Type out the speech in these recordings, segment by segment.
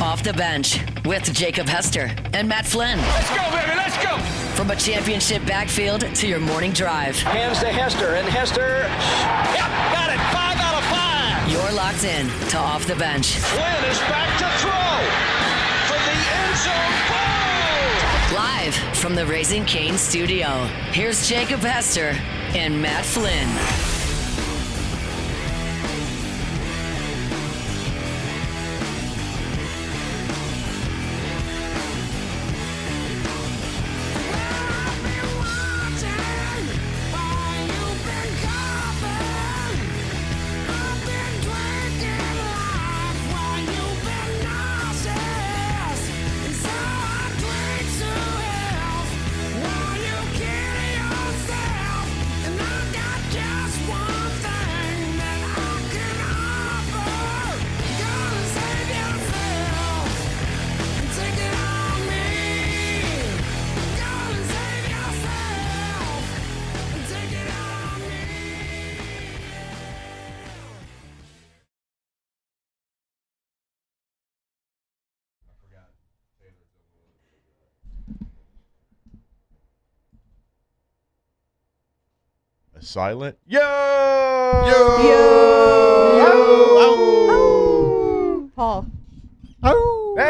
Off the Bench with Jacob Hester and Matt Flynn. Let's go, baby, let's go! From a championship backfield to your morning drive. Hands to Hester, and Hester, yep, got it, 5 out of 5. You're locked in to Off the Bench. Flynn is back to throw from the end zone. Ball! Live from the Raising Cane studio, here's Jacob Hester and Matt Flynn. Silent. Yo! Paul. Oh! Hey,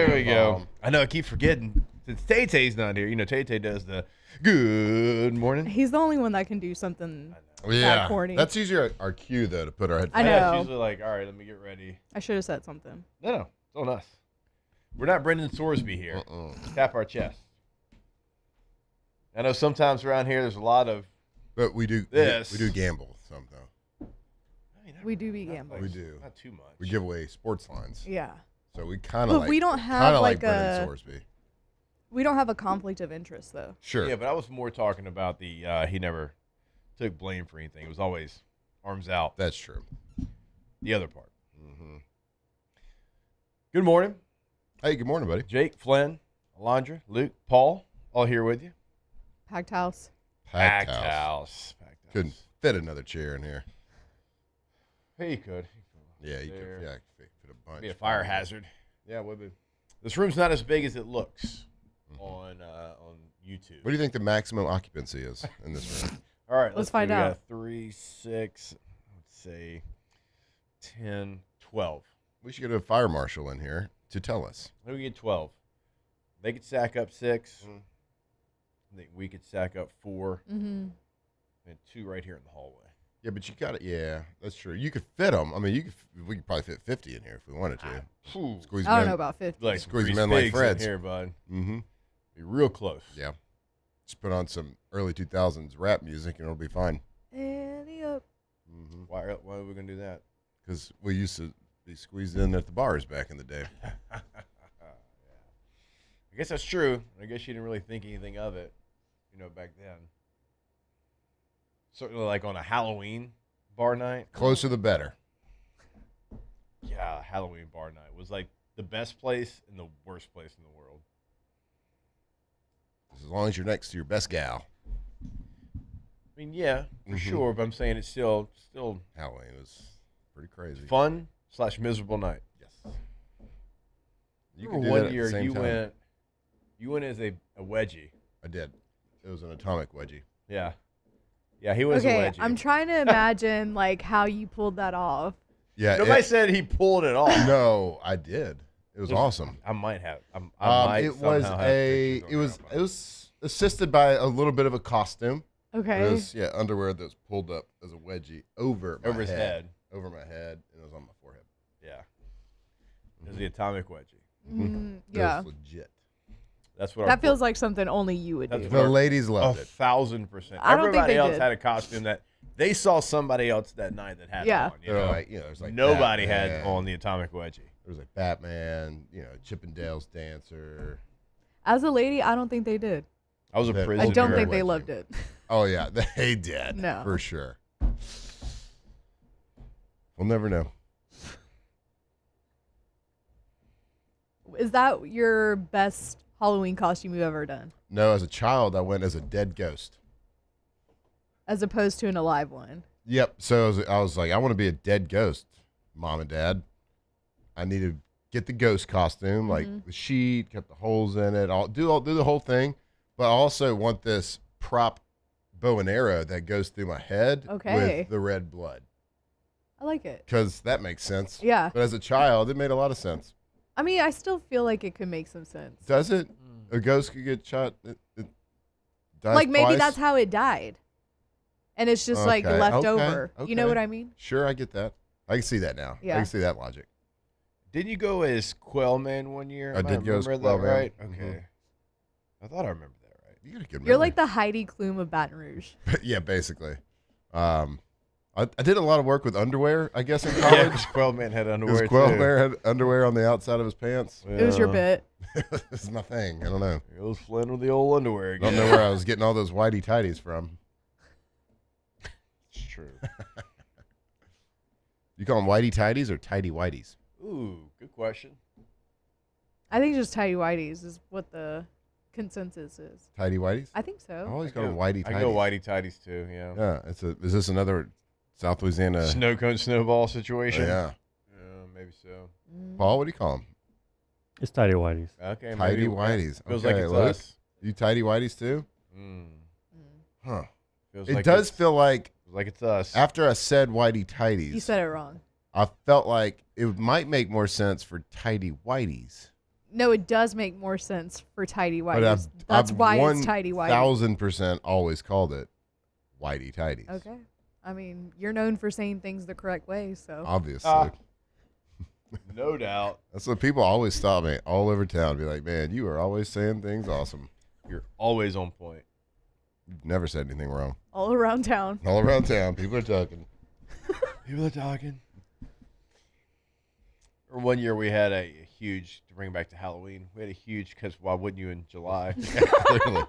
there we Paul. go. I know I keep forgetting since Tay-Tay's not here. You know, Tay-Tay does the good morning. He's the only one that can do something Yeah, that corny. that's usually our cue though to put our head. I know. Yeah, it's usually like, all right, let me get ready. I should have said something. No, it's on us. We're not Brendan Sorsby here. Tap our chest. I know sometimes around here there's a lot of But we do This. we do gamble some though. We do be gambling. We do. Not too much. We give away sports lines, Yeah. so we kind of But like. we don't have, kinda like, Brendan a- Sorsby. We don't have a conflict of interest, though. Sure. Yeah, but I was more talking about the he never took blame for anything. It was always arms out. That's true. The other part. Mm-hmm. Good morning. Hey, good morning, buddy. Jake, Flynn, Alondra, Luke, Paul, all here with you. Packed house. Packed Packed house. house. Couldn't fit another chair in here. Hey, you could. Yeah, you There. could. Yeah, fit a bunch. Be a fire hazard. Yeah, it would be. This room's not as big as it looks on YouTube. What do you think the maximum occupancy is in this room? All right, Let's see. find We out. got 3, 6, let's say 10, 12. We should get a fire marshal in here to tell us. Maybe we get 12. They could stack up 6. I think we could stack up 4. Mm-hmm. And 2 right here in the hallway. Yeah, but you got it. Yeah, that's true. You could fit them. I mean, we could probably fit 50 in here if we wanted to. Squeeze I them don't in. know about 50. Like Squeeze grease them in like pigs Fred's. here, bud. Mm-hmm. Be real close. Yeah. Just put on some early 2000s rap music and it'll be fine. Idiot. Mm-hmm. Why are we gonna do that? Because we used to be squeezed in at the bars back in the day. Yeah. I guess that's true. I guess you didn't really think anything of it, back then. Certainly, like on a Halloween bar night. Closer the better. Yeah, Halloween bar night was like the best place and the worst place in the world. As long as you're next to your best gal. I mean, yeah, for sure, but I'm saying it's still Halloween was pretty crazy. fun / miserable night. Yes. You Remember can do that one at the year same time. you went as a wedgie. I did. It was an atomic wedgie. Yeah. Yeah, he was a Okay, wedgie. I'm trying to imagine, like, how you pulled that off. Yeah. Nobody said he pulled it off. No, I did. It was awesome. I might have. I might It was somehow have pictures on it was assisted by a little bit of a costume. Okay. It was underwear that was pulled up as a wedgie over my his head. Over my head, and it was on my forehead. Yeah. It was the atomic wedgie. Yeah. It was legit. That's what That feels like something only you would That's do. what The ladies loved it. 1,000%. I don't think Everybody they else did. had a costume that they saw somebhy else that night that had Yeah. it on. They're like, there's like Nobody had Batman. on the atomic wedgie. There was like Batman, Chippendale's dancer. As a lady, I don't think they did. I was a That- prisoner. I don't very think they wedgie. loved it. Oh yeah, they did. No. For sure. We'll never know. Is that your best Halloween costume you've ever done? No, as a child, I went as a dead ghost. As opposed to an alive one? Yep. So I was like, I want to be a dead ghost, Mom and Dad. I need to get the ghost costume, like the sheet, cut the holes in it, do the whole thing. But I also want this prop bow and arrow that goes through my head with the red blood. I like it. Because that makes sense. Yeah. But as a child, it made a lot of sense. I mean, I still feel like it could make some sense. Does it? A ghost could get shot. It dies like maybe twice? that's how it died, and it's just like left over. You know what I mean? Sure, I get that. I can see that now. Yeah. I can see that logic. Didn't you go as Quellman one year? I did go as remember that Quellman. right? Mhm. Okay. I thought I remembered that right. You got a good memory. You're like the Heidi Klum of Baton Rouge. Yeah, basically. I did a lot of work with underwear, I guess, in Yeah, college. because Quellman had underwear Because too. Quellman had underwear on the outside of his pants. It was your bit. This is my thing. I don't know. It was Flynn with the old underwear I again. don't know where I was getting all those whitey tighties from. It's true. You call them whitey tighties or tidy whiteys? Ooh, good question. I think just tidy whities is what the consensus is. Tidy whiteys? I think so. I always call them whitey tighties. I go whitey tighties too. Yeah. Yeah. Is this another South Louisiana? Snow cone snowball situation. Yeah. Maybe so. Paul, what do you call them? It's tidy whities. Okay. Tidy maybe whiteys. Feels Okay, like it's Luke, us. You tidy whiteys too? Huh. Feels It like does it's- feel like it's us. after I said whitey tighties, You said it wrong. I felt like it might make more sense for tidy whiteys. No, it does make more sense for tidy But whities. That's why it's tidy whities. 1,000% always called it whitey tighties. Okay. I mean, you're known for saying things the correct way, so. Obviously. No doubt. That's what people always stop me all over town. Be like, man, you are always saying things awesome. You're always on point. You've never said anything wrong. All around town. All around town, people are talking. People are talking. Or one year we had a huge, to bring it back to Halloween, we had a huge, because why wouldn't you in July? Clearly.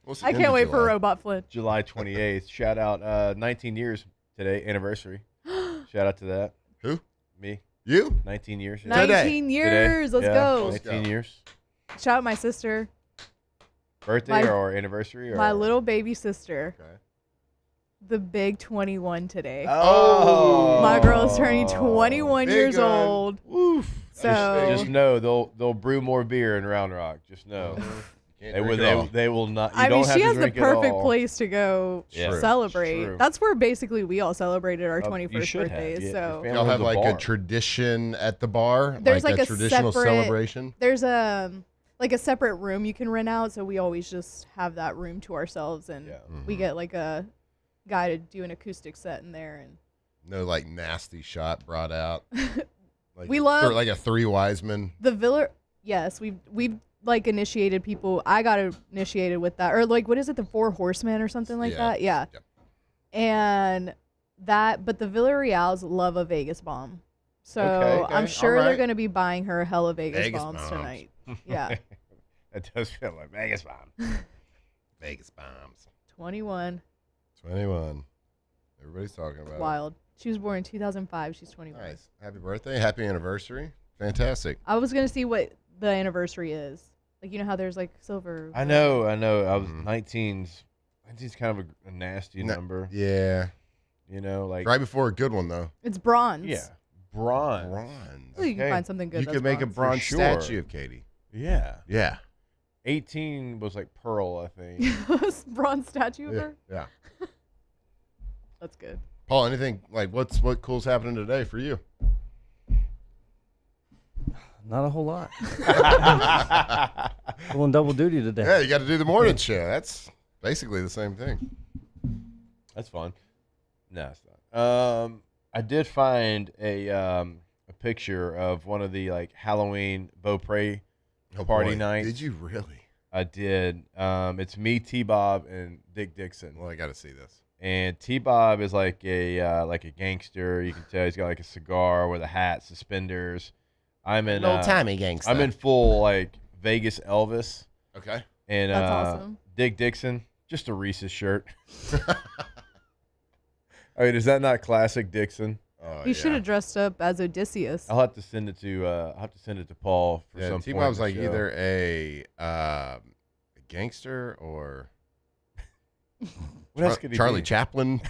What's the I end can't of wait for July? Robot Flynn. July 28th. Shout out, 19 years today, anniversary. Shout out to that. Who? Me. You? 19 years. yeah. 19 years. Today. Let's Yeah, go. 19 years. Shout out my sister, Birthday My- or anniversary? Or? my little baby sister. Okay. The big 21 today. Oh. My girl is turning 21 Big years gun. old. Woof. So Just know they'll brew more beer in Round Rock. Just know. Can't They drink will, it all. they will not. You I don't mean, have she to has the drink it perfect all. place to go Yeah. celebrate. True. That's where basically we all celebrated our You 21st should have. birthdays. Yeah, So your family Y'all have has like bar. a tradition at the bar? There's like a a traditional separate- celebration? there's a separate room you can rent out. So we always just have that room to ourselves, and Yeah. we get like a guy to do an acoustic set in there. And No, like, nasty shot brought out. Like We love- like a Three Wise Men. the villa. Yes, we've like initiated people. I got initiated with that, or like what is it, the Four Horsemen or something like that? Yeah. Yep. And that, but the Villarreals love a Vegas bomb. So Okay, I'm sure they're alright. going to be buying her hella Vegas, Vegas bombs bombs. tonight. Yeah. That does feel like Vegas bomb. Vegas bombs. 21. 21. Everybody's talking about Wild. She was born in 2005. She's it. 21. Nice. Happy birthday. Happy anniversary. Fantastic. I was going to see what the anniversary is. Like, you know how there's like silver. I know. I was Mhm. 19's kind of a nasty No- number. Yeah. You know, like Right before a good one, though. It's bronze. yeah, bronze. Bronze. Well, you can Okay. find something good. You that's could make a bronze. bronze sure. statue of Katie. Yeah. Yeah. 18 was like pearl, I think. bronze statue of Yeah. her. Yeah. That's good. Paul, anything like what cool's happening today for you? Not a whole lot. Pulling double duty today. Yeah, you got to do the morning show. That's basically the same thing. That's fun. No, it's not. I did find a picture of one of the like Halloween Beaupre party boy. nights. Did you really? I did. It's me, T-Bob, and Dick Dixon. Well, I got to see this. And T-Bob is like a gangster. You can tell he's got like a cigar with a hat, suspenders. I'm in gangster. I'm in full like Vegas Elvis, Okay. and That's awesome. Dick Dixon, just a Reese's shirt. I mean, is that not classic Dixon? Oh, You should have dressed up as Odysseus. I'll have to send it to Paul for Yeah, some T-Bob's point. like either a gangster or What else could he Charlie be? Chaplin.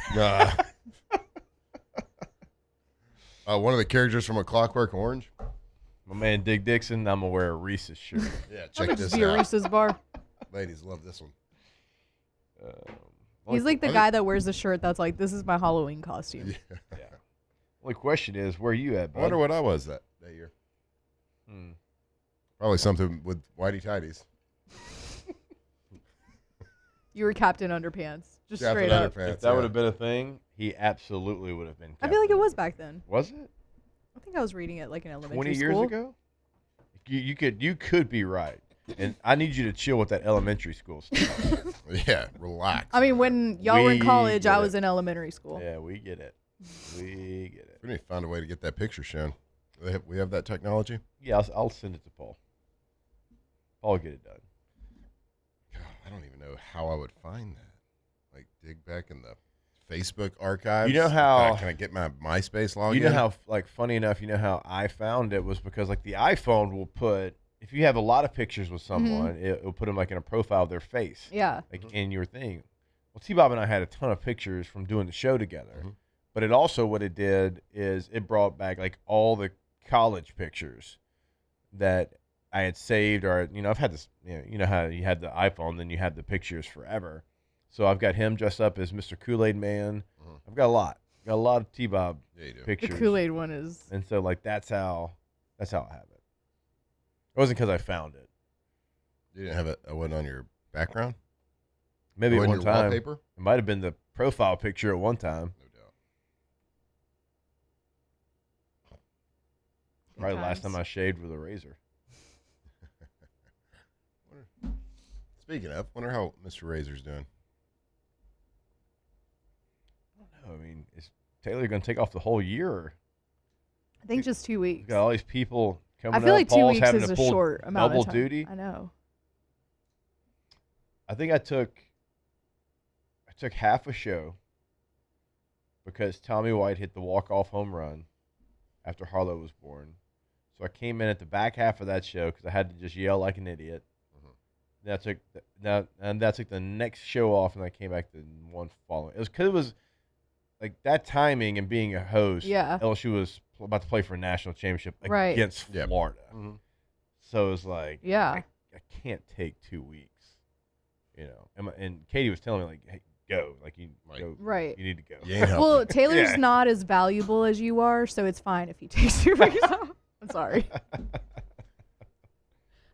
One of the characters from A Clockwork Orange. My man Dick Dixon, I'm going to wear a Reese's shirt. Yeah, That check would this just be a out. Reese's bar. Ladies love this one. He's like the guy that wears the shirt that's like, this is my Halloween costume. Yeah. Only question is, where you at, bud? I wonder what I was that year. Probably something with whitey tighties. You were Captain Underpants. Just Captain straight up. Underpants, If that would have been a thing, he absolutely would have been. I feel like it Captain. was back then. Was it? I think I was reading it like in elementary 20 school. years ago? You could be right. And I need you to chill with that elementary school stuff. Yeah, relax. I mean, when y'all were in We college, get I it. was in elementary school. Yeah, we get it. We get it. We need to find a way to get that picture shown. We have that technology. Yeah, I'll send it to Paul. Paul will get it done. God, I don't even know how I would find that. Like, dig back in the Facebook archives. You know how- Can I get my MySpace login? You know how, like, funny enough, you know how I found it was because, like, the iPhone will put, if you have a lot of pictures with someone, it'll put them, like, in a profile of their face. Yeah. Like, in your thing. Well, T-Bob and I had a ton of pictures from doing the show together. But it also, what it did is it brought back, like, all the college pictures that I had saved, or, you know, I've had this, you know how you had the iPhone, then you had the pictures forever. So I've got him dressed up as Mr. Kool-Aid Man. I've got a lot. Got a lot of T-Bob pictures. The Kool-Aid one is. And so, like, that's how I have it. It wasn't because I found it. You didn't have a one on your background? Maybe Or at in one your time. wallpaper? It might have been the profile picture at one time. No doubt. Probably the last time I shaved with a razor. Speaking of, wonder how Mr. Razor's doing. I mean, is Taylor going to take off the whole year? Or I think just 2 weeks. got all these people coming I feel up. like 2 Paul's weeks having is to a pull short amount double of time. duty. I know. I think I took half a show because Tommy White hit the walk-off home run after Harlow was born. So I came in at the back half of that show because I had to just yell like an idiot. Then I took the next show off, and I came back to one following. It was because it was like that timing and being a host. Yeah. LSU was about to play for a national championship Right. against Florida. So it was like, Yeah. I can't take 2 weeks. You know, and Katie was telling me, like, hey, go. Like, you go. Right. You need to go. You ain't helping. Well, Taylor's Yeah. not as valuable as you are, so it's fine if he takes 2 weeks off. I'm sorry.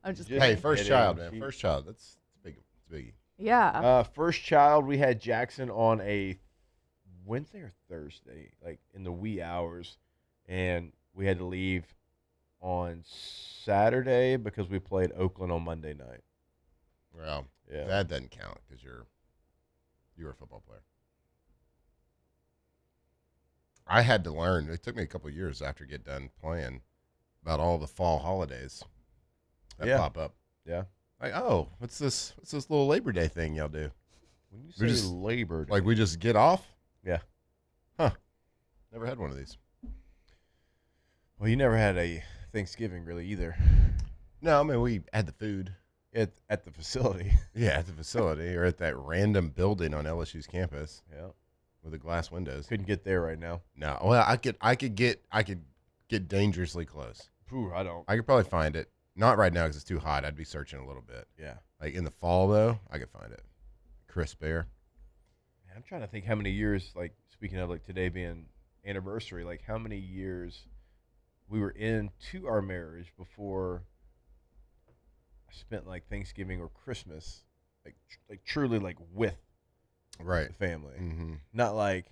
I'm just kidding. Hey, first Kidding. child, man. First child. That's big. It's biggie. Yeah. First child, we had Jackson on a Wednesday or Thursday, like in the wee hours, and we had to leave on Saturday because we played Oakland on Monday night. Well, Yeah. that doesn't count because you were a football player. I had to learn. It took me a couple of years after get done playing about all the fall holidays that pop up. Yeah. Like, oh, what's this little Labor Day thing y'all do? When you We say just- Labor Day, Like we just get off? yeah. Huh. Never had one of these. Well, you never had a Thanksgiving really either No, I mean we had the food. at the facility. Yeah, at the facility or at that random building on LSU's campus Yeah. with the glass windows. Couldn't get there right now. No, well, I could get dangerously close. Phew, I don't. I could probably find it. Not right now because it's too hot. I'd be searching a little bit. Yeah. Like in the fall though, I could find it. Crisp air. Man, I'm trying to think how many years, like, speaking of, like, today being anniversary, like, how many years we were into our marriage before I spent, like, Thanksgiving or Christmas, like truly, like, with Right. the family. Mm-hmm. Not like,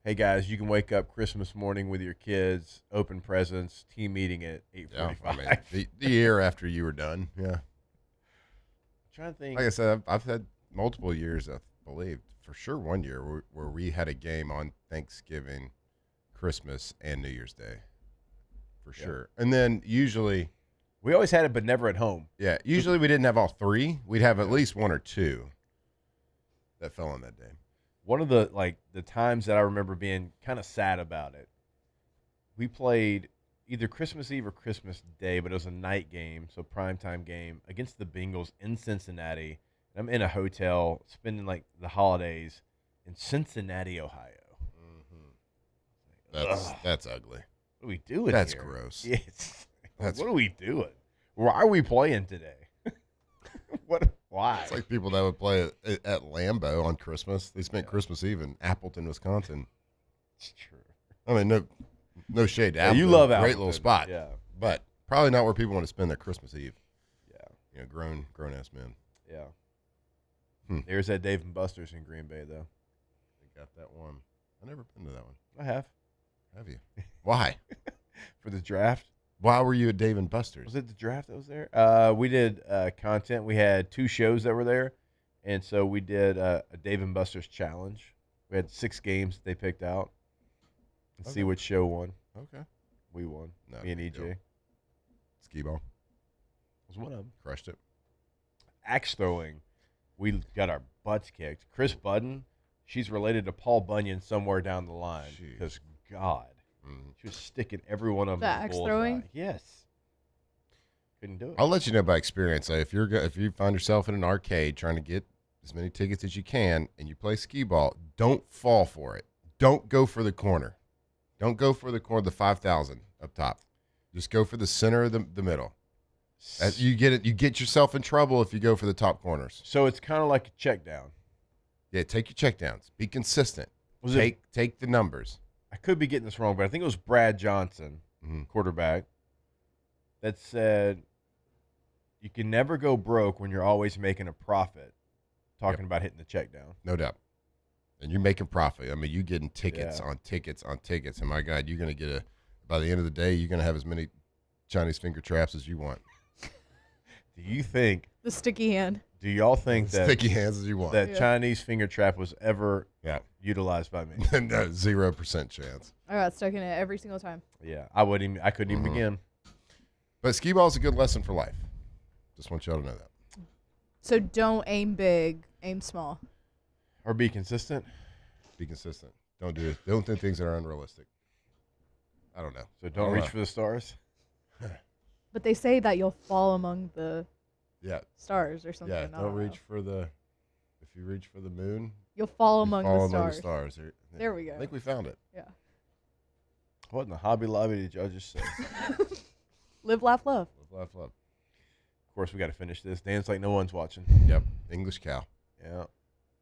hey, guys, you can wake up Christmas morning with your kids, open presents, team meeting at 8:45. Yeah, I mean, the year after you were done. Yeah. Trying to think. Like I said, I've had multiple years, I believe, for sure 1 year where we had a game on Thanksgiving, Christmas, and New Year's Day. For sure. And then usually, we always had it, but never at home. yeah, usually we didn't have all three. We'd have at least one or two that fell on that day. One of the times that I remember being kind of sad about it, we played either Christmas Eve or Christmas Day, but it was a night game, so primetime game against the Bengals in Cincinnati. And I'm in a hotel spending like the holidays in Cincinnati, Ohio. That's ugly. What are we doing That's here? gross. Yes. What are we doing? Why are we playing today? Why? It's like people that would play at Lambeau on Christmas. They spent Christmas Eve in Appleton, Wisconsin. It's true. I mean, no shade to Appleton. You love Great Appleton. little spot. Yeah. But probably not where people want to spend their Christmas Eve. Yeah. Grown-ass men. Yeah. There's that Dave & Buster's in Green Bay, though. I got that one. I've never been to that one. I have. Have you? Why? For the draft. Why were you at Dave & Buster's? Was it the draft that was there? We did content. We had 2 shows that were there, and so we did a Dave & Buster's challenge. We had 6 games that they picked out and see which show won. Okay. We won. No, Me and big EJ. deal. Skee ball. Was one of them. Crushed it. Axe throwing. We got our butts kicked. Chris Budden, she's related to Paul Bunyan somewhere down the line. Because, God, she was sticking every one of them. The axe throwing? Yes. Couldn't do it. I'll let you know by experience. If you find yourself in an arcade trying to get as many tickets as you can and you play skee ball, don't fall for it. Don't go for the corner. Don't go for the corner, the 5,000 up top. Just go for the center of the middle. You get yourself in trouble if you go for the top corners. So it's kind of like a check down. Yeah, take your check downs. Be consistent. Was take the numbers. I could be getting this wrong, but I think it was Brad Johnson, quarterback, that said you can never go broke when you're always making a profit. Talking about hitting the check down. No doubt. And you're making profit. I mean, you're getting tickets on tickets on tickets. And my God, you're going to get by the end of the day, you're going to have as many Chinese finger traps as you want. Do you think the sticky hand? Do y'all think that sticky hands as you want that Chinese finger trap was ever utilized by me? No, 0% chance. I got stuck in it every single time. Yeah, I couldn't even begin. But skee ball is a good lesson for life. Just want y'all to know that. So don't aim big, aim small. Or be consistent. Be consistent. Don't do it. Don't do things that are unrealistic. I don't know. So don't reach for the stars. But they say that you'll fall among the stars or something. Yeah, don't reach for the. If you reach for the moon, you'll fall among the stars. stars. There we go. I think we found it. Yeah. What in the Hobby Lobby did y'all just say? Live, laugh, love. Live, laugh, love. Of course, we got to finish this. Dan's like no one's watching. Yep. English cow. Yeah.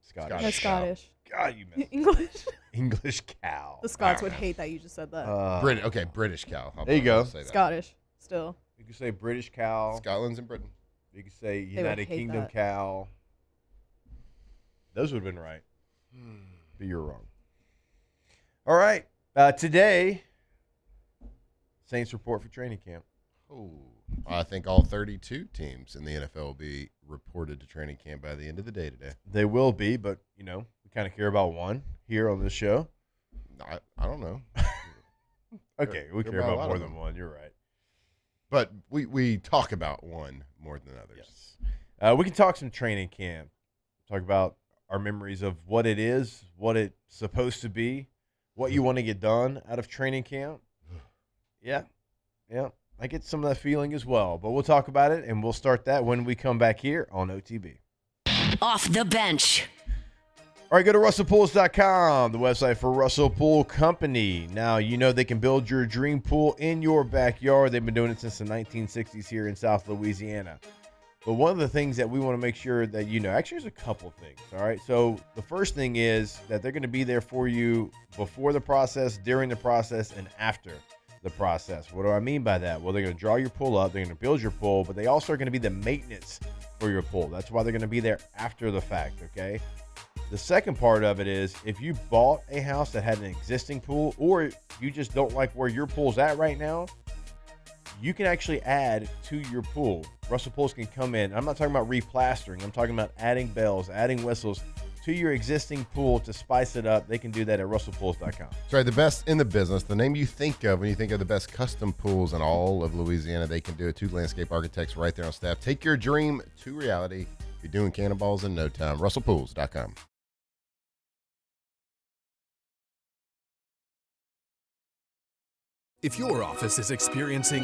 Scottish. No, Scottish. God, you missed English. English cow. The Scots would hate that you just said that. British cow. There you go. Scottish. Still. You can say British cow. Scotland's in Britain. You can say United Kingdom cow. Those would have been right. But you're wrong. All right. Today, Saints report for training camp. Oh, I think all 32 teams in the NFL will be reported to training camp by the end of the day today. They will be, but, we kind of care about one here on this show. I don't know. Okay, we care about more than one. You're right. But we talk about one more than others. Yes. We can talk some training camp. Talk about our memories of what it is, what it's supposed to be, what you want to get done out of training camp. Yeah. I get some of that feeling as well. But we'll talk about it, and we'll start that when we come back here on OTB. Off the bench. All right, go to RussellPools.com, the website for Russell Pool Company. Now, they can build your dream pool in your backyard. They've been doing it since the 1960s here in South Louisiana. But one of the things that we want to make sure that actually there's a couple things, all right? So the first thing is that they're going to be there for you before the process, during the process, and after the process. What do I mean by that? Well, they're going to draw your pool up, they're going to build your pool, but they also are going to be the maintenance for your pool. That's why they're going to be there after the fact, okay? The second part of it is if you bought a house that had an existing pool, or you just don't like where your pool's at right now, you can actually add to your pool. Russell Pools can come in. I'm not talking about replastering. I'm talking about adding bells, adding whistles to your existing pool to spice it up. They can do that at RussellPools.com. Sorry, the best in the business, the name you think of when you think of the best custom pools in all of Louisiana, they can do it. 2 landscape architects right there on staff. Take your dream to reality. Be doing cannonballs in no time. RussellPools.com. If your office is experiencing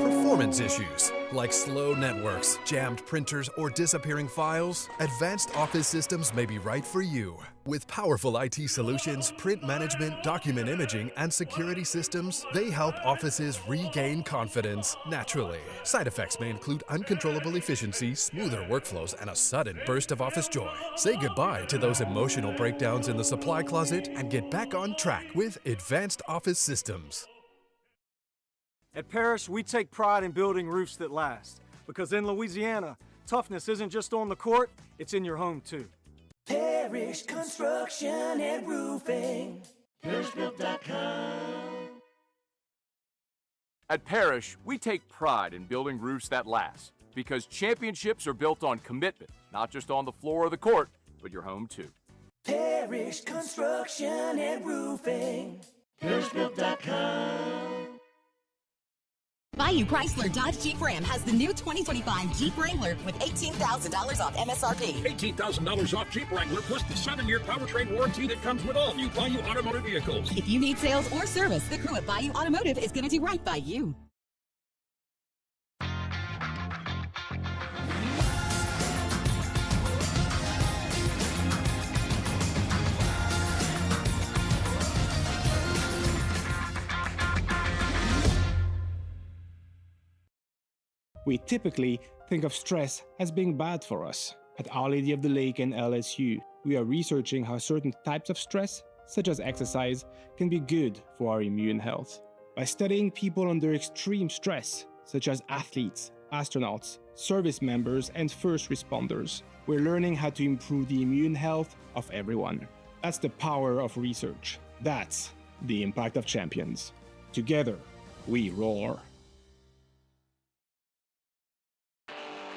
performance issues, Like slow networks, jammed printers, or disappearing files, Advanced Office Systems may be right for you. With powerful IT solutions, print management, document imaging, and security systems, they help offices regain confidence naturally. Side effects may include uncontrollable efficiency, smoother workflows, and a sudden burst of office joy. Say goodbye to those emotional breakdowns in the supply closet and get back on track with Advanced Office Systems. At Parrish, we take pride in building roofs that last. Because in Louisiana, toughness isn't just on the court, it's in your home too. Parrish Construction and Roofing. ParrishBuilt.com. At Parrish, we take pride in building roofs that last. Because championships are built on commitment, not just on the floor or the court, but your home too. Parrish Construction and Roofing. ParrishBuilt.com. Bayou Chrysler Dodge Jeep Ram has the new 2025 Jeep Wrangler with $18,000 off MSRP. $18,000 off Jeep Wrangler plus the 7-year powertrain warranty that comes with all new Bayou Automotive vehicles. If you need sales or service, the crew at Bayou Automotive is going to do right by you. We typically think of stress as being bad for us. At Our Lady of the Lake and LSU, we are researching how certain types of stress, such as exercise, can be good for our immune health. By studying people under extreme stress, such as athletes, astronauts, service members, and first responders, we're learning how to improve the immune health of everyone. That's the power of research. That's the impact of champions. Together, we roar.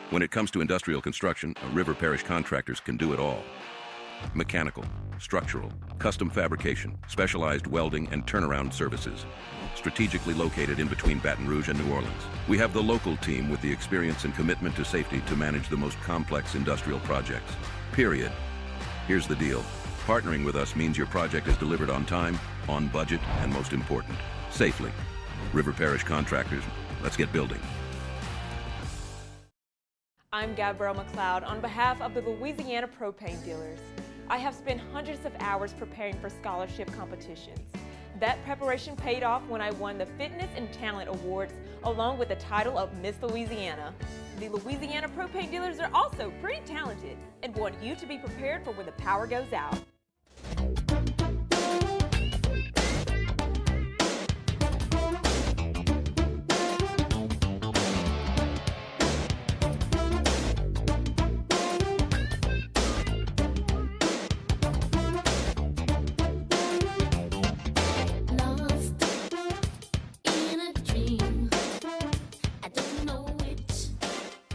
When it comes to industrial construction, River Parish contractors can do it all. Mechanical, structural, custom fabrication, specialized welding, and turnaround services. Strategically located in between Baton Rouge and New Orleans, we have the local team with the experience and commitment to safety to manage the most complex industrial projects. Period. Here's the deal. Partnering with us means your project is delivered on time, on budget, and most important, safely. River Parish Contractors, let's get building. I'm Gabrielle McLeod on behalf of the Louisiana Propane Dealers. I have spent hundreds of hours preparing for scholarship competitions. That preparation paid off when I won the Fitness and Talent Awards along with the title of Miss Louisiana. The Louisiana Propane Dealers are also pretty talented and want you to be prepared for when the power goes out.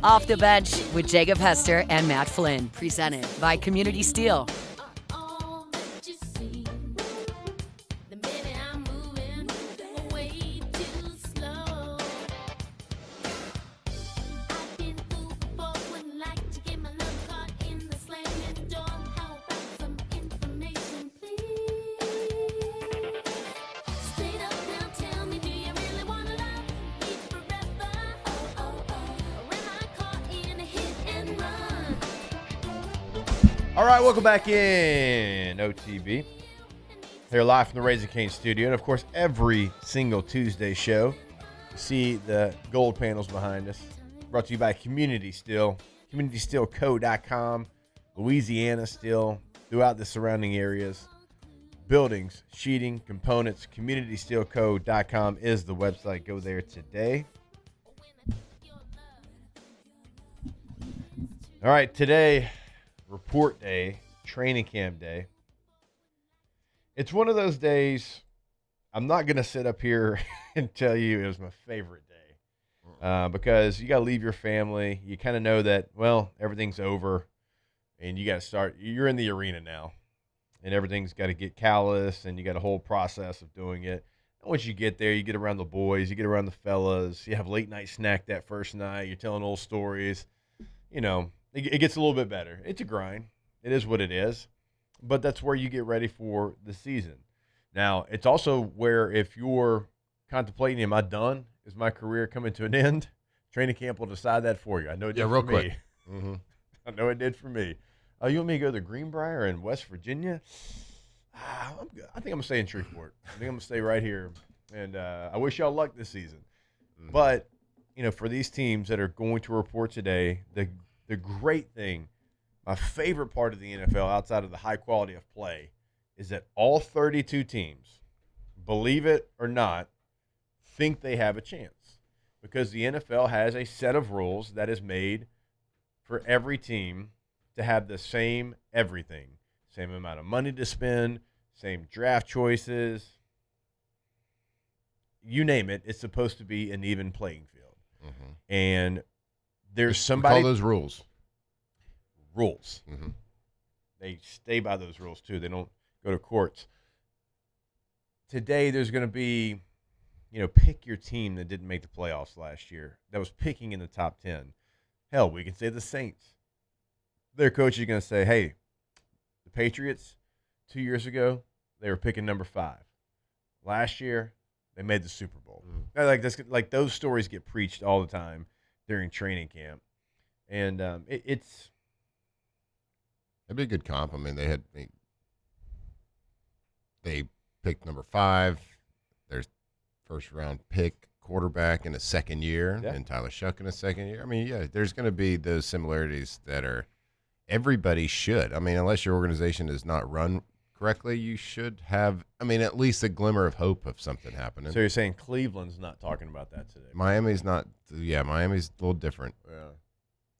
Off the Bench with Jacob Hester and Matt Flynn, presented by Community Steel. All right, welcome back in OTB. Here live from the Raising Cane studio. And, of course, every single Tuesday show, you see the gold panels behind us. Brought to you by Community Steel, communitysteelco.com, Louisiana Steel, throughout the surrounding areas. Buildings, sheeting, components, communitysteelco.com is the website. Go there today. All right, today, report day, training camp day. It's one of those days, I'm not going to sit up here and tell you it was my favorite day because you got to leave your family. You kind of know that, well, everything's over and you got to start. You're in the arena now and everything's got to get callous and you got a whole process of doing it. And once you get there, you get around the boys, you get around the fellas, you have late night snack that first night, you're telling old stories, you know. It gets a little bit better. It's a grind. It is what it is. But that's where you get ready for the season. Now, it's also where if you're contemplating, am I done? Is my career coming to an end? Training camp will decide that for you. I know it did real for quick. me. Mm-hmm. I know it did for me. You want me to go to Greenbrier in West Virginia? I think I'm going to stay in Shreveport. I think I'm going to stay right here. And I wish y'all luck this season. Mm-hmm. But, for these teams that are going to report today, the great thing, my favorite part of the NFL outside of the high quality of play, is that all 32 teams, believe it or not, think they have a chance. Because the NFL has a set of rules that is made for every team to have the same everything. Same amount of money to spend, same draft choices. You name it, it's supposed to be an even playing field. Mm-hmm. And there's We somebody. call those rules. Rules. Mm-hmm. They stay by those rules, too. They don't go to courts. Today, there's going to be, pick your team that didn't make the playoffs last year, that was picking in the top 10. Hell, we can say the Saints. Their coach is going to say, hey, the Patriots, 2 years ago, they were picking number 5. Last year, they made the Super Bowl. Like those stories get preached all the time during training camp. And it'd be a good comp. I mean, they picked number 5, their first round pick quarterback in a second year, and Tyler Shuck in a second year. I mean, yeah, there's going to be those similarities that are everybody should. I mean, unless your organization is not run correctly, you should have, at least a glimmer of hope of something happening. So you're saying Cleveland's not talking about that today? Miami's not. Yeah, Miami's a little different. Yeah.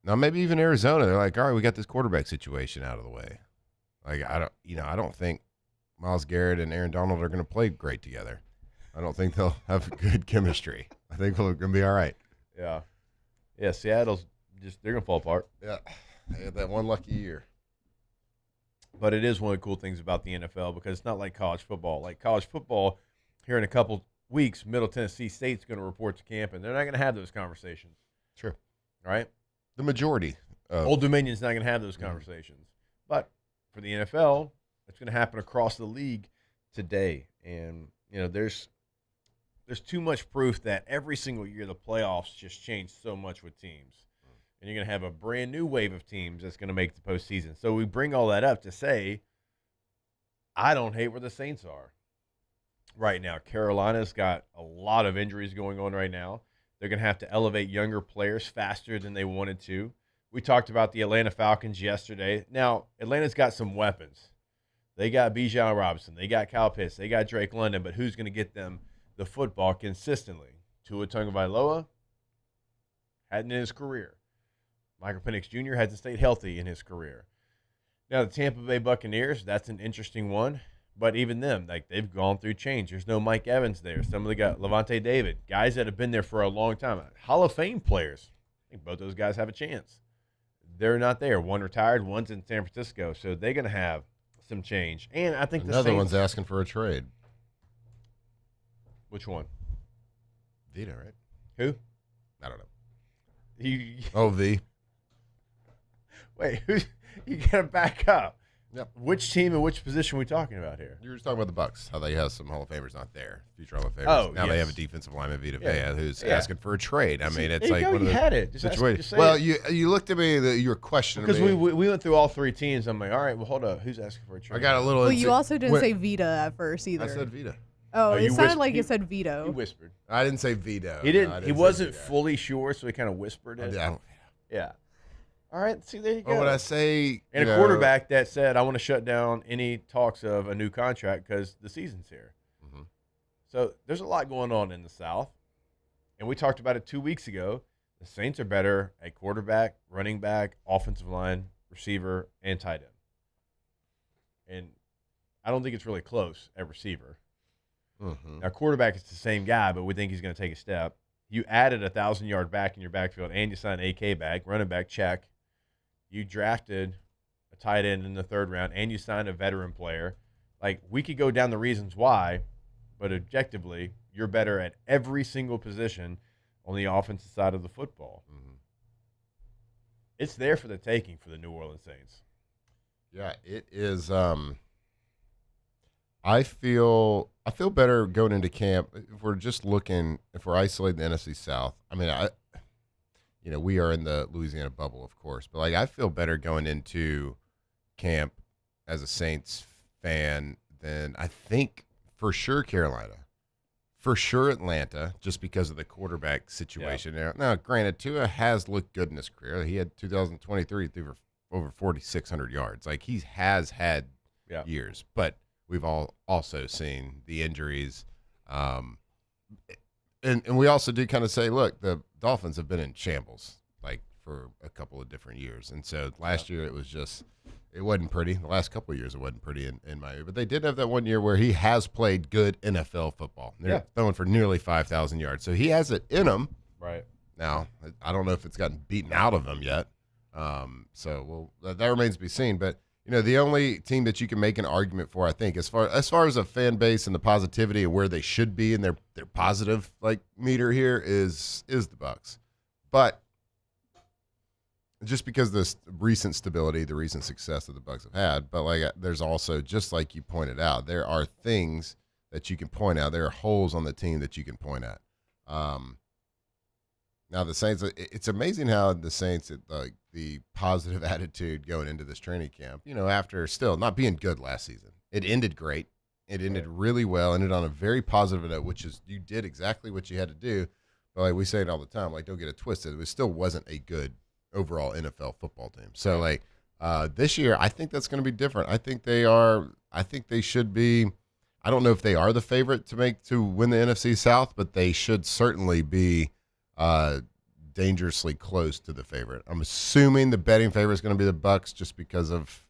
Now maybe even Arizona. They're like, all right, we got this quarterback situation out of the way. Like I don't think Myles Garrett and Aaron Donald are going to play great together. I don't think they'll have good chemistry. I think we're going to be all right. Yeah. Yeah, Seattle's they're going to fall apart. Yeah. They had that one lucky year. But it is one of the cool things about the NFL because it's not like college football. Like college football, here in a couple weeks, Middle Tennessee State's going to report to camp, and they're not going to have those conversations. Sure. Right? The majority. Old Dominion's not going to have those conversations. But for the NFL, it's going to happen across the league today. And, there's too much proof that every single year the playoffs just change so much with teams. And you're going to have a brand new wave of teams that's going to make the postseason. So we bring all that up to say, I don't hate where the Saints are right now. Carolina's got a lot of injuries going on right now. They're going to have to elevate younger players faster than they wanted to. We talked about the Atlanta Falcons yesterday. Now, Atlanta's got some weapons. They got Bijan Robinson. They got Kyle Pitts. They got Drake London. But who's going to get them the football consistently? Tua Tagovailoa hadn't in his career. Michael Penix Jr. hasn't stayed healthy in his career. Now, the Tampa Bay Buccaneers, that's an interesting one. But even them, they've gone through change. There's no Mike Evans there. Some of them got Levante David, guys that have been there for a long time. Hall of Fame players. I think both those guys have a chance. They're not there. One retired, one's in San Francisco. So they're going to have some change. And I think another one's asking for a trade. Which one? Vita, right? Who? I don't know. V. Wait, you got to back up. Yep. Which team and which position are we talking about here? You were just talking about the Bucs, how they have some Hall of Famers not there, future Hall of Famers. Oh, now they have a defensive lineman, Vita Vea, who's Yeah. asking for a trade. I mean, it's there like you go. one of You the had it. Just situations. say Well, it. you looked at me, you were questioning Because me. we went through all three teams. I'm like, all right, well, hold up. Who's asking for a trade? I got a little. Well, you also didn't say Vita at first either. I said Vita. Oh, you it sounded whispered- like you he- said veto. He whispered. I didn't say veto. He didn't. No, I He say wasn't veto. fully sure, so he kind of whispered it. Yeah. All right. See, there you go. Well, when I say and a quarterback that said, "I want to shut down any talks of a new contract because the season's here." Mm-hmm. So there's a lot going on in the South, and we talked about it 2 weeks ago. The Saints are better at quarterback, running back, offensive line, receiver, and tight end. And I don't think it's really close at receiver. Mm-hmm. Now, quarterback is the same guy, but we think he's going to take a step. You added a 1,000-yard back in your backfield, and you signed AK back, running back, check. You drafted a tight end in the third round, and you signed a veteran player. Like, we could go down the reasons why, but objectively, you're better at every single position on the offensive side of the football. Mm-hmm. It's there for the taking for the New Orleans Saints. Yeah, it is. I feel better going into camp if we're isolating the NFC South. I mean, we are in the Louisiana bubble, of course, but like I feel better going into camp as a Saints fan than I think for sure Carolina, for sure Atlanta, just because of the quarterback situation. Now, granted, Tua has looked good in his career. He had 2023 threw for over 4,600 yards. Like he has had years, but we've all also seen the injuries. And we also do kind of say, look, the Dolphins have been in shambles like for a couple of different years. And so last year it wasn't pretty. The last couple of years it wasn't pretty in Miami. But they did have that one year where he has played good NFL football. They're throwing for nearly 5,000 yards. So he has it in him. Right. Now, I don't know if it's gotten beaten out of him yet. That remains to be seen. But, the only team that you can make an argument for, I think, as far as a fan base and the positivity and where they should be in their positive meter here is the Bucs. But just because the recent stability, the recent success that the Bucs have had, but there's also, just like you pointed out, there are things that you can point out. There are holes on the team that you can point at. Now the Saints, it's amazing how the Saints, the positive attitude going into this training camp, after still not being good last season. It ended great. It ended really well, ended on a very positive note, which is you did exactly what you had to do. But we say it all the time, don't get it twisted. It still wasn't a good overall NFL football team. So this year, I think that's going to be different. I think they should be. I don't know if they are the favorite to win the NFC South, but they should certainly be dangerously close to the favorite. I'm assuming the betting favorite is going to be the Bucs just because of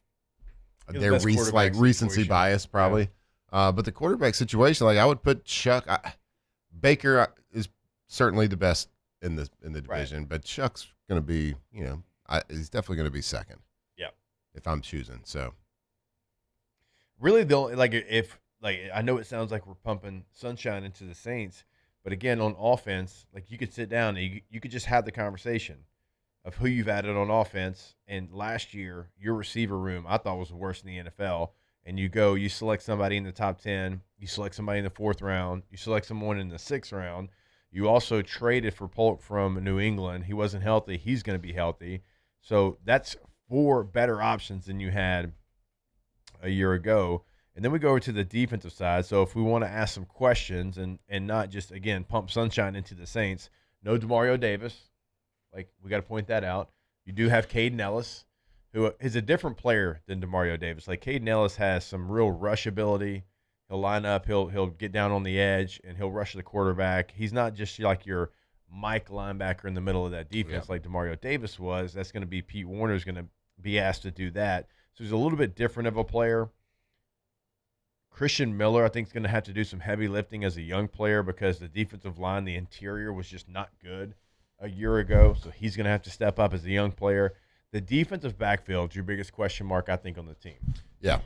their recency bias, probably. Yeah. But the quarterback situation, I would put Baker is certainly the best in the division, but Chuck's going to be, he's definitely going to be second. Yeah, if I'm choosing. So really, I know it sounds like we're pumping sunshine into the Saints. But again, on offense, you could sit down and you could just have the conversation of who you've added on offense. And last year, your receiver room I thought was the worst in the NFL. And you select somebody in the top 10, you select somebody in the 4th round, you select someone in the 6th round. You also traded for Polk from New England. He wasn't healthy. He's going to be healthy. So that's 4 better options than you had a year ago. And then we go over to the defensive side. So if we want to ask some questions and not just, again, pump sunshine into the Saints, no DeMario Davis. We got to point that out. You do have Caden Ellis, who is a different player than DeMario Davis. Caden Ellis has some real rush ability. He'll line up, he'll get down on the edge, and he'll rush the quarterback. He's not just your Mike linebacker in the middle of that defense like DeMario Davis was. That's going to be Pete Warner's going to be asked to do that. So he's a little bit different of a player. Christian Miller, I think, is going to have to do some heavy lifting as a young player because the defensive line, the interior, was just not good a year ago. So he's going to have to step up as a young player. The defensive backfield is your biggest question mark, I think, on the team. Yeah.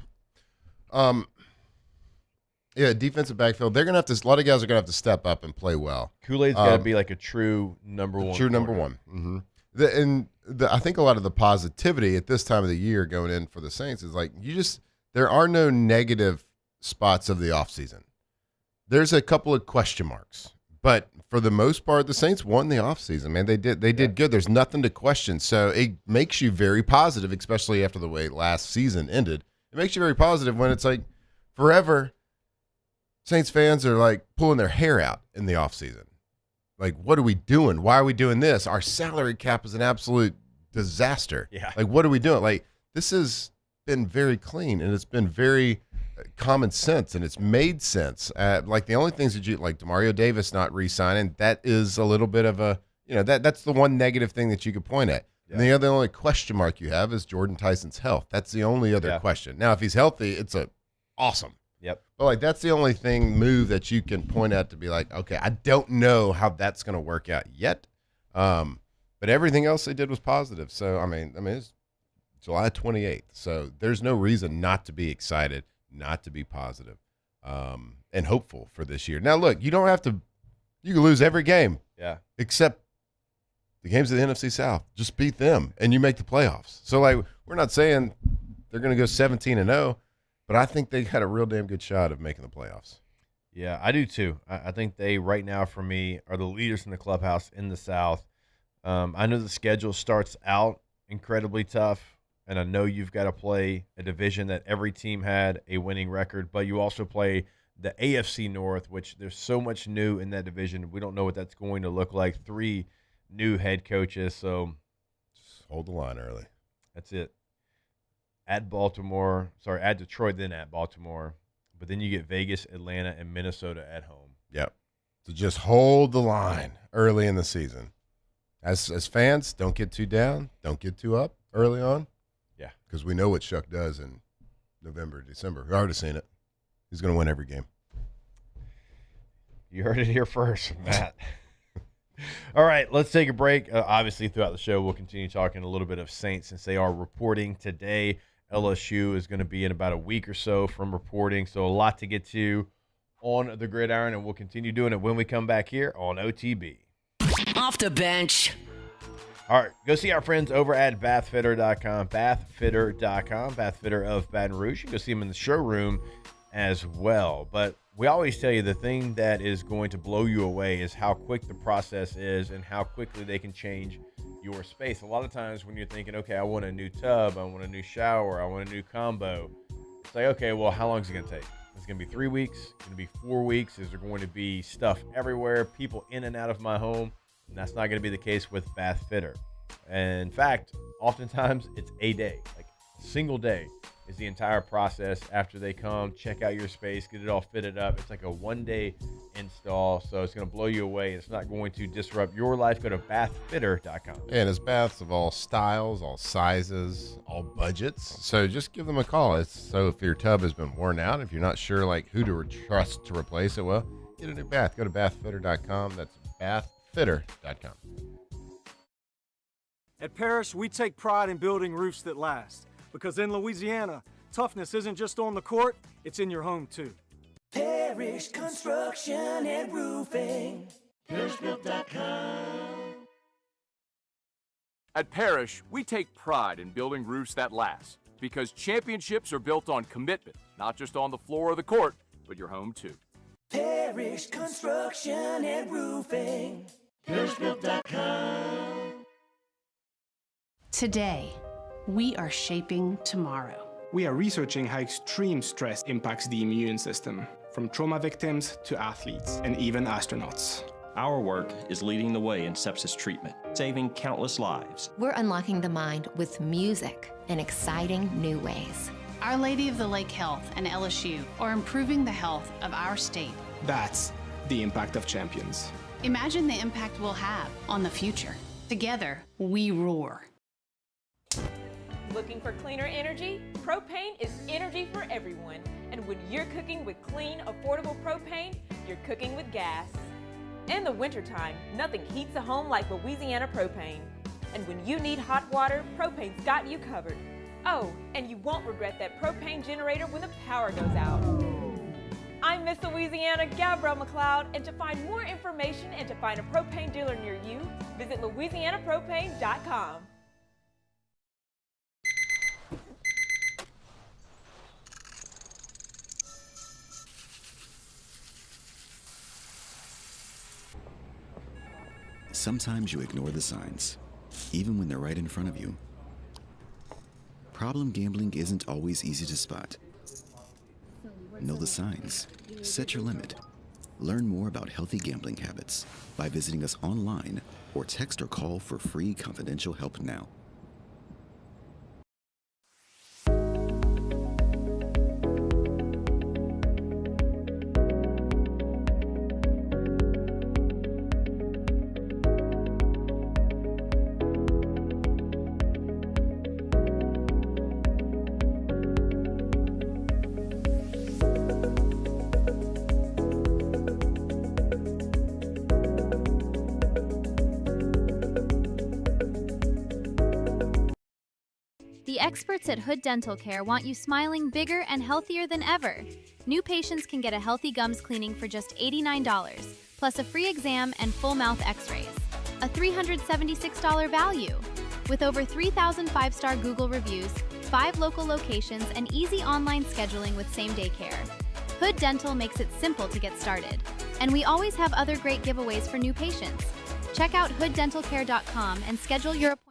Defensive backfield. They're going to have to. A lot of guys are going to have to step up and play well. Kool-Aid's got to be a true number one. True number one. Mm-hmm. I think a lot of the positivity at this time of the year going in for the Saints is there are no negative spots of the offseason. There's a couple of question marks, but for the most part, the Saints won the offseason, man. They did good. There's nothing to question. So it makes you very positive, especially after the way last season ended. It makes you very positive when it's forever Saints fans are pulling their hair out in the offseason. What are we doing? Why are we doing this? Our salary cap is an absolute disaster. Yeah. What are we doing? This has been very clean, and it's been very common sense, and it's made sense. The only things that DeMario Davis not re-signing, that is a little bit of a, that's the one negative thing that you could point at. Yeah. And the other only question mark you have is Jordan Tyson's health. That's the only other question. Now, if he's healthy, it's awesome. Yep. But that's the only move that you can point at to be okay, I don't know how that's going to work out yet. But everything else they did was positive. So, I mean, it's July 28th. So there's no reason not to be excited, not to be positive, and hopeful for this year. Now, look, you don't have to – you can lose every game. Yeah. Except the games of the NFC South. Just beat them, and you make the playoffs. So, we're not saying they're going to go 17-0, but I think they had a real damn good shot of making the playoffs. Yeah, I do too. I think they, right now, for me, are the leaders in the clubhouse in the South. I know the schedule starts out incredibly tough, and I know you've got to play a division that every team had a winning record, but you also play the AFC North, which there's so much new in that division. We don't know what that's going to look like. 3 new head coaches, so just hold the line early. That's it. At Detroit, then at Baltimore. But then you get Vegas, Atlanta, and Minnesota at home. Yep. So just hold the line early in the season. As fans, don't get too down. Don't get too up early on. Yeah. Because we know what Shuck does in November, December. We've already seen it. He's going to win every game. You heard it here first, Matt. All right, let's take a break. Obviously, throughout the show, we'll continue talking a little bit of Saints since they are reporting today. LSU is going to be in about a week or so from reporting, so a lot to get to on the gridiron, and we'll continue doing it when we come back here on OTB. Off the bench. All right, go see our friends over at bathfitter.com, bathfitter.com, Bathfitter of Baton Rouge. You can go see them in the showroom as well. But we always tell you the thing that is going to blow you away is how quick the process is and how quickly they can change your space. A lot of times when you're thinking, okay, I want a new tub, I want a new shower, I want a new combo, it's like, okay, well, how long is it going to take? It's going to be 3 weeks, it's going to be 4 weeks. Is there going to be stuff everywhere, people in and out of my home? And that's not going to be the case with Bath Fitter. And in fact, oftentimes it's a day, like a single day is the entire process after they come, check out your space, get it all fitted up. It's like a one-day install, so it's going to blow you away. It's not going to disrupt your life. Go to bathfitter.com. And it's baths of all styles, all sizes, all budgets. So just give them a call. So if your tub has been worn out, if you're not sure like who to trust to replace it, well, get a new bath. Go to bathfitter.com. That's bathfitter.com. At Parrish, we take pride in building roofs that last. Because in Louisiana, toughness isn't just on the court, it's in your home too. Parrish Construction and Roofing. ParrishBuilt.com. At Parrish, we take pride in building roofs that last. Because championships are built on commitment, not just on the floor or the court, but your home too. Parrish Construction and Roofing. ParrishBuilt.com. Today, we are shaping tomorrow. We are researching how extreme stress impacts the immune system, from trauma victims to athletes and even astronauts. Our work is leading the way in sepsis treatment, saving countless lives. We're unlocking the mind with music in exciting new ways. Our Lady of the Lake Health and LSU are improving the health of our state. That's the impact of champions. Imagine the impact we'll have on the future. Together, we roar. Looking for cleaner energy? Propane is energy for everyone. And when you're cooking with clean, affordable propane, you're cooking with gas. In the wintertime, nothing heats a home like Louisiana propane. And when you need hot water, propane's got you covered. Oh, and you won't regret that propane generator when the power goes out. I'm Miss Louisiana, Gabrielle McLeod, and to find more information and to find a propane dealer near you, visit louisianapropane.com. Sometimes you ignore the signs, even when they're right in front of you. Problem gambling isn't always easy to spot. Know the signs. Set your limit. Learn more about healthy gambling habits by visiting us online or text or call for free confidential help now. The experts at Hood Dental Care want you smiling bigger and healthier than ever. New patients can get a healthy gums cleaning for just $89, plus a free exam and full mouth x-rays. A $376 value. With over 3,000 five-star Google reviews, 5 local locations, and easy online scheduling with same-day care. Hood Dental makes it simple to get started. And we always have other great giveaways for new patients. Check out hooddentalcare.com and schedule your appointment.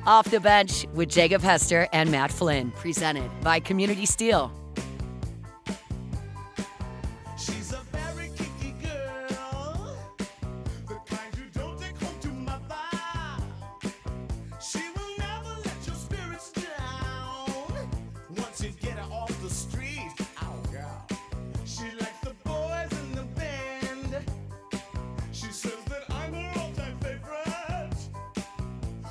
Off the Bench with Jacob Hester and Matt Flynn, presented by Community Steel. She's a very kicky girl, the kind you don't take home to mother. She will never let your spirits down. Once you get her off the street, oh girl, she likes the boys in the band. She says that I'm her all-time favorite.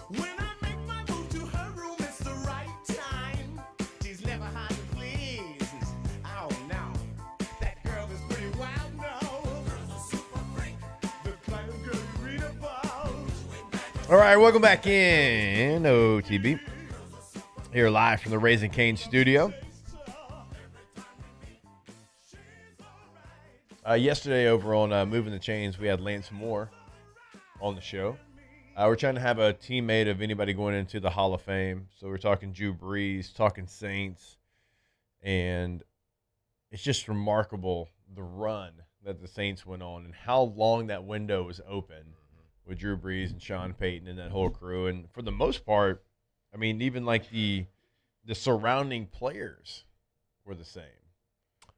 When I make my move to her room, it's the right time. She's never hard to please. Oh no, that girl is pretty wild now. Girl's a super freak, the kind of girl you read about. All right, welcome back in OTB. Here live from the Raising Cane studio. Yesterday over on Moving the Chains, we had Lance Moore on the show. We're trying to have a teammate of anybody going into the Hall of Fame. So we're talking Drew Brees, talking Saints, and it's just remarkable the run that the Saints went on and how long that window was open with Drew Brees and Sean Payton and that whole crew. And for the most part, I mean, even like the surrounding players were the same.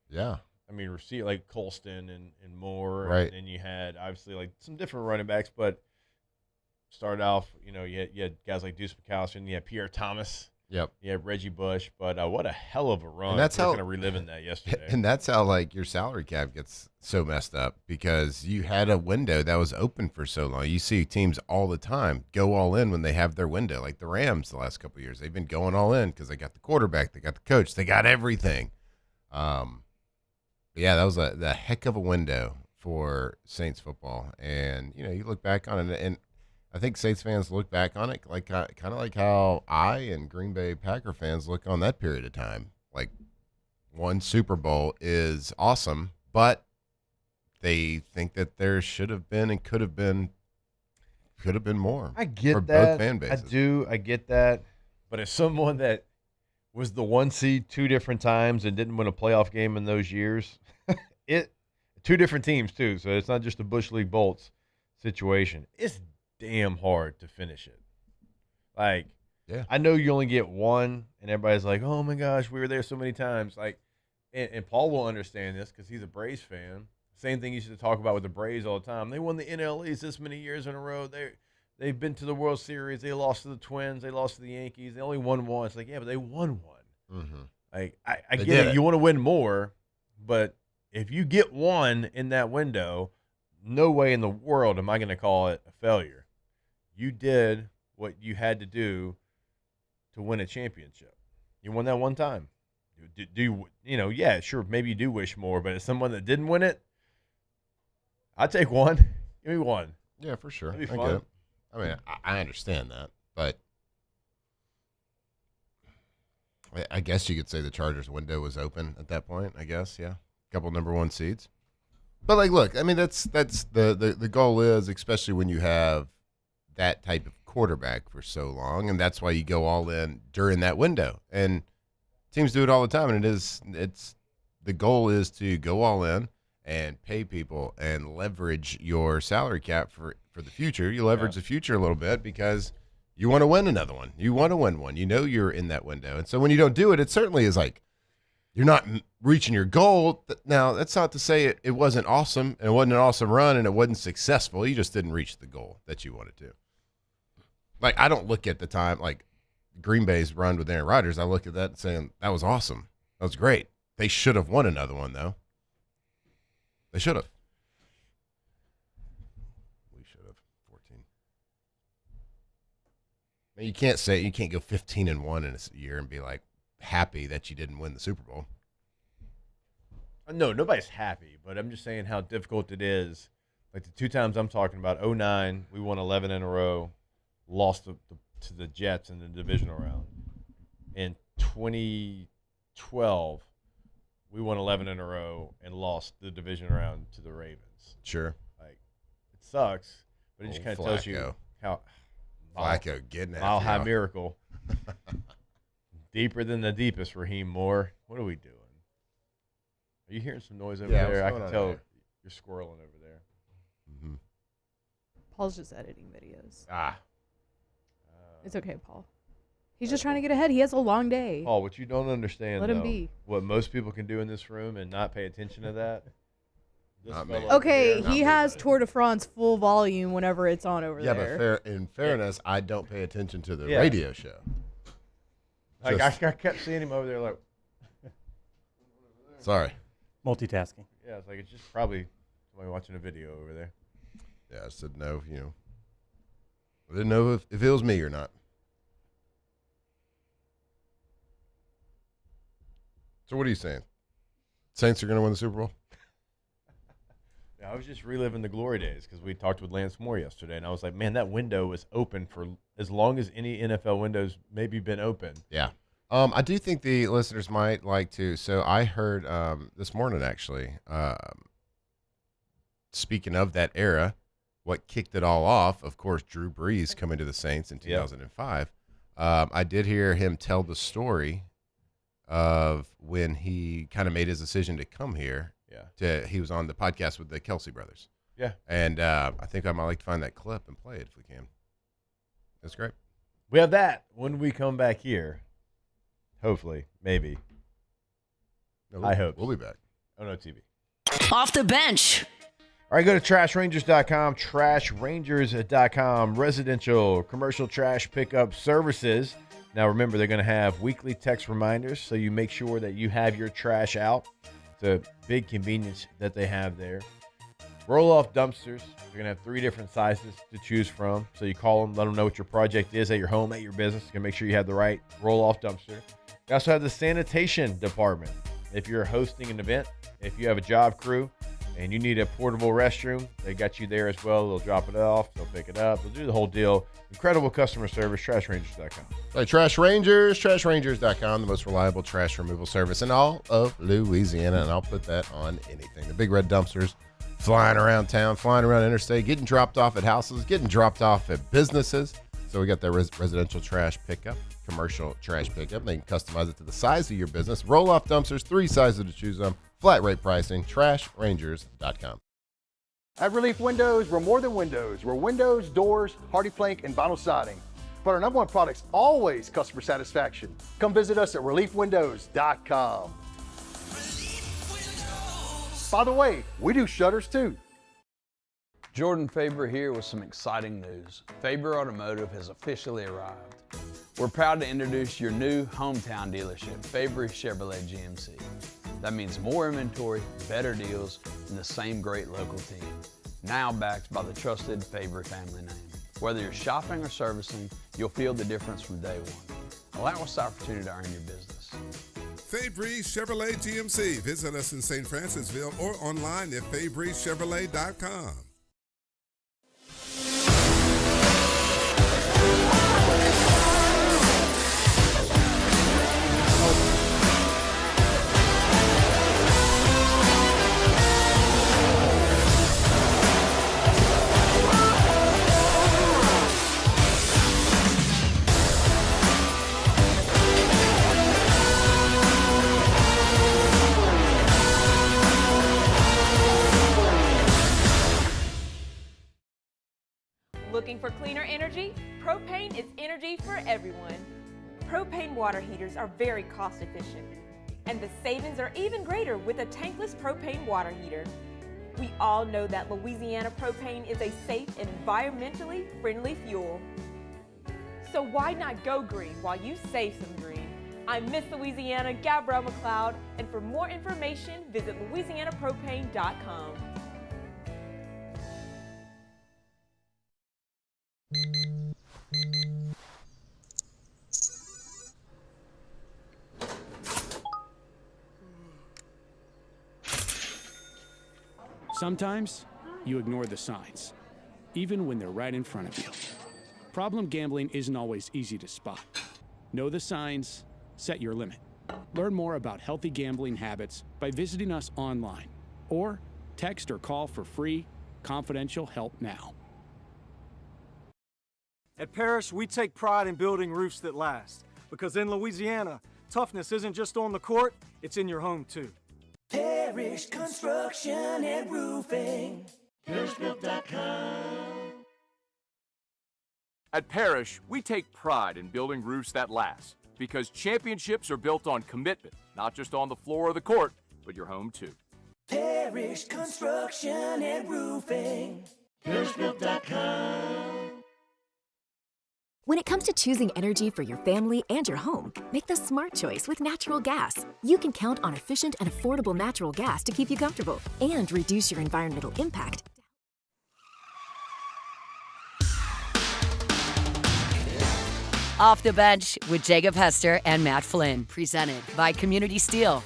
Yeah. I mean, receive like Colston and Moore, Right. and then you had obviously like some different running backs, but started off, you know, you had guys like Deuce McAllister, and you had Pierre Thomas, Yep. you had Reggie Bush, but what a hell of a run! And that's We're how kind of reliving that yesterday. And that's how like your salary cap gets so messed up because you had a window that was open for so long. You see teams all the time go all in when they have their window, like the Rams the last couple of years. They've been going all in because they got the quarterback, they got the coach, they got everything. Yeah, that was a heck of a window for Saints football. And, you know, you look back on it, and I think Saints fans look back on it like kind of like how I and Green Bay Packer fans look on that period of time. Like, one Super Bowl is awesome, but they think that there should have been and could have been more. I get for that. both fan bases. I do. I get that. But as someone that was the 1 seed 2 different times and didn't win a playoff game in those years, 2 different teams too, so it's not just a Bush League Bolts situation. It's damn hard to finish it. Like, yeah, I know you only get one, and everybody's like, "Oh my gosh, we were there so many times." Like, and Paul will understand this because he's a Braves fan. Same thing he used to talk about with the Braves all the time. They won the NL East this many years in a row. They've been to the World Series. They lost to the Twins. They lost to the Yankees. They only won one. It's like, yeah, but they won one. Mm-hmm. Like, I get it. You want to win more, but if you get one in that window, no way in the world am I going to call it a failure. You did what you had to do to win a championship. You won that one time. Do you know, yeah, sure, maybe you do wish more, but as someone that didn't win it, I'd take one. Give me one. Yeah, for sure. That'd be I fun. get it. I mean, I understand that, but I guess you could say the Chargers' window was open at that point. I guess, yeah, couple number 1 seeds. But like, look, I mean, that's the goal is, especially when you have that type of quarterback for so long, and that's why you go all in during that window. And teams do it all the time, and it's the goal is to go all in and pay people and leverage your salary cap for the future. You leverage the future a little bit because you want to win another one. You want to win one. You know you're in that window. And so when you don't do it, it certainly is like you're not reaching your goal. Now, that's not to say it wasn't awesome and it wasn't an awesome run and it wasn't successful. You just didn't reach the goal that you wanted to. Like, I don't look at the time, like Green Bay's run with Aaron Rodgers, I look at that and saying, that was awesome. That was great. They should have won another one, though. They should have. We should have. 14. Now, you can't go 15-1 in a year and be like happy that you didn't win the Super Bowl. No, nobody's happy, but I'm just saying how difficult it is. Like the 2 times I'm talking about, 2009, we won 11 in a row, lost to the Jets in the divisional round. In 2012, we won 11 in a row and lost the division round to the Ravens. Sure. Like, it sucks, but it just kind of tells you how Flacco getting Mile after High y'all. Miracle. Deeper than the deepest, Raheem Moore. What are we doing? you hearing some noise over Yeah, there? what's I going can on tell there? you're squirreling over there. Mm-hmm. Paul's just editing videos. Ah. It's okay, Paul. He's just trying to get ahead. He has a long day. Paul, what you don't understand, Let him though, be. what most people can do in this room and not pay attention to that. Not me. Okay, Not he me, has buddy. Tour de France full volume whenever it's on over there. But in fairness, I don't pay attention to the Yeah. radio show. Like Just- I kept seeing him over there, like. Sorry. Multitasking. Yeah, it's like it's just probably somebody watching a video over there. Yeah, I said no. I didn't know if it was me or not. So what are you saying? Saints are going to win the Super Bowl? Yeah, I was just reliving the glory days because we talked with Lance Moore yesterday, and I was like, man, that window was open for as long as any NFL windows maybe been open. Yeah. I do think the listeners might like to. So I heard this morning, actually, speaking of that era, what kicked it all off, of course, Drew Brees coming to the Saints in 2005. I did hear him tell the story of when he kind of made his decision to come here. Yeah. He was on the podcast with the Kelsey brothers. Yeah. And I think I might like to find that clip and play it if we can. That's great. We have that when we come back here. Hopefully, maybe. No, I hope. We'll be back. Oh, no TV. Off the bench. All right, go to trashrangers.com, trashrangers.com, residential, commercial trash pickup services. Now, remember, they're going to have weekly text reminders, so you make sure that you have your trash out. It's a big convenience that they have there. Roll-off dumpsters. They're going to have 3 different sizes to choose from. So you call them, let them know what your project is at your home, at your business. You can make sure you have the right roll-off dumpster. You also have the sanitation department. If you're hosting an event, if you have a job crew, and you need a portable restroom, they got you there as well. They'll drop it off. They'll pick it up. They'll do the whole deal. Incredible customer service, trashrangers.com. Right, Trash Rangers, trashrangers.com, the most reliable trash removal service in all of Louisiana, and I'll put that on anything. The big red dumpsters flying around town, flying around interstate, getting dropped off at houses, getting dropped off at businesses. So we got that residential trash pickup, commercial trash pickup. They can customize it to the size of your business. Roll-off dumpsters, 3 sizes to choose from. Flat rate pricing, trashrangers.com. At Relief Windows, we're more than windows. We're windows, doors, hardy plank, and vinyl siding. But our number one product's always customer satisfaction. Come visit us at reliefwindows.com. By the way, we do shutters too. Jordan Faber here with some exciting news. Faber Automotive has officially arrived. We're proud to introduce your new hometown dealership, Faber Chevrolet GMC. That means more inventory, better deals, and the same great local team. Now backed by the trusted Faber family name. Whether you're shopping or servicing, you'll feel the difference from day one. Allow us the opportunity to earn your business. Fabry's Chevrolet GMC. Visit us in St. Francisville or online at FabryChevrolet.com. Looking for cleaner energy? Propane is energy for everyone. Propane water heaters are very cost efficient, and the savings are even greater with a tankless propane water heater. We all know that Louisiana propane is a safe and environmentally friendly fuel. So why not go green while you save some green? I'm Miss Louisiana, Gabrielle McLeod, and for more information, visit louisianapropane.com. Sometimes you ignore the signs, even when they're right in front of you. Problem gambling isn't always easy to spot. Know the signs, set your limit. Learn more about healthy gambling habits by visiting us online or text or call for free, confidential help now. At Parrish, we take pride in building roofs that last. Because in Louisiana, toughness isn't just on the court, it's in your home too. Hey. Parish Construction and Roofing. ParishRoof.com. At Parish, we take pride in building roofs that last because championships are built on commitment, not just on the floor or the court, but your home too. Parish Construction and Roofing. ParishRoof.com. When it comes to choosing energy for your family and your home, make the smart choice with natural gas. You can count on efficient and affordable natural gas to keep you comfortable and reduce your environmental impact. Off the Bench with Jacob Hester and Matt Flynn, presented by Community Steel.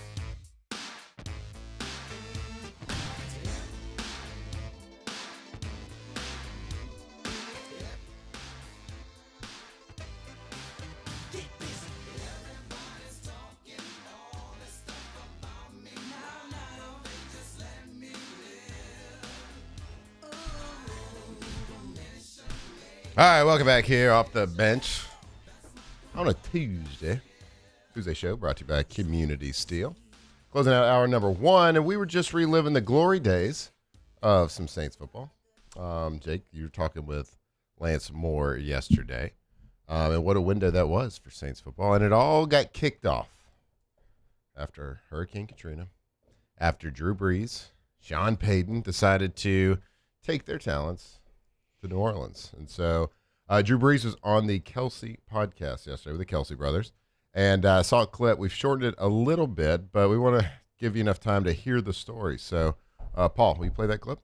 All right, welcome back here off the bench on a Tuesday show brought to you by Community Steel. Closing out hour number 1, and we were just reliving the glory days of some Saints football. Jake, you were talking with Lance Moore yesterday, and what a window that was for Saints football. And it all got kicked off after Hurricane Katrina, after Drew Brees, Sean Payton decided to take their talents to New Orleans. And so Drew Brees was on the Kelsey podcast yesterday with the Kelsey brothers, and I saw a clip. We've shortened it a little bit, but we want to give you enough time to hear the story. So, Paul, will you play that clip?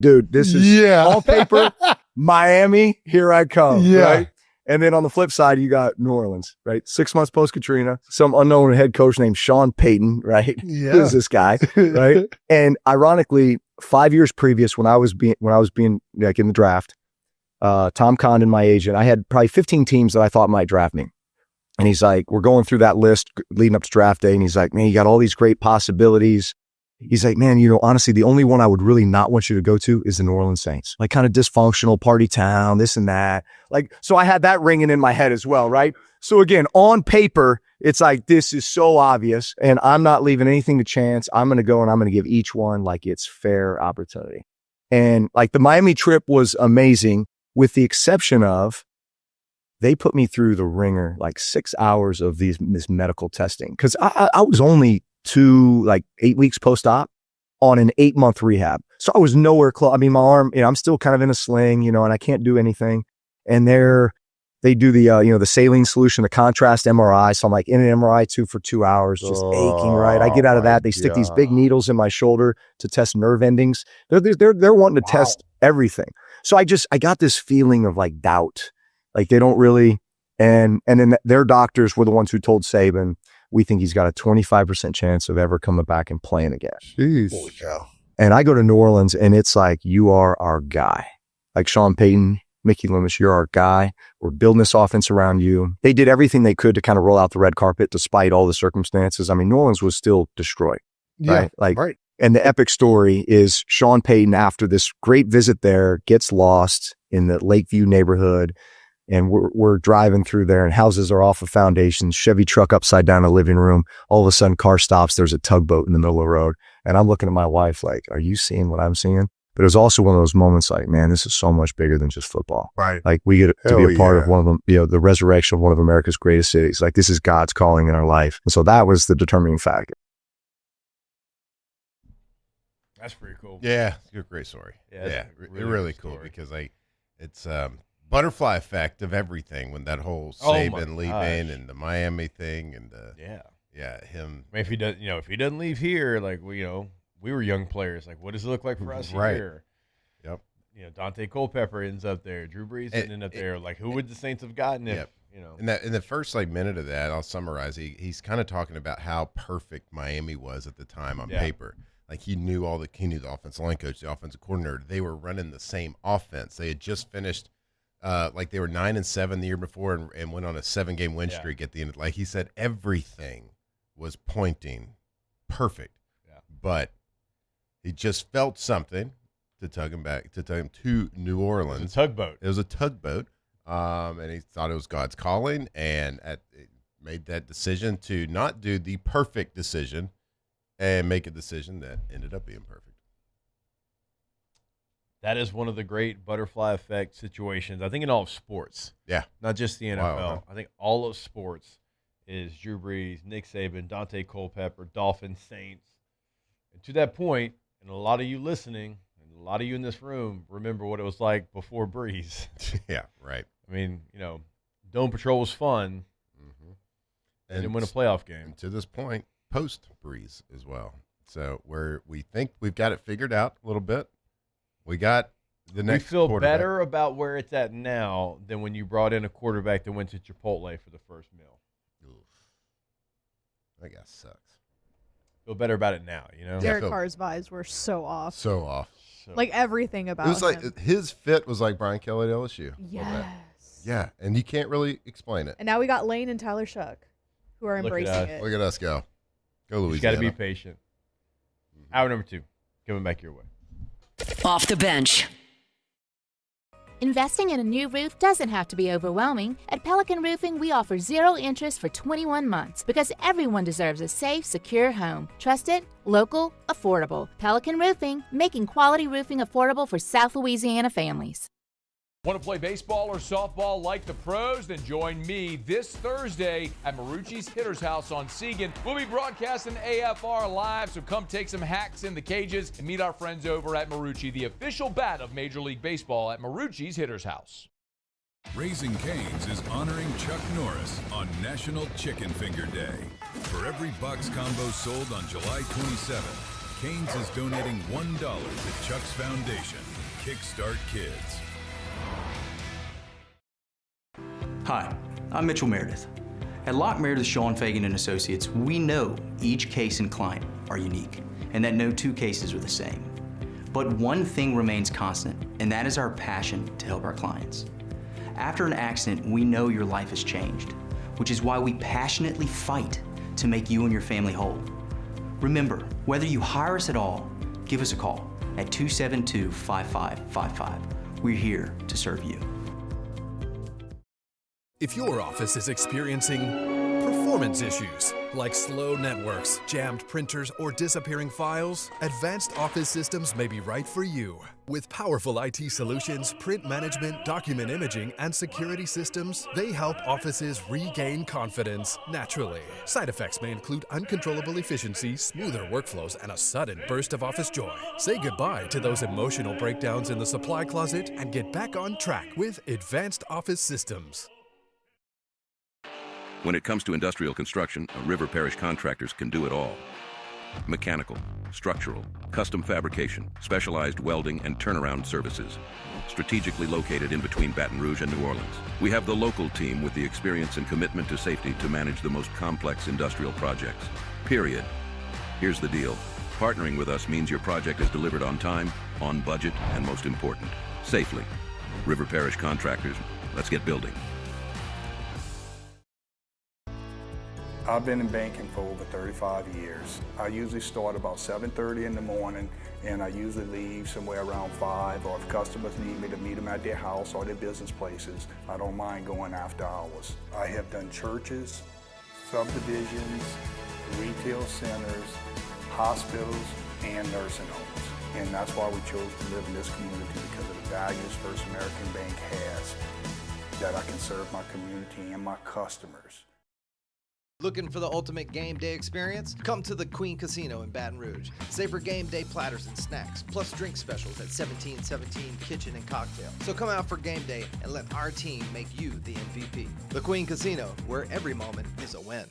Dude, this is all paper. Miami, here I come. Yeah. Right? And then on the flip side, you got New Orleans, right? 6 months post-Katrina, some unknown head coach named Sean Payton, right? Yeah. Who's this guy, right? And ironically, 5 years previous, when I was being like in the draft, Tom Condon, my agent, I had probably 15 teams that I thought might draft me. And he's like, we're going through that list leading up to draft day. And he's like, man, you got all these great possibilities. He's like, man, honestly, the only one I would really not want you to go to is the New Orleans Saints. Like kind of dysfunctional party town, this and that. Like, so I had that ringing in my head as well, right? So again, on paper, it's like, this is so obvious and I'm not leaving anything to chance. I'm going to go and I'm going to give each one like it's fair opportunity. And like the Miami trip was amazing with the exception of they put me through the ringer, like 6 hours of this medical testing. Cause I was only 8 weeks post-op on an 8-month rehab. So I was nowhere close. I mean, my arm, I'm still kind of in a sling, and I can't do anything. And they do the saline solution, the contrast MRI. So I'm like in an MRI for 2 hours, just aching, right? I get out of that. They stick these big needles in my shoulder to test nerve endings. They're wanting to test everything. So I got this feeling of like doubt. Like they don't really, and then their doctors were the ones who told Saban, we think he's got a 25% chance of ever coming back and playing again. Jeez. Holy cow. And I go to New Orleans and it's like, you are our guy. Like Sean Payton, Mickey Loomis, you're our guy. We're building this offense around you. They did everything they could to kind of roll out the red carpet despite all the circumstances. I mean, New Orleans was still destroyed. Right? Right. And the epic story is Sean Payton, after this great visit there, gets lost in the Lakeview neighborhood. And we're driving through there and houses are off of foundations, Chevy truck upside down in the living room. All of a sudden car stops. There's a tugboat in the middle of the road. And I'm looking at my wife like, are you seeing what I'm seeing? But it was also one of those moments like, man, this is so much bigger than just football. Right. Like we get to be a part of one of them, the resurrection of one of America's greatest cities. Like this is God's calling in our life. And so that was the determining factor. That's pretty cool. Yeah, it's a great story. Yeah, really cool because it's butterfly effect of everything when that whole Saban leaving and the Miami thing and him. I mean, if he doesn't leave here, like we were young players. Like, what does it look like for us here? Yep. Dante Culpepper ends up there. Drew Brees ended up there. Like, who would the Saints have gotten if? In the first minute of that, I'll summarize. He's kind of talking about how perfect Miami was at the time on paper. Like he knew the offensive line coach, the offensive coordinator. They were running the same offense. They had just finished. They were 9-7 the year before and went on a 7-game win streak at the end. Like he said, everything was pointing perfect. Yeah. But he just felt something to tug him to New Orleans. It was a tugboat. It was a tugboat. And he thought it was God's calling and made that decision to not do the perfect decision and make a decision that ended up being perfect. That is one of the great butterfly effect situations, I think, in all of sports. Yeah. Not just the NFL. Wow, I think all of sports is Drew Brees, Nick Saban, Dante Culpepper, Dolphins, Saints. And to that point, and a lot of you listening, and a lot of you in this room remember what it was like before Brees. Yeah, right. I mean, Dome Patrol was fun. And didn't win a playoff game. And to this point, post Breeze as well. So where we think we've got it figured out a little bit, we got the next. We feel quarterback. better about where it's at now than when you brought in a quarterback that went to Chipotle for the first meal. Oof. That guy sucks. Feel better about it now, Derek Carr's vibes were so off. So off. Like everything about it was like him. his fit was like Brian Kelly at LSU. Yes. Yeah, and you can't really explain it. And now we got Lane and Tyler Shuck, who are embracing it. Look at us go. Go, Louisiana. You got to be patient. Hour number 2, coming back your way. Off the bench. Investing in a new roof doesn't have to be overwhelming. At Pelican Roofing, we offer 0 interest for 21 months because everyone deserves a safe, secure home. Trusted, local, affordable. Pelican Roofing, making quality roofing affordable for South Louisiana families. Want to play baseball or softball like the pros? Then join me this Thursday at Marucci's Hitter's House on Seagan. We'll be broadcasting AFR live, so come take some hacks in the cages and meet our friends over at Marucci, the official bat of Major League Baseball at Marucci's Hitter's House. Raising Cane's is honoring Chuck Norris on National Chicken Finger Day. For every box combo sold on July 27th, Cane's is donating $1 to Chuck's Foundation, Kickstart Kids. Hi, I'm Mitchell Meredith. At Locke Meredith, Sean Fagan and Associates, we know each case and client are unique, and that no 2 cases are the same. But one thing remains constant, and that is our passion to help our clients. After an accident, we know your life has changed, which is why we passionately fight to make you and your family whole. Remember, whether you hire us at all, give us a call at 272-5555. We're here to serve you. If your office is experiencing performance issues like slow networks, jammed printers, or disappearing files, Advanced Office Systems may be right for you. With powerful IT solutions, print management, document imaging, and security systems, they help offices regain confidence naturally. Side effects may include uncontrollable efficiency, smoother workflows, and a sudden burst of office joy. Say goodbye to those emotional breakdowns in the supply closet and get back on track with Advanced Office Systems. When it comes to industrial construction, River Parish Contractors can do it all. Mechanical, structural, custom fabrication, specialized welding, and turnaround services. Strategically located in between Baton Rouge and New Orleans, we have the local team with the experience and commitment to safety to manage the most complex industrial projects. Period. Here's the deal. Partnering with us means your project is delivered on time, on budget, and most important, safely. River Parish Contractors, let's get building. I've been in banking for over 35 years. I usually start about 7:30 in the morning, and I usually leave somewhere around 5, or if customers need me to meet them at their house or their business places, I don't mind going after hours. I have done churches, subdivisions, retail centers, hospitals, and nursing homes. And that's why we chose to live in this community, because of the values First American Bank has, that I can serve my community and my customers. Looking for the ultimate game day experience? Come to the Queen Casino in Baton Rouge. Savor game day platters and snacks, plus drink specials at 1717 Kitchen and Cocktail. So come out for game day and let our team make you the MVP. The Queen Casino, where every moment is a win.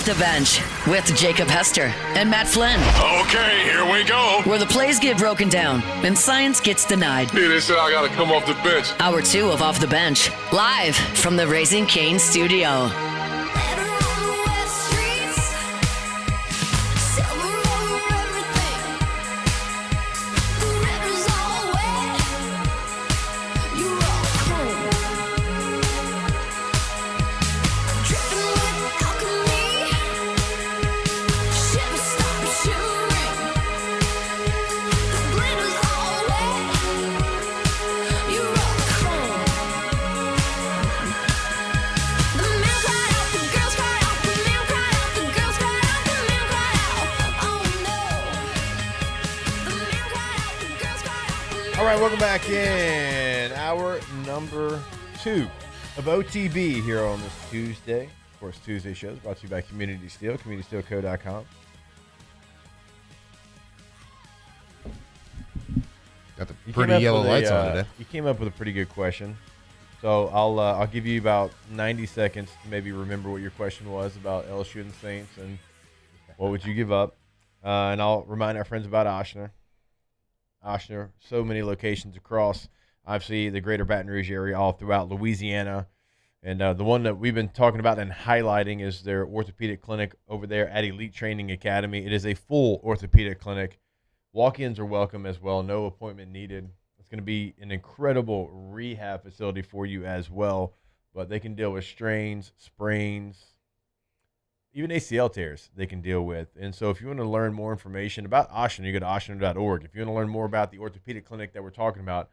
the Bench with Jacob Hester and Matt Flynn. Okay, here we go. Where the plays get broken down and science gets denied. Hey, they said I gotta come off the bench. Hour 2 of Off the Bench, live from the Raising Cane's studio. All right, welcome back in hour number 2 of OTB here on this Tuesday. Of course, Tuesday shows brought to you by Community Steel, communitysteelco.com. Got the pretty yellow lights on today. You came up with a pretty good question. So I'll give you about 90 seconds to maybe remember what your question was about LSU and the Saints and what would you give up. And I'll remind our friends about Oshner. Oshner, so many locations across, obviously, the greater Baton Rouge area, all throughout Louisiana. And the one that we've been talking about and highlighting is their orthopedic clinic over there at Elite Training Academy. It is a full orthopedic clinic. Walk-ins are welcome as well. No appointment needed. It's going to be an incredible rehab facility for you as well. But they can deal with strains, sprains, even ACL tears they can deal with. And so if you want to learn more information about Oshner, you go to oshner.org. If you want to learn more about the orthopedic clinic that we're talking about,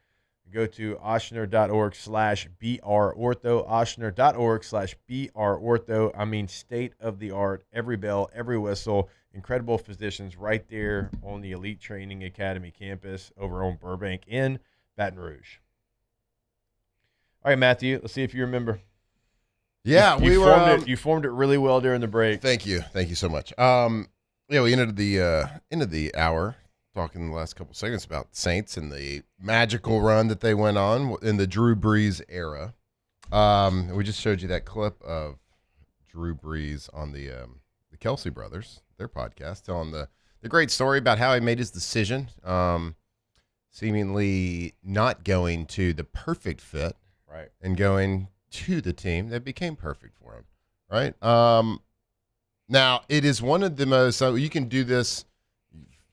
go to oshner.org/BRortho, oshner.org/BRortho. I mean, state-of-the-art, every bell, every whistle, incredible physicians right there on the Elite Training Academy campus over on Burbank in Baton Rouge. All right, Matthew, let's see if you remember. Yeah, you formed it really well during the break. Thank you so much. Yeah, we ended the hour talking the last couple seconds about the Saints and the magical run that they went on in the Drew Brees era. We just showed you that clip of Drew Brees on the Kelsey brothers, their podcast, telling the great story about how he made his decision, seemingly not going to the perfect fit, right, and going to the team that became perfect for him, right? Now, it is one of the most, so you can do this,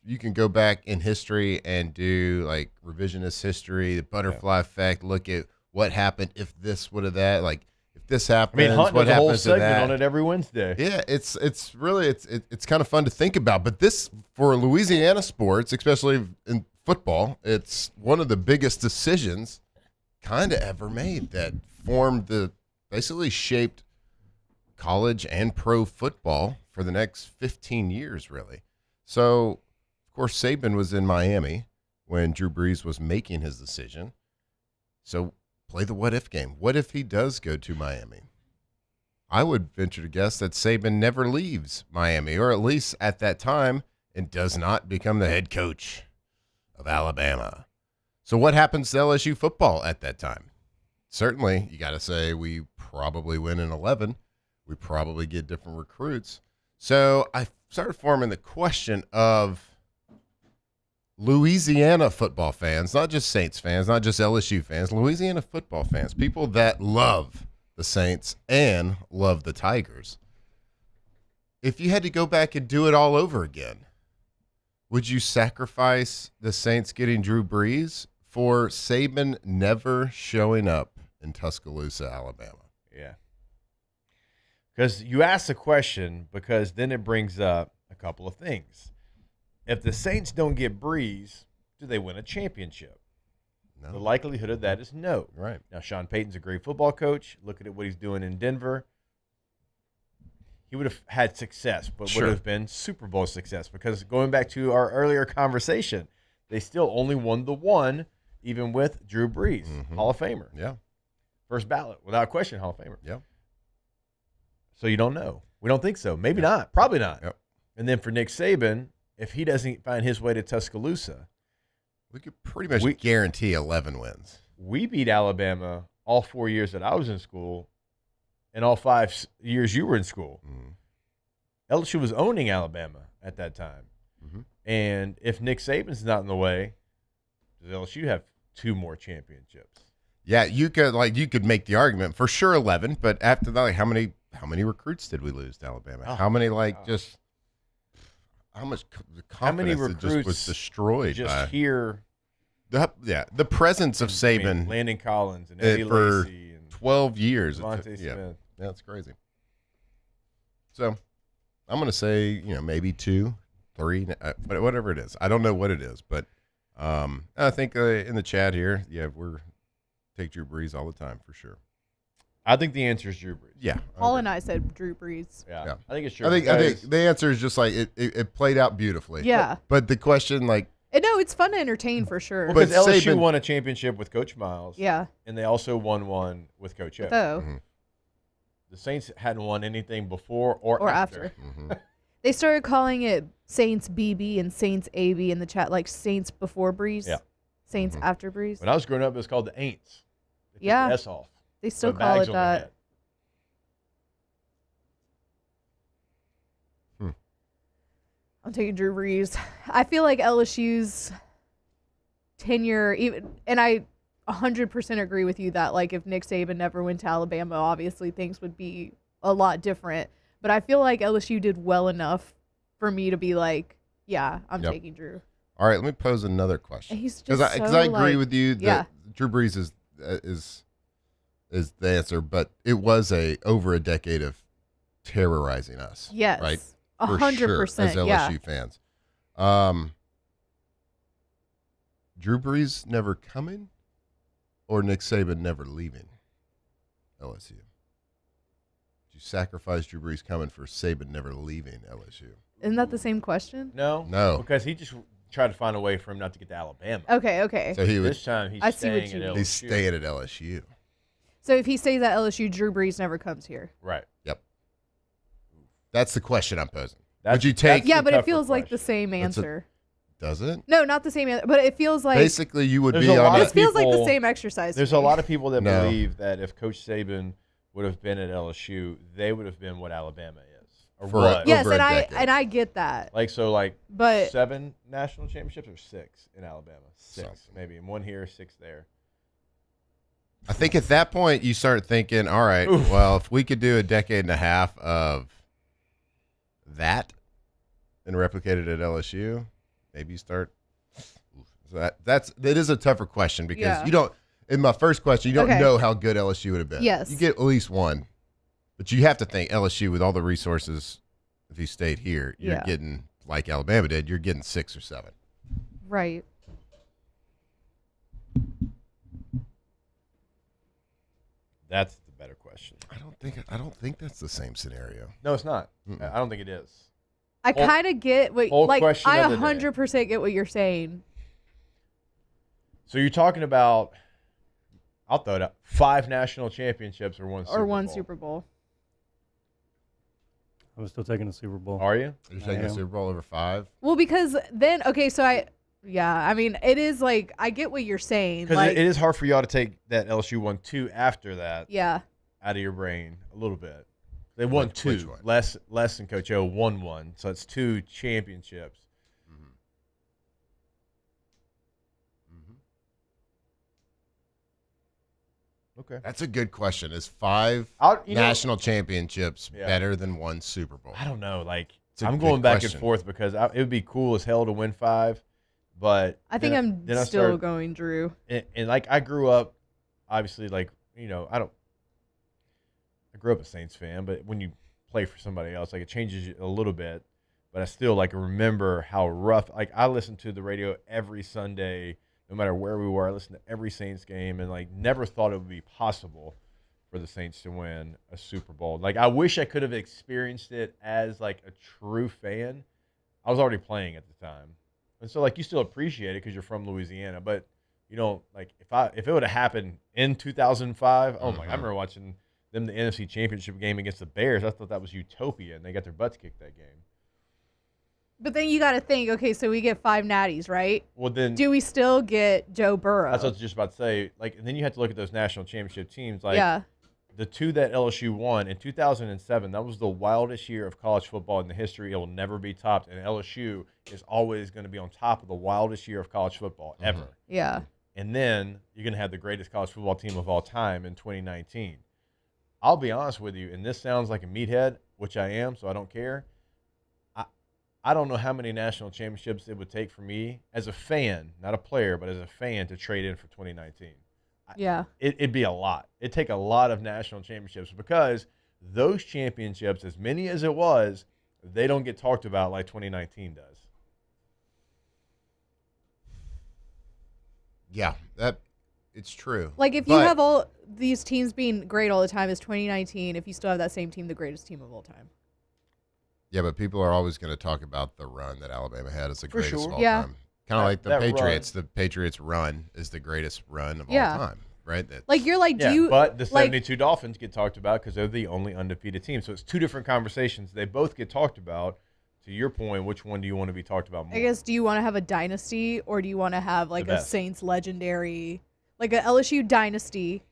you can go back in history and do like revisionist history, the butterfly effect, look at what happened if this would have that, like if this happens, Hunt what does a whole happens to segment that. on it every Wednesday. Yeah, it's really, it's kind of fun to think about, but this, for Louisiana sports, especially in football, it's one of the biggest decisions kind of ever made that basically shaped college and pro football for the next 15 years, really. So, of course, Saban was in Miami when Drew Brees was making his decision. So, play the what-if game. What if he does go to Miami? I would venture to guess that Saban never leaves Miami, or at least at that time, and does not become the head coach of Alabama. So, what happens to LSU football at that time? Certainly, you got to say we probably win in 11. We probably get different recruits. So I started forming the question of Louisiana football fans, not just Saints fans, not just LSU fans, Louisiana football fans, people that love the Saints and love the Tigers. If you had to go back and do it all over again, would you sacrifice the Saints getting Drew Brees for Saban never showing up in Tuscaloosa, Alabama? Yeah. Because you ask the question, because then it brings up a couple of things. If the Saints don't get Brees, do they win a championship? No. The likelihood of that is no. Right. Now, Sean Payton's a great football coach. Look at what he's doing in Denver. He would have had success, but would have been Super Bowl success, because going back to our earlier conversation, they still only won the one, even with Drew Brees, Hall of Famer. Yeah. First ballot, without question, Hall of Famer. Yeah. So you don't know. We don't think so. Maybe not. Probably not. Yep. And then for Nick Saban, if he doesn't find his way to Tuscaloosa, we could pretty much guarantee 11 wins. We beat Alabama all 4 years that I was in school and all 5 years you were in school. LSU was owning Alabama at that time. And if Nick Saban's not in the way, does LSU have 2 more championships? Yeah, you could make the argument for sure 11, but after that, like, how many recruits did we lose to Alabama? Oh, how many how much How many confidence recruits just was destroyed just by here? The presence of Saban, Landon Collins and Eddie for Lacy and 12 years. Devontae Smith. Yeah, that's crazy. So I'm going to say, maybe 2, 3, but whatever it is. I don't know what it is, but I think in the chat here, we're take Drew Brees all the time for sure. I think the answer is Drew Brees. Yeah. Paul and I said Drew Brees. Yeah. I think it's true. I think the answer is just like it played out beautifully. Yeah. But the question, like, No, it's fun to entertain for sure. Well, because LSU won a championship with Coach Miles. Yeah. And they also won one with Coach O. The Saints hadn't won anything before or after. They started calling it Saints BB and Saints AB in the chat, like Saints before Breeze. Yeah. Saints after Breeze. When I was growing up, it was called the Aints. They took Yeah. the S off. They still Put call bags it on their that. head. I'm taking Drew Brees. I feel like LSU's tenure, and I 100% agree with you that, like, if Nick Saban never went to Alabama, obviously things would be a lot different. But I feel like LSU did well enough for me to be like, yeah, I'm taking Drew. All right, let me pose another question. He's just because so, I agree like- with you that yeah. Drew Brees is the answer, but it was over a decade of terrorizing us. Yes. Right? 100%, as LSU yeah. fans. Drew Brees never coming or Nick Saban never leaving LSU? Did you sacrifice Drew Brees coming for Saban never leaving LSU? Isn't that the same question? No. Because he just tried to find a way for him not to get to Alabama. Okay. So this time he's staying at LSU. He's staying at LSU. So if he stays at LSU, Drew Brees never comes here. Right. Yep. That's the question I'm posing. That's- Would you take? Yeah, but it feels like the same answer. Does it? No, not the same answer, but it feels like Basically, you would There's be a on. lot a- it feels like the same exercise. There's to a me. lot of people that No. believe that if Coach Saban would have been at LSU, they would have been what Alabama is. Or For what. Yes, over a and decade. I get that. But 7 national championships or 6 in Alabama. 6 Something. maybe. 1 here, 6 there. I think at that point you start thinking, all right, well, if we could do a decade and a half of that and replicate it at LSU, maybe you start. So that is a tougher question because you don't. In my first question, you don't know how good LSU would have been. Yes. You get at least one, but you have to think LSU with all the resources. If he stayed here, you're getting like Alabama did. You're getting 6 or 7. Right. That's the better question. I don't think that's the same scenario. No, it's not. I don't think it is. I kind of get what whole like question I of the day. 100% get what you're saying. So you're talking about, I'll throw it out, 5 national championships or 1 Super Bowl. Or one Super Bowl. I'm still taking the Super Bowl. Are you? You're taking the Super Bowl over 5? Well, because then I mean, it is like I get what you're saying. Because Like, it is hard for y'all to take that LSU won 2 after that yeah. out of your brain a little bit. They won Which 2, one? less than Coach O won 1, so it's 2 championships. Okay. That's a good question. Is 5 national championships better than 1 Super Bowl? I don't know. Like, It's a I'm good going back question. and forth because it would be cool as hell to win 5, but I think I'm then I still started- going Drew. And like I grew up, obviously, like I grew up a Saints fan, but when you play for somebody else, like it changes you a little bit. But I still like remember how rough. Like I listened to the radio every Sunday, no matter where we were. I listened to every Saints game, and like never thought it would be possible for the Saints to win a Super Bowl. Like I wish I could have experienced it as like a true fan. I was already playing at the time, and so like you still appreciate it because you're from Louisiana, but you don't like if it would have happened in 2005. Oh my! I remember watching them the NFC Championship game against the Bears. I thought that was utopia, and they got their butts kicked that game. But then you got to think, okay, so we get 5 natties, right? Well, then Do we still get Joe Burrow? that's what I was just about to say. Like, and then you have to look at those national championship teams. Like, Yeah. the two that LSU won in 2007, that was the wildest year of college football in the history. It will never be topped, and LSU is always going to be on top of the wildest year of college football ever. Yeah. And then you're going to have the greatest college football team of all time in 2019. I'll be honest with you, and this sounds like a meathead, which I am, so I don't care. I don't know how many national championships it would take for me as a fan, not a player, but as a fan to trade in for 2019. Yeah. It'd be a lot. It'd take a lot of national championships because those championships, as many as it was, they don't get talked about like 2019 does. Yeah, it's true. Like, if you have all these teams being great all the time, is 2019, if you still have that same team, the greatest team of all time? Yeah, but people are always going to talk about the run that Alabama had as the greatest of all Yeah. time. Kind of like the that Patriots. The Patriots' run is the greatest run of all time, right? Like, you're like, do you... But the like, 72 Dolphins get talked about because they're the only undefeated team. So it's two different conversations. They both get talked about. To your point, which one do you want to be talked about more? I guess, do you want to have a dynasty, or do you want to have, like, The a best. Saints legendary... Like, a LSU dynasty,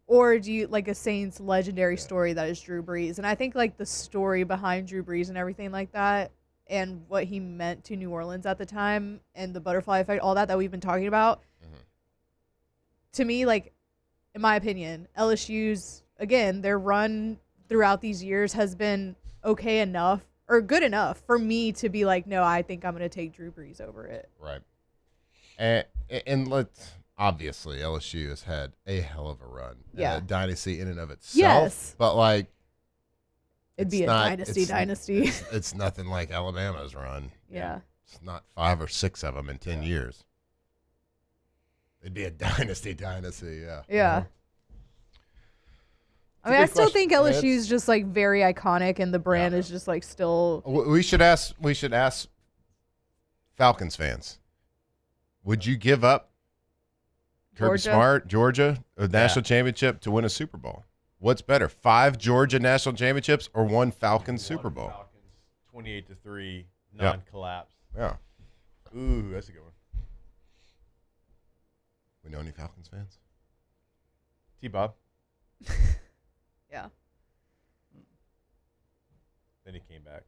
or do you, like, a Saints legendary story that is Drew Brees? And I think, like, the story behind Drew Brees and everything like that, and what he meant to New Orleans at the time, and the butterfly effect, all that we've been talking about, to me, like, in my opinion, LSU's, again, their run throughout these years has been okay enough, or good enough, for me to be like, no, I think I'm going to take Drew Brees over it. Right. And let's... Obviously, LSU has had a hell of a run. Yeah. A dynasty in and of itself. Yes. But, like... It'd be a dynasty. It's nothing like Alabama's run. Yeah. It's not 5 or 6 of them in 10 years. It'd be a dynasty, yeah. Yeah. I mean, I still think LSU's just, like, very iconic, and the brand is just, like, still... We should ask Falcons fans. Would you give up Kirby Smart, Georgia, a national championship to win a Super Bowl? What's better, 5 Georgia national championships or 1 Falcons Super Bowl? Falcons, 28-3, non-collapse. Yeah. Ooh, that's a good one. We know any Falcons fans? T-Bob. Yeah. Then he came back.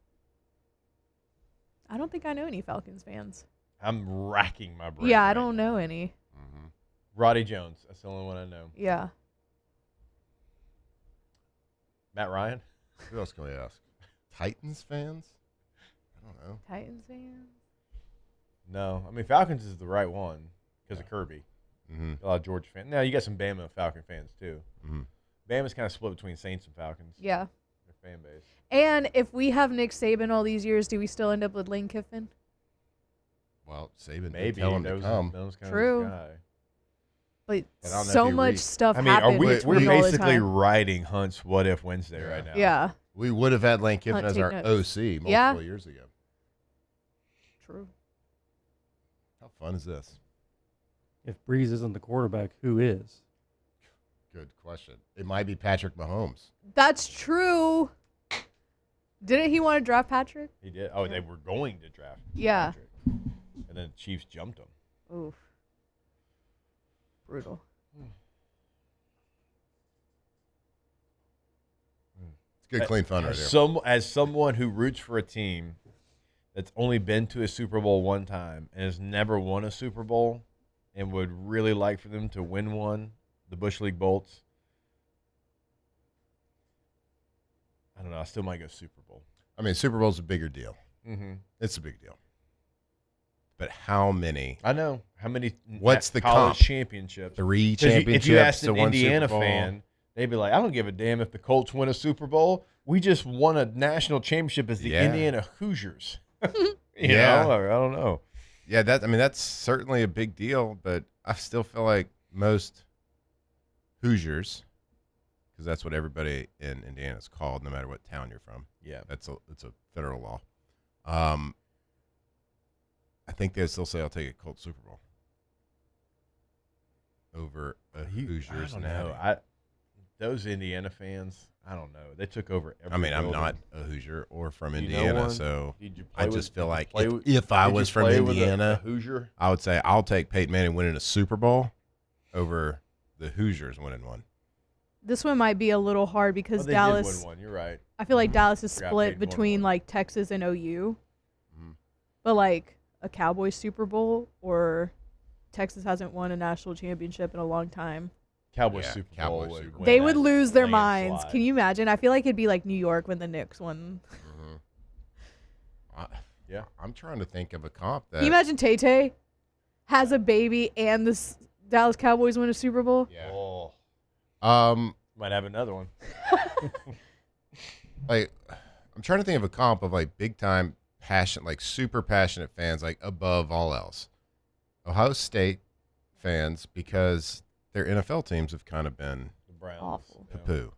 I don't think I know any Falcons fans. I'm racking my brain. Yeah, I don't know any. Roddy Jones. That's the only one I know. Yeah. Matt Ryan. Who else can we ask? Titans fans? I don't know. Titans fans? No. I mean, Falcons is the right one because of Kirby. A lot of Georgia fans. Now, you got some Bama and Falcon fans, too. Bama's kind of split between Saints and Falcons. Yeah. Their fan base. And if we have Nick Saban all these years, do we still end up with Lane Kiffin? Well, Saban Maybe. did tell him That to was come. kind True. of guy. But And I don't know so if you much read- stuff I mean, happened we're between all the basically time. riding Hunt's What If Wednesday right now. Yeah. We would have had Lane Kiffin Hunt, as take our notes. OC multiple Yeah. years ago. True. How fun is this? If Breeze isn't the quarterback, who is? Good question. It might be Patrick Mahomes. That's true. Didn't he want to draft Patrick? He did. Oh, they were going to draft Yeah. Patrick. And then the Chiefs jumped him. Oof. Brutal. It's good, clean fun right there. As someone who roots for a team that's only been to a Super Bowl one time and has never won a Super Bowl and would really like for them to win one, the Bush League Bolts, I don't know. I still might go Super Bowl. I mean, Super Bowl's a bigger deal. It's a big deal. But how many? I know. How many What's the college comp? championships? 3 'Cause championships if you asked to an 1 Indiana Super Bowl. fan, they'd be like, I don't give a damn if the Colts win a Super Bowl. We just won a national championship as the Yeah. Indiana Hoosiers. You Yeah. know? Or I don't know. Yeah, that's certainly a big deal, but I still feel like most Hoosiers, because that's what everybody in Indiana is called, no matter what town you're from. Yeah. It's a federal law. I think they still say I'll take a Colts Super Bowl over a Hoosiers. I don't natty. know. Those Indiana fans, I don't know. They took over every I mean, I'm building. not a Hoosier or from You know Indiana, one? so Did you play I with- just feel did you like play with- if I did you was from play with a Indiana, Hoosier? I would say I'll take Peyton Manning winning a Super Bowl over the Hoosiers winning one. this one might be a little hard because They Dallas. did win one. You're right. I feel like Dallas is Forgot split Peyton won between like Texas and OU. But like a Cowboys Super Bowl or Texas hasn't won a national championship in a long time. Cowboys Super Bowl. Would They win would that lose their landslide. minds. Can you imagine? I feel like it'd be like New York when the Knicks won. Yeah. I'm trying to think of a comp that. Can you imagine Tay has a baby and the Dallas Cowboys win a Super Bowl? Yeah. Oh. Might have another one. Like, I'm trying to think of a comp of like big time passion, like super passionate fans, like above all else. Ohio State fans, because their NFL teams have kind of been The Browns. Awful. poo.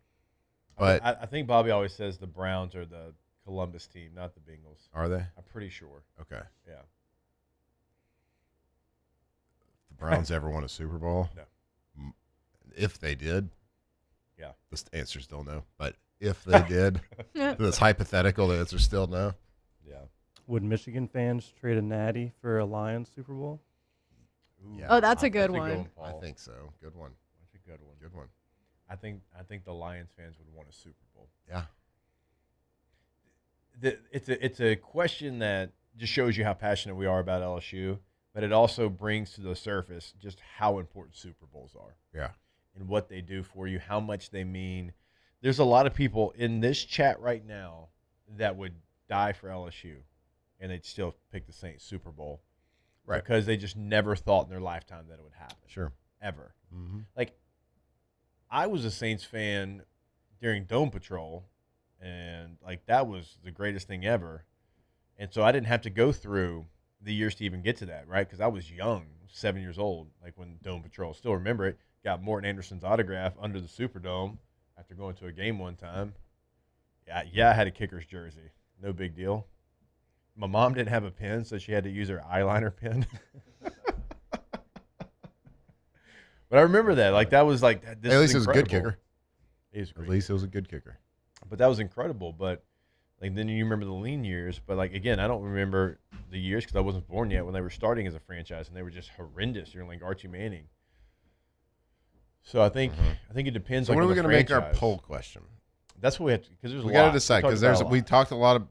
But I think Bobby always says the Browns are the Columbus team, not the Bengals. are they? I'm pretty sure. Okay. Yeah. The Browns ever won a Super Bowl? No. If they did, Yeah. the answer's still no. But if they did, that's hypothetical. The answer's still no. Yeah. Would Michigan fans trade a natty for a Lions Super Bowl? Yeah, Oh, that's a good That's one. I think so. Good one. That's a good one. Good one. I think the Lions fans would want a Super Bowl. Yeah. It's a question that just shows you how passionate we are about LSU, but it also brings to the surface just how important Super Bowls are. Yeah. And what they do for you, how much they mean. There's a lot of people in this chat right now that would die for LSU, and they'd still pick the Saints Super Bowl, Right. Because they just never thought in their lifetime that it would happen. Sure. Ever. Mm-hmm. Like, I was a Saints fan during Dome Patrol, and like that was the greatest thing ever. And so I didn't have to go through the years to even get to that, right? Because I was young, 7 years old, like when Dome Patrol. Still remember it. Got Morton Anderson's autograph under the Superdome after going to a game one time. Yeah, I had a Kickers jersey. No big deal. My mom didn't have a pen, so she had to use her eyeliner pen. But I remember that. Like, that was like, this At is least it was a good incredible. kicker. He was At great. least it was a good kicker. But that was incredible. But like then you remember the lean years. But like again, I don't remember the years because I wasn't born yet when they were starting as a franchise, and they were just horrendous during like Archie Manning. So I think it depends. So like, when are on we the going to make our franchise. poll question? That's what we have to, because there's We a got to lot. decide talked because about a lot. we talked a lot of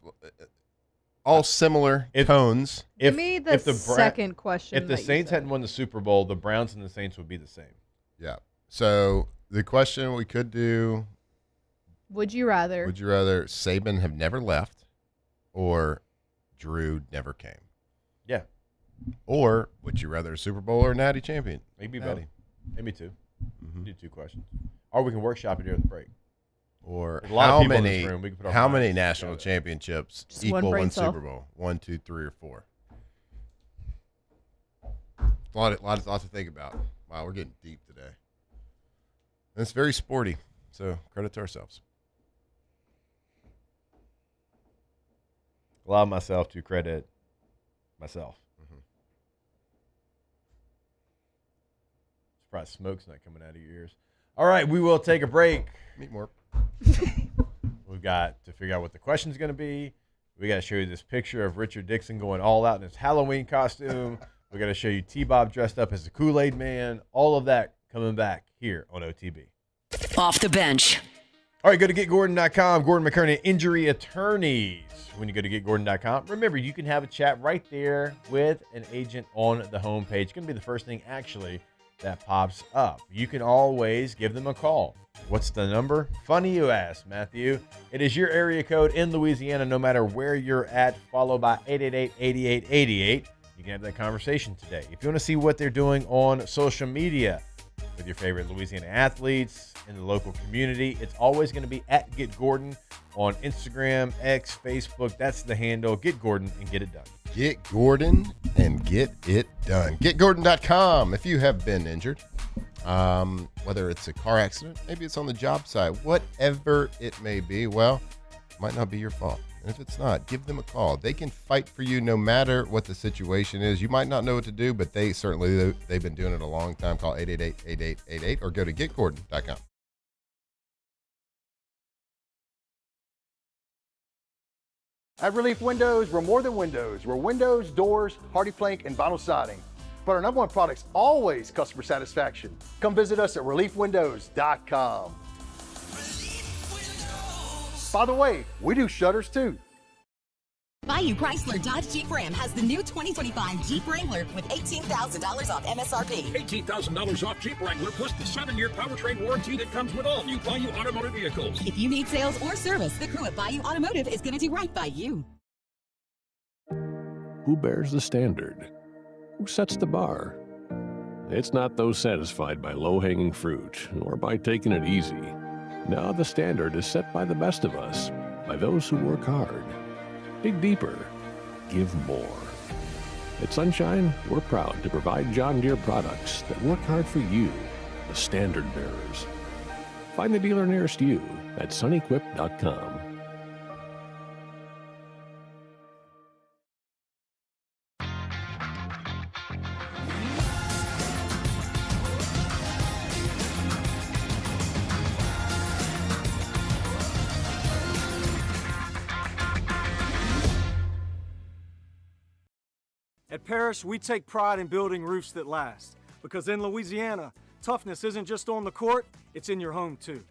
all similar tones. Give me the second question. If the that you Saints said. hadn't won the Super Bowl, the Browns and the Saints would be the same. Yeah. So the question we could do: Would you rather? would you rather Saban have never left, or Drew never came? Yeah. Or would you rather a Super Bowl or a Natty champion? Maybe Natty. both. Maybe two. Do two questions. Or we can workshop it during the break. Or There's a lot of how people in this many room. We can put our how many minds national together. championships Just one equal brain one cell. Super Bowl? 1, 2, 3, or 4. Lots to think about. Wow, we're getting deep today. And it's very sporty, so credit to ourselves. Allow myself to credit myself. Surprised smoke's not coming out of your ears. All right, we will take a break. Meet more. We've got to figure out what the question's going to be. We got to show you this picture of Richard Dixon going all out in his Halloween costume. We got to show you T-Bob dressed up as the Kool-Aid Man. All of that coming back here on OTB. Off the bench. All right, go to GetGordon.com. Gordon McKernan, injury attorneys. When you go to GetGordon.com, remember, you can have a chat right there with an agent on the homepage. It's going to be the first thing, actually, that pops up. You can always give them a call. What's the number? Funny you ask, Matthew. It is your area code in Louisiana, no matter where you're at, followed by 888-8888. You can have that conversation today. If you want to see what they're doing on social media with your favorite Louisiana athletes in the local community, it's always going to be at Get Gordon on Instagram, X, Facebook. That's the handle. Get Gordon and get it done. Get Gordon and get it done. GetGordon.com. If you have been injured, whether it's a car accident, maybe it's on the job site, whatever it may be, well, it might not be your fault. And if it's not, give them a call. They can fight for you no matter what the situation is. You might not know what to do, but they've been doing it a long time. Call 888-8888 or go to GetGordon.com. At Relief Windows, we're more than windows. We're windows, doors, hardy plank, and vinyl siding. But our number one product's always customer satisfaction. Come visit us at reliefwindows.com. By the way, we do shutters too. Bayou Chrysler Dodge Jeep Ram has the new 2025 Jeep Wrangler with $18,000 off MSRP. $18,000 off Jeep Wrangler plus the 7-year powertrain warranty that comes with all new Bayou Automotive vehicles. If you need sales or service, the crew at Bayou Automotive is going to do right by you. Who bears the standard? Who sets the bar? It's not those satisfied by low-hanging fruit or by taking it easy. No, the standard is set by the best of us, by those who work hard. Dig deeper. Give more. At Sunshine, we're proud to provide John Deere products that work hard for you, the standard bearers. Find the dealer nearest you at sunequip.com. At Parrish, we take pride in building roofs that last. Because in Louisiana, toughness isn't just on the court, it's in your home too.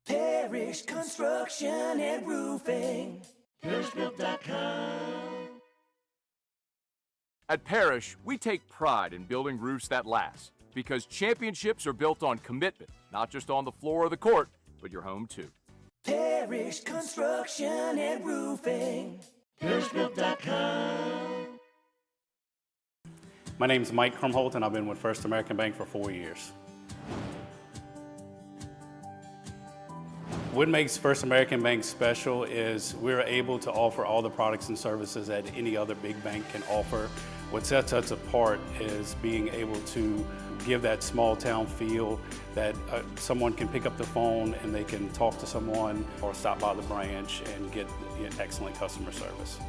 Parrish Construction and Roofing. ParrishBuilt.com. At Parrish, we take pride in building roofs that last. Because championships are built on commitment, not just on the floor or the court, but your home too. Parrish Construction and Roofing. ParrishBuilt.com. My name is Mike Krumholt, and I've been with First American Bank for 4 years. What makes First American Bank special is we're able to offer all the products and services that any other big bank can offer. What sets us apart is being able to give that small town feel that someone can pick up the phone and they can talk to someone or stop by the branch and get excellent customer service.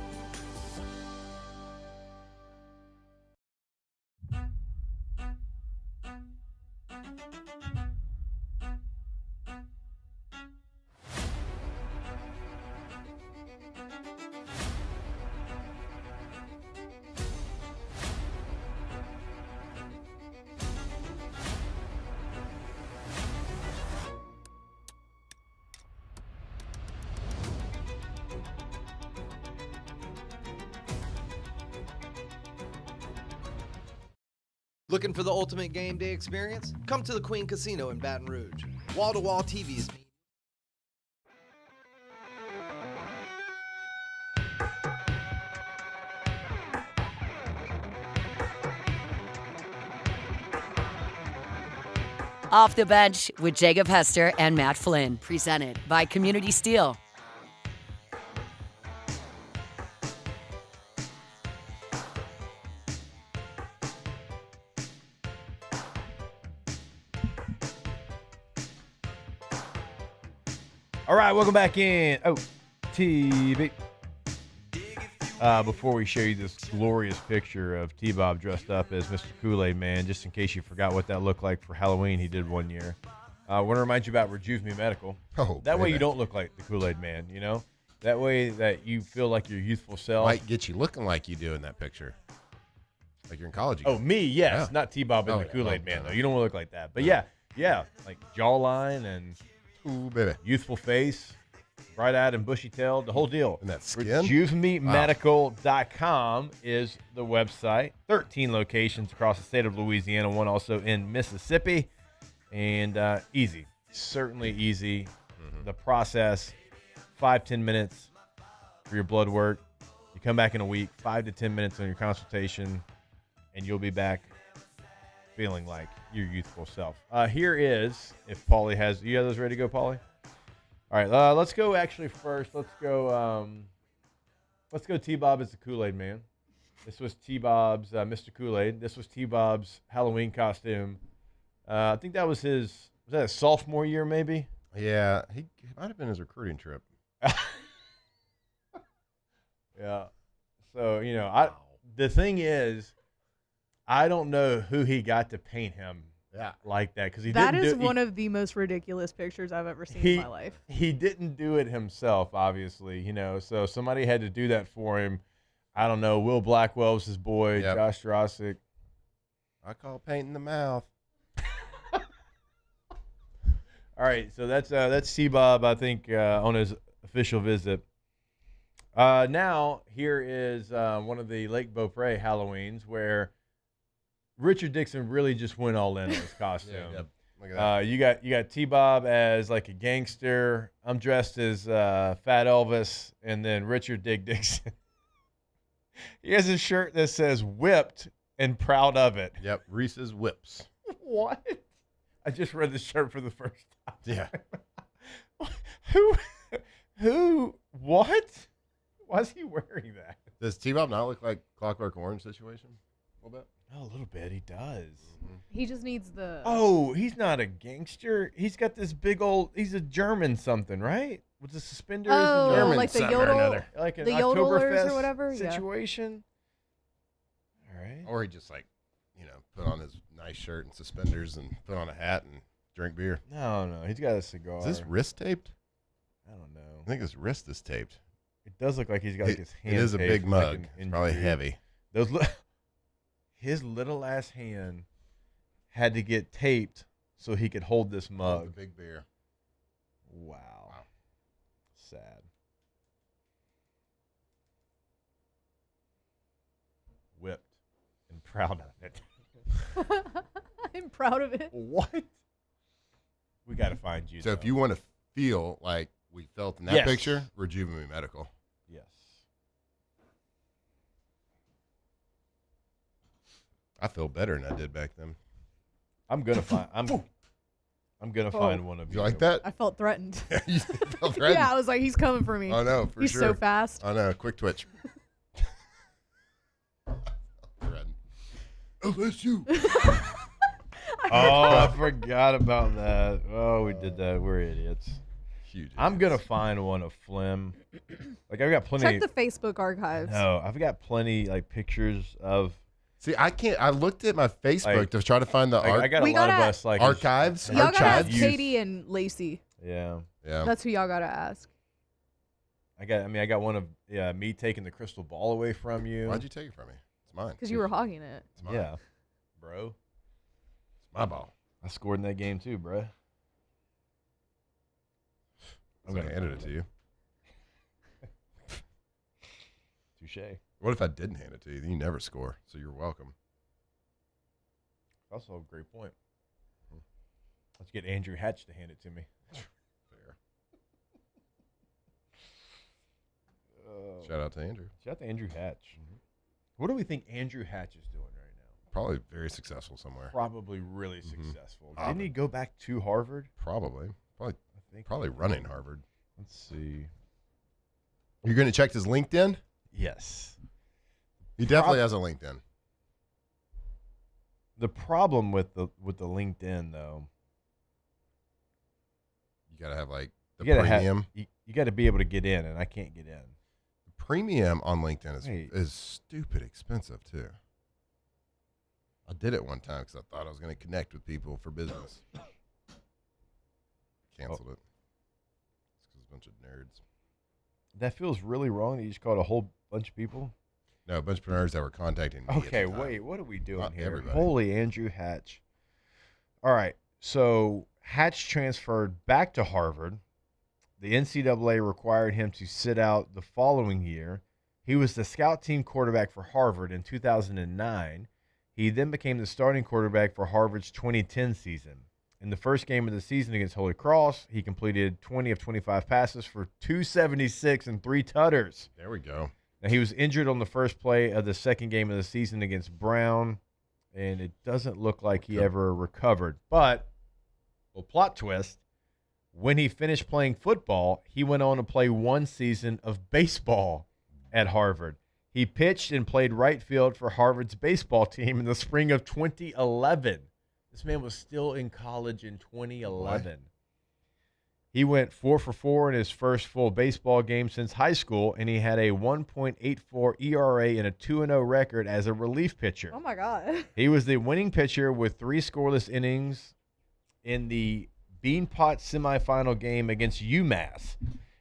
Looking for the ultimate game day experience? Come to the Queen Casino in Baton Rouge. Wall-to-wall TVs. Off the Bench with Jacob Hester and Matt Flynn. Presented by Community Steel. All right, welcome back in. Oh, TV. Before we show you this glorious picture of T-Bob dressed up as Mr. Kool-Aid Man, just in case you forgot what that looked like for Halloween he did one year, I want to remind you about Rejuve Me Medical. Oh, that way baby. you don't look like the Kool-Aid Man, you know? That way that you feel like your youthful self. Might get you looking like you do in that picture. Like you're in college again. Oh, me, yes. Yeah. Not T-Bob and the Kool-Aid Man, though. You don't want to look like that. But yeah, like jawline and ooh, baby. Youthful face, bright-eyed and bushy-tailed, the whole deal. And that skin? RejuveMeMedical.com is the website. 13 locations across the state of Louisiana, one also in Mississippi. And easy, certainly easy. The process, 5-10 minutes for your blood work. You come back in a week, 5 to 10 minutes on your consultation, and you'll be back feeling like your youthful self. Here is, if Paulie has, you have those ready to go, Paulie? All right, let's go actually first. Let's go T-Bob as the Kool-Aid Man. This was T-Bob's Mr. Kool-Aid. This was T-Bob's Halloween costume. I think that was was that a sophomore year maybe? Yeah, he might have been his recruiting trip. Yeah. So, the thing is, I don't know who he got to paint him like that, because that is one of the most ridiculous pictures I've ever seen in my life. He didn't do it himself, obviously, so somebody had to do that for him. I don't know. Will Blackwell was his boy. Yep. Josh Strosick. I call painting the mouth. All All right, so that's C-Bob, I think, on his official visit. Now, here is one of the Lake Beaupre Halloweens where Richard Dixon really just went all in on his costume. Yeah, look at that. You got T-Bob as like a gangster. I'm dressed as Fat Elvis, and then Richard Dixon. He has a shirt that says "Whipped" and "Proud of it." Yep, Reese's Whips. What? I just read the shirt for the first time. Yeah. Who? What? Why is he wearing that? Does T-Bob not look like Clockwork Orange situation? A little bit. Oh, a little bit. He does. He just needs the. Oh, he's not a gangster. He's got this big old. He's a German something, right? With the suspenders. Oh, and German like the something or yodel, another. Like an the yodelers Oktoberfest or whatever. Yeah. situation. All right. Or he just put on his nice shirt and suspenders and put on a hat and drink beer. No, he's got a cigar. Is this wrist taped? I don't know. I think his wrist is taped. It does look like he's got like his hand. It is a taped, big like mug. an It's probably injury. heavy. His little ass hand had to get taped so he could hold this mug. The big beer. Wow. Sad. Whipped and proud of it. I'm proud of it. What? We got to find you. So if you want to feel like we felt in that Yes. picture, Rejuvenate Medical. Yes. I feel better than I did back then. I'm gonna find. I'm gonna find one of you. You like that? I felt threatened. You felt threatened? Yeah, I was like, he's coming for me. I know, for he's sure. so fast. I know, quick twitch. Threatened. LSU. Oh, I forgot about that. Oh, we did that. We're idiots. Huge. I'm gonna find one of Flim. Like I've got plenty. Check the Facebook archives. No, I've got plenty like pictures of. See, I can't. I looked at my Facebook to try to find the I got a lot of us like archives. Y'all gotta ask Archives. Katie and Lacey. Yeah. Yeah. That's who y'all gotta ask. I got one of me taking the crystal ball away from you. Why'd you take it from me? It's mine. Because you were hogging it. It's mine. Yeah, bro. It's my ball. I scored in that game too, bro. I'm gonna hand it to you. Touche. What if I didn't hand it to you? Then you never score. So you're welcome. Also a great point. Let's get Andrew Hatch to hand it to me. Fair. Shout out to Andrew. Shout out to Andrew Hatch. What do we think Andrew Hatch is doing right now? Probably very successful somewhere. Probably really successful. Ah, Didn't he go back to Harvard? Probably. think Probably running Harvard. Let's see. You're going to check his LinkedIn? Yes. He definitely has a LinkedIn. The problem with the LinkedIn though, You got to have like the you gotta premium. You got to be able to get in, and I can't get in. The premium on LinkedIn is stupid expensive too. I did it one time because I thought I was going to connect with people for business. Canceled it. It's because a bunch of nerds. That feels really wrong that you just called a whole bunch of people. No, a bunch of nerds that were contacting me. Okay, at the time. wait. What are we doing Not here? everybody. Holy Andrew Hatch. All right. So Hatch transferred back to Harvard. The NCAA required him to sit out the following year. He was the scout team quarterback for Harvard in 2009. He then became the starting quarterback for Harvard's 2010 season. In the first game of the season against Holy Cross, he completed 20 of 25 passes for 276 and 3 tutters. There we go. Now, he was injured on the first play of the second game of the season against Brown, and it doesn't look like he ever recovered. But, well, plot twist, when he finished playing football, he went on to play one season of baseball at Harvard. He pitched and played right field for Harvard's baseball team in the spring of 2011. This man was still in college in 2011. Boy. He went 4 for 4 in his first full baseball game since high school, and he had a 1.84 ERA and a 2-0 record as a relief pitcher. Oh, my God. He was the winning pitcher with 3 scoreless innings in the Beanpot semifinal game against UMass.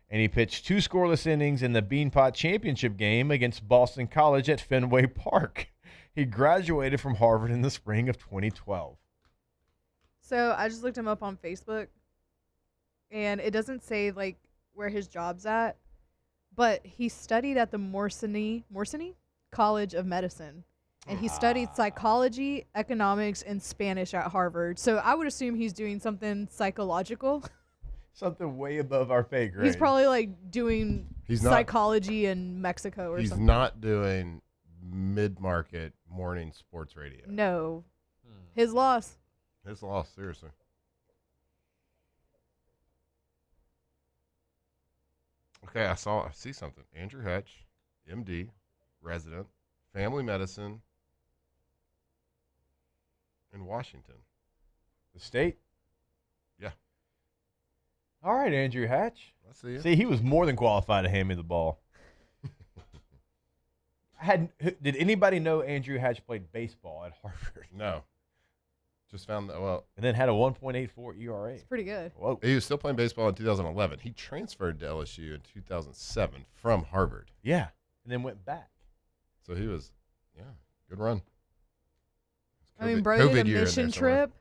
And he pitched 2 scoreless innings in the Beanpot championship game against Boston College at Fenway Park. He graduated from Harvard in the spring of 2012. So I just looked him up on Facebook. and it doesn't say like where his job's at, but he studied at the Morsani College of Medicine, and he studied psychology, economics, and Spanish at Harvard. So I would assume he's doing something psychological. Something way above our pay grade. He's probably like doing He's not- psychology in Mexico or He's something. not doing mid-market morning sports radio. No. His loss. His loss, seriously. Okay, I see something. Andrew Hatch, MD, resident, family medicine in Washington. The state? Yeah. All right, Andrew Hatch. I see it. See, he was more than qualified to hand me the ball. Did anybody know Andrew Hatch played baseball at Harvard? No. Just found that, well. And then had a 1.84 ERA. It's pretty good. Whoa. He was still playing baseball in 2011. He transferred to LSU in 2007 from Harvard. Yeah. And then went back. So he was, good run. I mean, bro did a mission trip.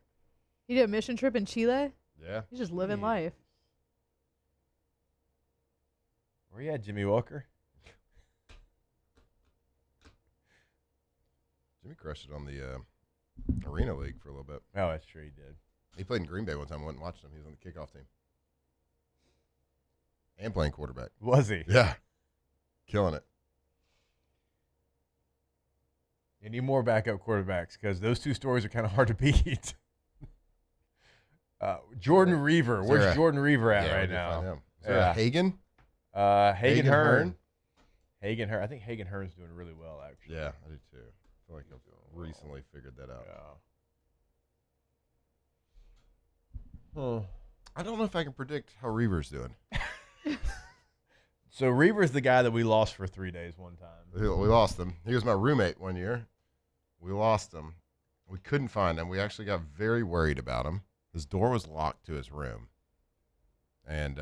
He did a mission trip in Chile. Yeah. He's just living life. Where you at, Jimmy Walker? Jimmy crushed it on the Arena League for a little bit. Oh, that's true, he did. He played in Green Bay one time. I went and watched him. He was on the kickoff team. And playing quarterback. Was he? Yeah. Killing it. You need more backup quarterbacks because those two stories are kind of hard to beat. Jordan Reaver. Where's Jordan Reaver at right now? Is there a Hagen? Hagen Hearn. Hagen Hearn. I think Hagen Hearn's doing really well, actually. Yeah, I do too. I feel like I've recently figured that out. Yeah. I don't know if I can predict how Reaver's doing. So Reaver's the guy that we lost for 3 days one time. We lost him. He was my roommate one year. We lost him. We couldn't find him. We actually got very worried about him. His door was locked to his room. And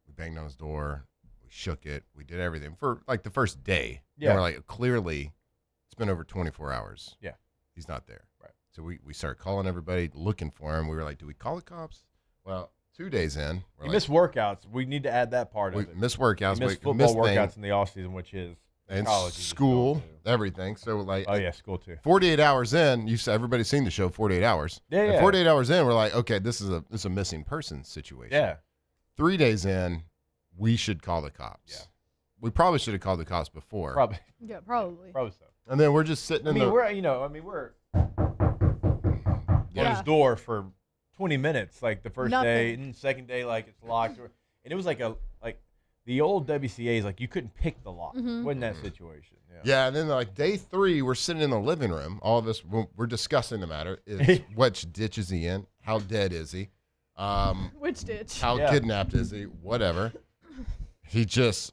we banged on his door. We shook it. We did everything for like the first day. Yeah. And we're like, clearly, it's been over 24 hours. Yeah. He's not there. Right. So we started calling everybody, looking for him. We were like, do we call the cops? Well, 2 days in. He missed workouts. We need to add that part of it. Missed workouts. He missed football workouts in the offseason, which is and college. School, everything. So like, oh yeah, school too. 48 hours in, you said everybody's seen the show 48 hours. Yeah, And yeah. 48 hours in, we're like, okay, this is a missing person situation. Yeah. 3 days in, we should call the cops. Yeah. We probably should have called the cops before. Probably. Yeah, probably. Probably so. And then we're just sitting in the. we're on his door for 20 minutes, like the first day, and second day, like it's locked. And it was like the old WCA's, like you couldn't pick the lock. Wasn't that situation? Yeah, and then like day 3, we're sitting in the living room. All of us, we're discussing the matter. Is which ditch is he in? How dead is he? Which ditch? How kidnapped is he? Whatever. He just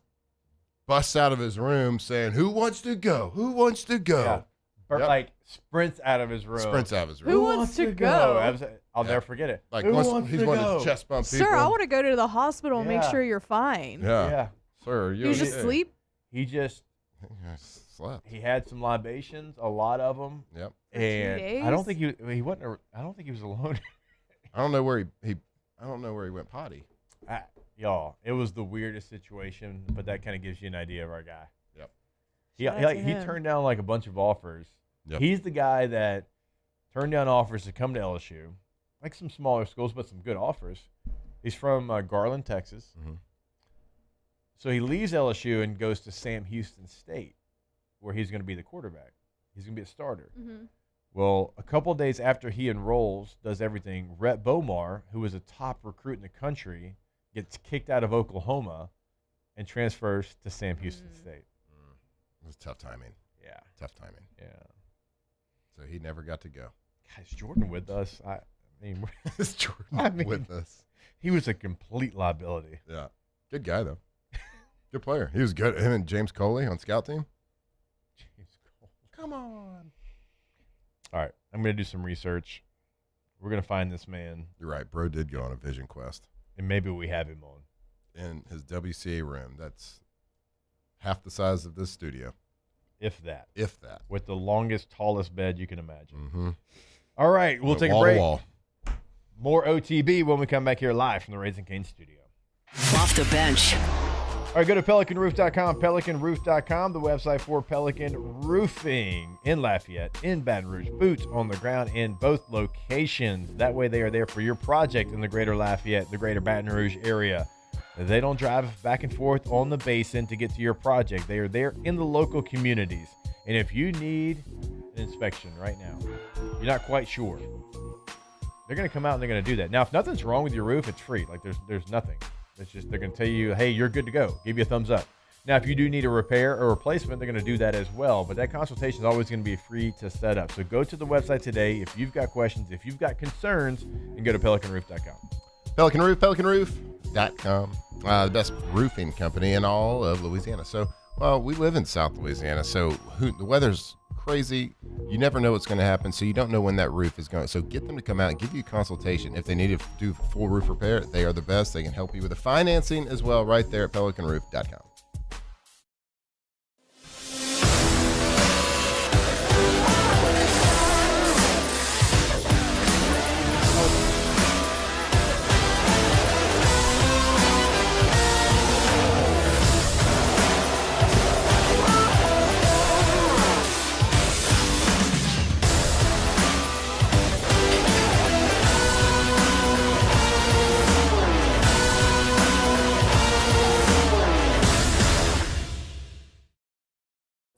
busts out of his room saying, "Who wants to go? Who wants to go?" Yeah. Or like sprints out of his room. Sprints out of his room. Who wants to go? I'll never forget it. Like Who once wants he's to going go? to chest bump people. Sir, I want to go to the hospital and make Yeah. sure you're fine. Yeah. Sir, You just sleep? He just slept. He had some libations, a lot of them. Yep. And I don't think he wasn't. I don't think he was alone. I don't know where he I don't know where he went potty. Y'all, it was the weirdest situation, but that kind of gives you an idea of our guy. Yep. He turned down like a bunch of offers. Yep. He's the guy that turned down offers to come to LSU, like some smaller schools, but some good offers. He's from Garland, Texas. Mm-hmm. So he leaves LSU and goes to Sam Houston State, where he's going to be the quarterback. He's going to be a starter. Mm-hmm. Well, a couple of days after he enrolls, does everything, Rhett Bomar, who was a top recruit in the country, gets kicked out of Oklahoma and transfers to Sam Houston State. It was tough timing. Yeah. Tough timing. Yeah. So he never got to go. God, is Jordan with us? I mean, is Jordan with us? He was a complete liability. Yeah. Good guy, though. Good player. He was good. Him and James Coley on scout team. James Coley. Come on. All right. I'm going to do some research. We're going to find this man. You're right. Bro did go on a vision quest. And maybe we have him on. In his WCA room. That's half the size of this studio. If that. If that. With the longest, tallest bed you can imagine. Mm-hmm. All right. We'll take a wall break. to wall. More OTB when we come back here live from the Raising Cane studio. Off the bench. All right, go to pelicanroof.com, pelicanroof.com, the website for Pelican Roofing in Lafayette, in Baton Rouge. Boots on the ground in both locations. That way they are there for your project in the greater Lafayette, the greater Baton Rouge area. They don't drive back and forth on the basin to get to your project. They are there in the local communities. And if you need an inspection right now, you're not quite sure, they're going to come out and they're going to do that. Now, if nothing's wrong with your roof, it's free. Like there's nothing. It's just they're going to tell you, hey, you're good to go. Give you a thumbs up. Now, if you do need a repair or replacement, they're going to do that as well. But that consultation is always going to be free to set up. So go to the website today if you've got questions, if you've got concerns, and go to pelicanroof.com. Pelican Roof, pelicanroof.com. The best roofing company in all of Louisiana. So, well, we live in South Louisiana, so the weather's crazy. You never know what's going to happen, so you don't know when that roof is going. So get them to come out and give you a consultation. If they need to do full roof repair, they are the best. They can help you with the financing as well right there at pelicanroof.com.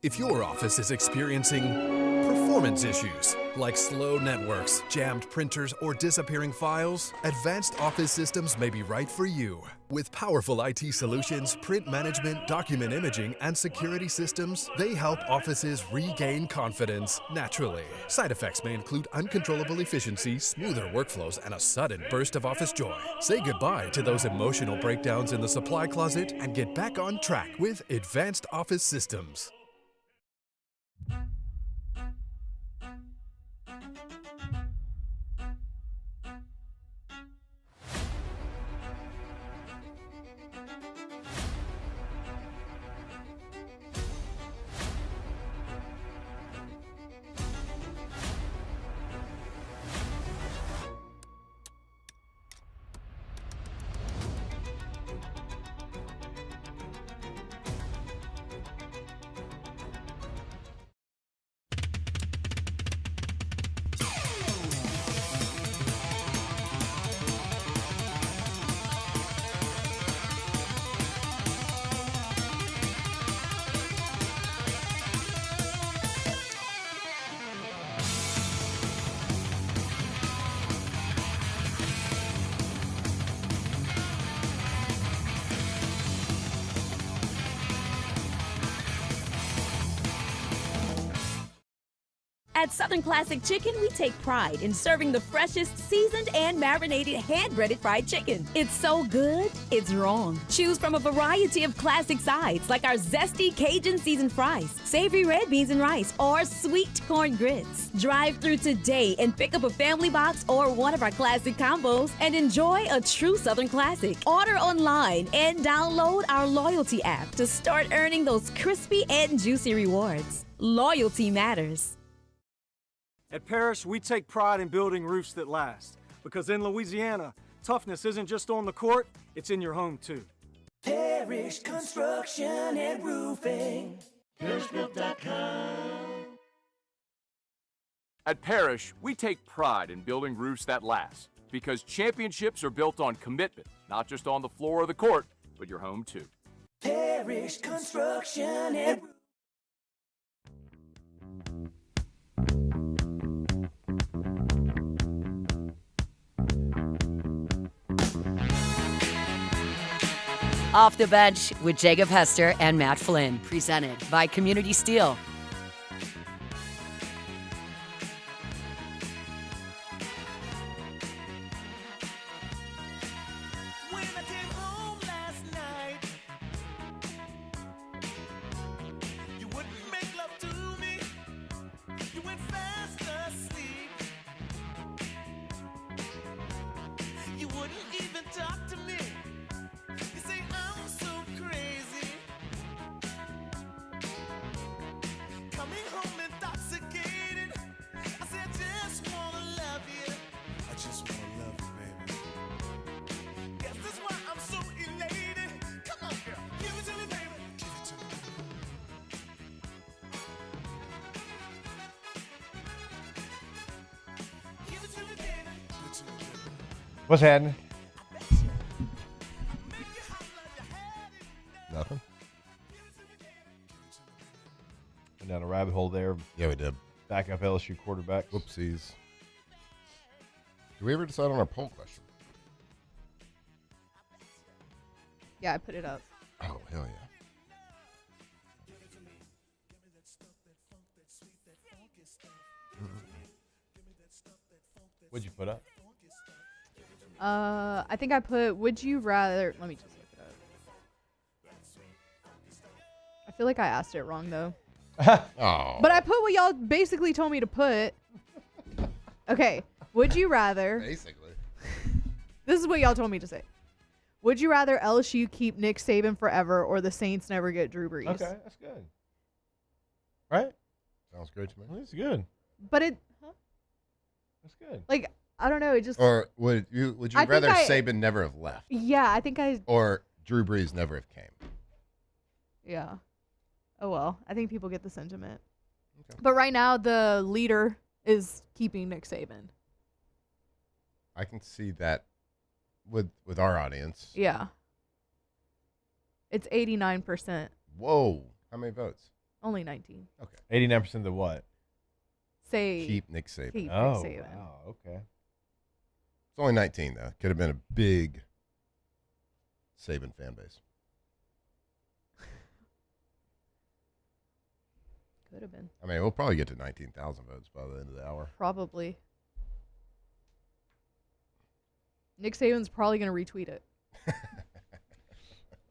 If your office is experiencing performance issues like slow networks, jammed printers, or disappearing files, Advanced Office Systems may be right for you. With powerful IT solutions, print management, document imaging, and security systems, they help offices regain confidence naturally. Side effects may include uncontrollable efficiency, smoother workflows, and a sudden burst of office joy. Say goodbye to those emotional breakdowns in the supply closet and get back on track with Advanced Office Systems. At Southern Classic Chicken, we take pride in serving the freshest, seasoned, and marinated hand-breaded fried chicken. It's so good, it's wrong. Choose from a variety of classic sides like our zesty Cajun seasoned fries, savory red beans and rice, or sweet corn grits. Drive through today and pick up a family box or one of our classic combos and enjoy a true Southern classic. Order online and download our loyalty app to start earning those crispy and juicy rewards. Loyalty matters. At Parrish, we take pride in building roofs that last. Because in Louisiana, toughness isn't just on the court, it's in your home too. Parrish Construction and Roofing. ParrishBuilt.com. At Parrish, we take pride in building roofs that last. Because championships are built on commitment, not just on the floor of the court, but your home too. Parrish Construction and Roofing. Off the Bench with Jacob Hester and Matt Flynn. Presented by Community Steel. What's happening? Nothing. Went down a rabbit hole there. Yeah, we did. Backup LSU quarterback. Whoopsies. Did we ever decide on our poll question? Yeah, I put it up. Oh, hell yeah. What'd you put up? I think I put, would you rather, let me just look it up. I feel like I asked it wrong, though. Oh. But I put what y'all basically told me to put. Okay. Would you rather? Basically. This is what y'all told me to say. Would you rather LSU keep Nick Saban forever or the Saints never get Drew Brees? Okay, that's good. Right? Sounds great to me. That's good. But it, That's good. like, I don't know. It just. Or would you I rather think Saban never have left? Yeah, I think I. Or Drew Brees never have came? Yeah. Oh well, I think people get the sentiment. Okay. But right now, the leader is keeping Nick Saban. I can see that with our audience. Yeah. It's 89%. Whoa. How many votes? Only 19. Okay. 89% of the what? Say Keep Nick Saban. Keep Oh, Nick Saban. wow. Okay. It's only 19, though. Could have been a big Saban fan base. Could have been. I mean, we'll probably get to 19,000 votes by the end of the hour. Probably. Nick Saban's probably going to retweet it.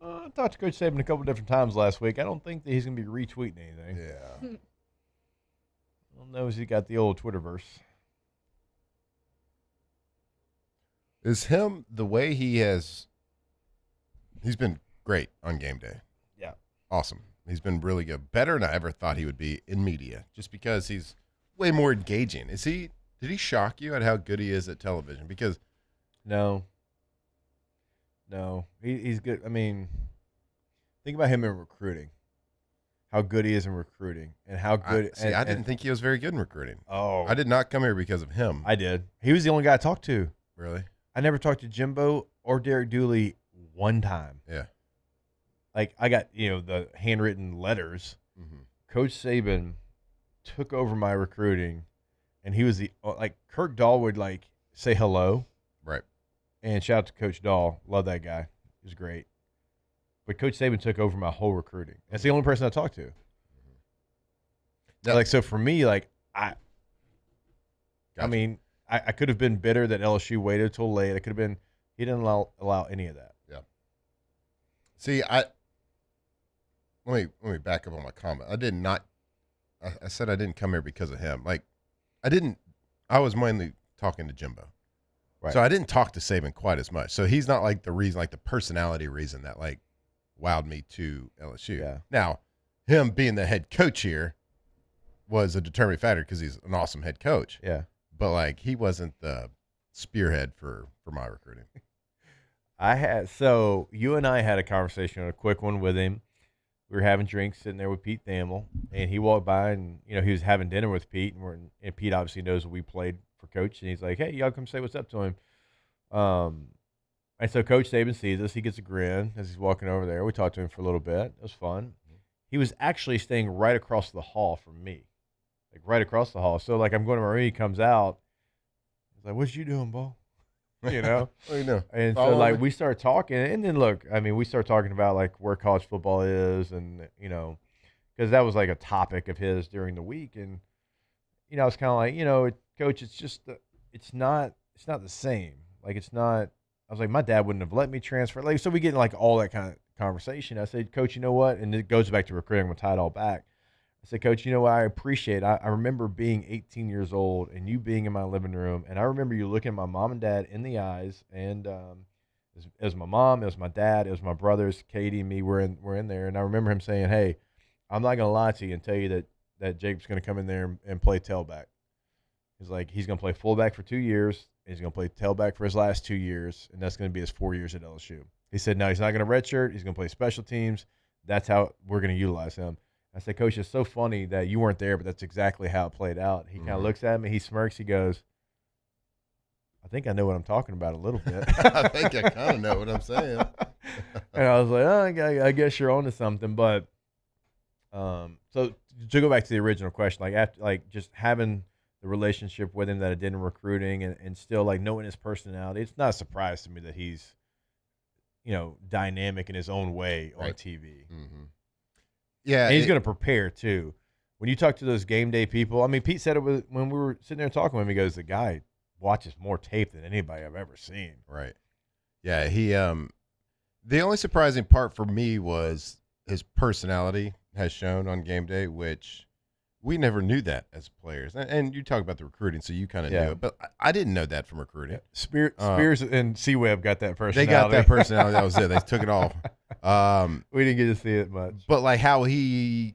I talked to Coach Saban a couple different times last week. I don't think that he's going to be retweeting anything. Yeah. I don't know if he's got the old Twitterverse. Is him the way he's been great on game day. Yeah. Awesome. He's been really good. Better than I ever thought he would be in media, just because he's way more engaging. Did he shock you at how good he is at television? Because No, he's good. I mean, think about him in recruiting. How good he is in recruiting, and how good. I didn't think he was very good in recruiting. Oh, I did not come here because of him. I did. He was the only guy I talked to. Really? I never talked to Jimbo or Derek Dooley one time. Yeah. Like, I got, the handwritten letters. Mm-hmm. Coach Saban took over my recruiting, and he was Kirk Dahl would, say hello. Right. And shout out to Coach Dahl. Love that guy. He was great. But Coach Saban took over my whole recruiting. That's the only person I talked to. Now, so for me, I mean, I could have been bitter that LSU waited till late. I could have been. He didn't allow any of that. Yeah. See, let me back up on my comment. I said I didn't come here because of him. I was mainly talking to Jimbo. Right. So I didn't talk to Saban quite as much. So he's not the reason, the personality reason that wowed me to LSU. Yeah. Now, him being the head coach here was a determining factor because he's an awesome head coach. Yeah. But he wasn't the spearhead for my recruiting. So you and I had a conversation, a quick one with him. We were having drinks sitting there with Pete Thamel, and he walked by, and he was having dinner with Pete, and Pete obviously knows that we played for Coach, and he's like, "Hey, y'all come say what's up to him." And so Coach Saban sees us. He gets a grin as he's walking over there. We talked to him for a little bit. It was fun. He was actually staying right across the hall from me, right across the hall. So I'm going to my room. He comes out. He's like, "What you doing, Bo?" What do you know? And so we start talking, and then we start talking about where college football is, and because that was a topic of his during the week, and I was kind of Coach, it's just it's not the same. It's not. I was like, my dad wouldn't have let me transfer. So we get in all that kind of conversation. I said, Coach, you know what? And it goes back to recruiting. I'm gonna tie it all back. I said, Coach, you know what? I appreciate. I remember being 18 years old and you being in my living room, and I remember you looking at my mom and dad in the eyes, and it was my mom, it was my dad, it was my brothers, Katie and me. We're in there, and I remember him saying, "Hey, I'm not gonna lie to you and tell you that Jacob's gonna come in there and play tailback." He's like, he's gonna play fullback for 2 years, and he's gonna play tailback for his last 2 years, and that's gonna be his 4 years at LSU. He said, no, he's not gonna redshirt. He's gonna play special teams. That's how we're gonna utilize him. I said, Coach, it's so funny that you weren't there, but that's exactly how it played out. He kind of looks at me, he smirks, he goes, I think I know what I'm talking about a little bit. I think I kind of know what I'm saying. And I was like, oh, I guess you're onto something. But so to go back to the original question, like after like just having the relationship with him that I did in recruiting and still like knowing his personality, it's not a surprise to me that he's, dynamic in his own way on TV. Mm-hmm. Yeah. And he's going to prepare too. When you talk to those game day people, I mean, Pete said it when we were sitting there talking with him, he goes, the guy watches more tape than anybody I've ever seen. Right. Yeah. He, the only surprising part for me was his personality has shown on game day, which we never knew that as players. And you talk about the recruiting, so you kind of knew it, but I didn't know that from recruiting. Spears and C-Web got that personality. They got that personality. That was it. They took it all. We didn't get to see it much. But like how he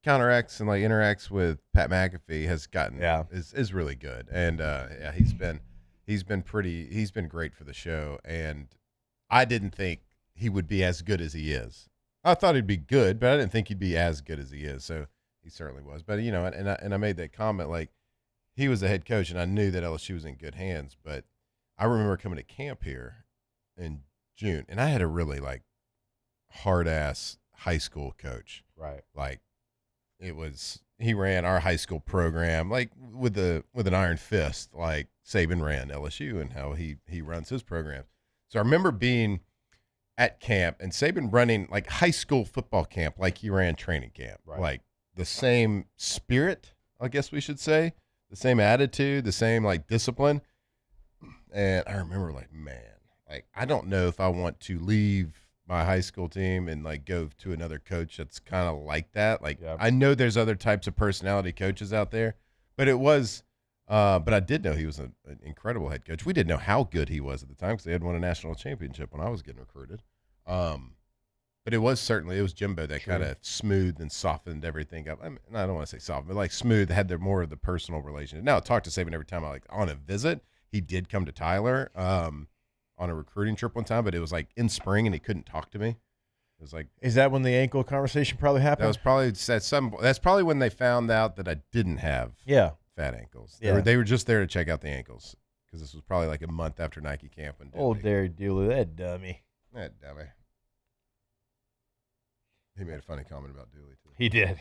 counteracts and like interacts with Pat McAfee has gotten is really good. And he's been great for the show. And I didn't think he would be as good as he is. I thought he'd be good, but I didn't think he'd be as good as he is. So he certainly was. But and I made that comment, like he was the head coach and I knew that LSU was in good hands. But I remember coming to camp here in June and I had a really like hard ass high school coach. Right. Like he ran our high school program like with an iron fist, like Saban ran LSU and how he runs his program. So I remember being at camp and Saban running like high school football camp like he ran training camp. Right. Like the same spirit, I guess we should say, the same attitude, the same like discipline. And I remember like, man, like I don't know if I want to leave my high school team and like go to another coach that's kind of like that. Like I know there's other types of personality coaches out there, but it was but I did know he was an incredible head coach. We didn't know how good he was at the time because they had won a national championship when I was getting recruited. But it was Jimbo that kind of smoothed and softened everything up. I mean, I don't want to say softened, but like smooth, had more of the personal relationship. Now I talked to Saban every time on a visit. He did come to Tyler on a recruiting trip one time, but it was like in spring and he couldn't talk to me. It was like, is that when the ankle conversation probably happened? That was probably that's probably when they found out that I didn't have fat ankles. They were just there to check out the ankles because this was probably like a month after Nike camp. And old Derry Dooley, that dummy. That dummy. He made a funny comment about Dooley too. He did.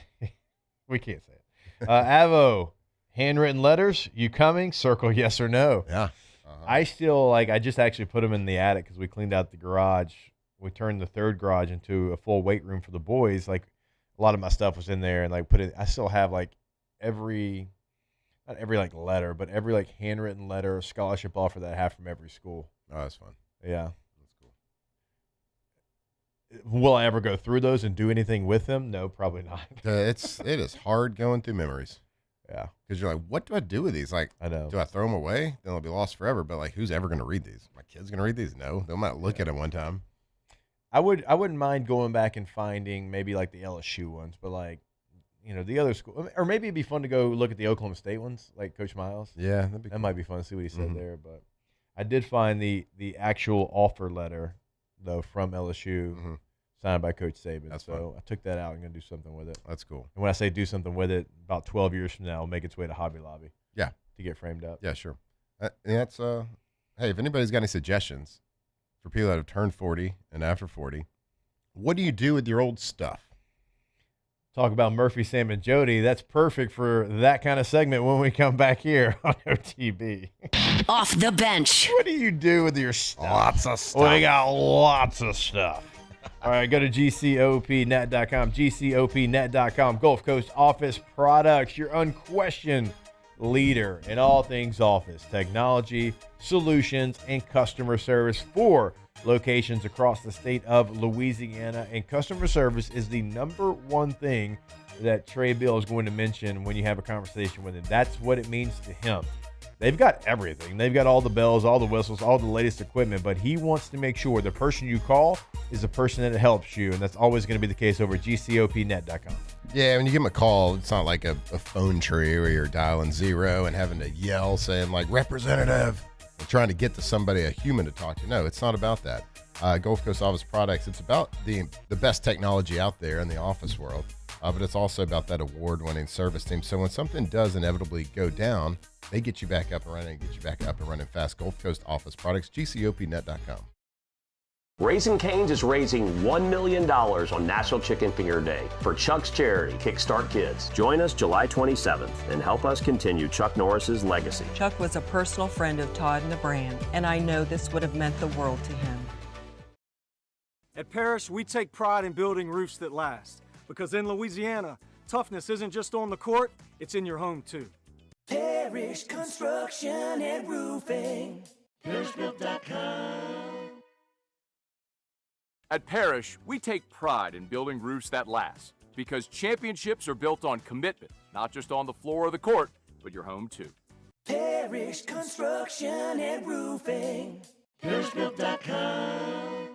We can't say it. Avo, handwritten letters. You coming? Circle yes or no. Yeah. I still I just actually put them in the attic because we cleaned out the garage. We turned the third garage into a full weight room for the boys. Like a lot of my stuff was in there, and like I still have like not every like letter, but every like handwritten letter or scholarship offer that I have from every school. Oh, that's fun. Yeah. Will I ever go through those and do anything with them? No, probably not. It is hard going through memories. Yeah. Because you're like, what do I do with these? Like, I know. Do I throw them away? Then they'll be lost forever. But like, who's ever going to read these? My kid's going to read these? No, they might look at them one time. I wouldn't mind going back and finding maybe like the LSU ones, but like, the other school, or maybe it'd be fun to go look at the Oklahoma State ones, like Coach Miles. Yeah, that might be fun to see what he said there. But I did find the actual offer letter though from LSU. Signed by Coach Saban. That's so fun. I took that out and going to do something with it. That's cool. And when I say do something with it, about 12 years from now, it'll make its way to Hobby Lobby. Yeah. To get framed up. Yeah, sure. That's hey, if anybody's got any suggestions for people that have turned 40 and after 40, what do you do with your old stuff? Talk about Murphy, Sam, and Jody. That's perfect for that kind of segment when we come back here on OTB. Off the bench. What do you do with your stuff? Lots of stuff. We got lots of stuff. All right, go to GCOPnet.com, GCOPnet.com, Gulf Coast Office Products, your unquestioned leader in all things office, technology, solutions, and customer service. 4 locations across the state of Louisiana, and customer service is the number one thing that Trey Bill is going to mention when you have a conversation with him. That's what it means to him. They've got everything. They've got all the bells, all the whistles, all the latest equipment, but he wants to make sure the person you call is the person that helps you, and that's always going to be the case over at GCOPnet.com. Yeah, when you give them a call, it's not like a phone tree where you're dialing 0 and having to yell saying like representative and trying to get to somebody, a human to talk to. No, it's not about that. Gulf Coast Office Products, it's about the best technology out there in the office world. but it's also about that award-winning service team. So when something does inevitably go down, they get you back up and running, fast. Gulf Coast Office Products, GCOPnet.com. Raising Cane's is raising $1 million on National Chicken Finger Day for Chuck's charity, Kickstart Kids. Join us July 27th and help us continue Chuck Norris's legacy. Chuck was a personal friend of Todd and the brand, and I know this would have meant the world to him. At Parrish, we take pride in building roofs that last. Because in Louisiana, toughness isn't just on the court, it's in your home too. Parrish Construction and Roofing. ParrishBuilt.com. At Parrish, we take pride in building roofs that last. Because championships are built on commitment, not just on the floor or the court, but your home too. Parrish Construction and Roofing. ParrishBuilt.com.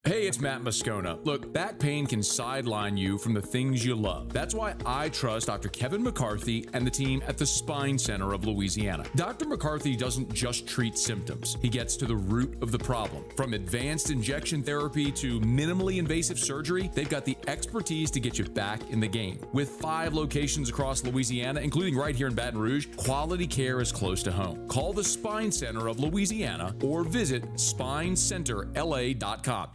Hey, it's Matt Moscona. Look, back pain can sideline you from the things you love. That's why I trust Dr. Kevin McCarthy and the team at the Spine Center of Louisiana. Dr. McCarthy doesn't just treat symptoms. He gets to the root of the problem. From advanced injection therapy to minimally invasive surgery, they've got the expertise to get you back in the game. With 5 locations across Louisiana, including right here in Baton Rouge, quality care is close to home. Call the Spine Center of Louisiana or visit spinecenterla.com.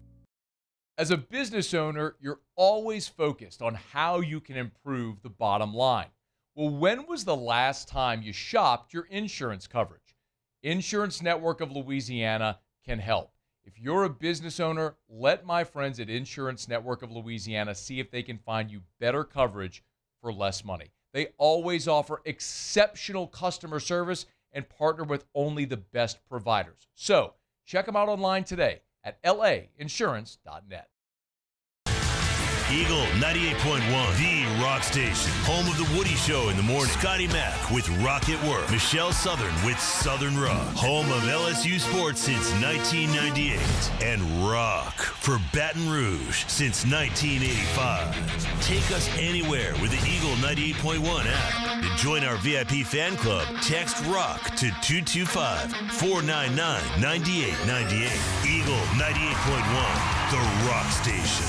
As a business owner, you're always focused on how you can improve the bottom line. Well, when was the last time you shopped your insurance coverage? Insurance Network of Louisiana can help. If you're a business owner, let my friends at Insurance Network of Louisiana see if they can find you better coverage for less money. They always offer exceptional customer service and partner with only the best providers. So check them out online today at lainsurance.net. Eagle 98.1, the rock station. Home of the Woody Show in the morning. Scotty Mack with Rock at Work. Michelle Southern with Southern Rock. Home of LSU sports since 1998. And rock for Baton Rouge since 1985. Take us anywhere with the Eagle 98.1 app. To join our VIP fan club, text ROCK to 225-499-9898. Eagle 98.1, the rock station.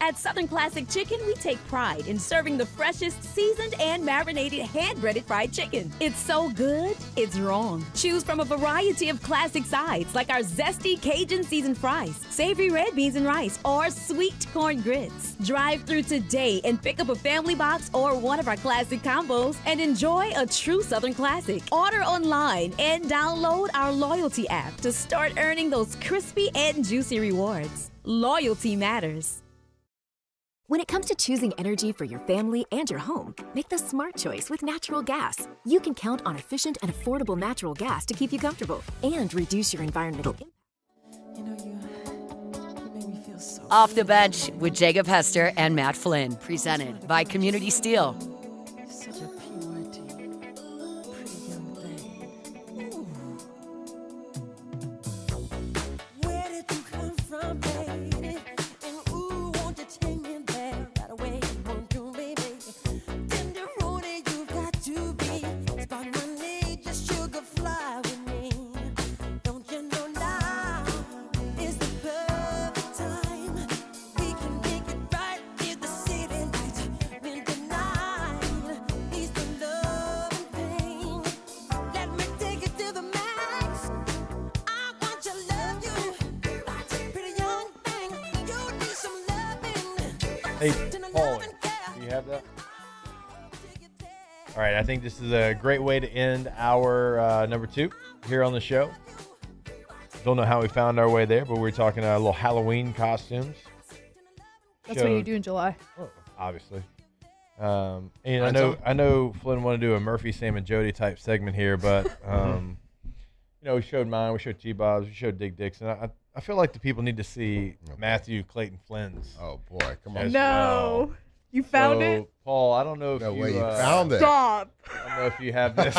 At Southern Classic Chicken, we take pride in serving the freshest seasoned and marinated hand-breaded fried chicken. It's so good, it's wrong. Choose from a variety of classic sides like our zesty Cajun seasoned fries, savory red beans and rice, or sweet corn grits. Drive through today and pick up a family box or one of our classic combos and enjoy a true Southern classic. Order online and download our loyalty app to start earning those crispy and juicy rewards. Loyalty matters. When it comes to choosing energy for your family and your home, make the smart choice with natural gas. You can count on efficient and affordable natural gas to keep you comfortable and reduce your environmental impact. You make me feel so Off the Bench with Jacob Hester and Matt Flynn, presented by Community Steel. Such a purity, pretty young thing. Where did you come from, baby? And ooh, won't you take me there right away? Won't you, baby? Tenderoni, you've got to be. Spot my need, just sugar fly with me. Don't you know now is the perfect time? We can make it right in the city lights. When the night is the love and pain. Let me take it to the max. I want to love you. Pretty young thing, you need some loving. Hey, Paul, do you have that? All right, I think this is a great way to end our number 2 here on the show. Don't know how we found our way there, but we're talking a little Halloween costumes. That's what you do in July. Obviously. And I know Flynn wanted to do a Murphy, Sam, and Jody type segment here, but we showed mine, we showed T-Bob's, we showed Dick Dixon. I feel like the people need to see Matthew Clayton Flynn's. Oh boy, come on! No, you found it, Paul. I don't know if you found it. Stop. I don't know if you have this.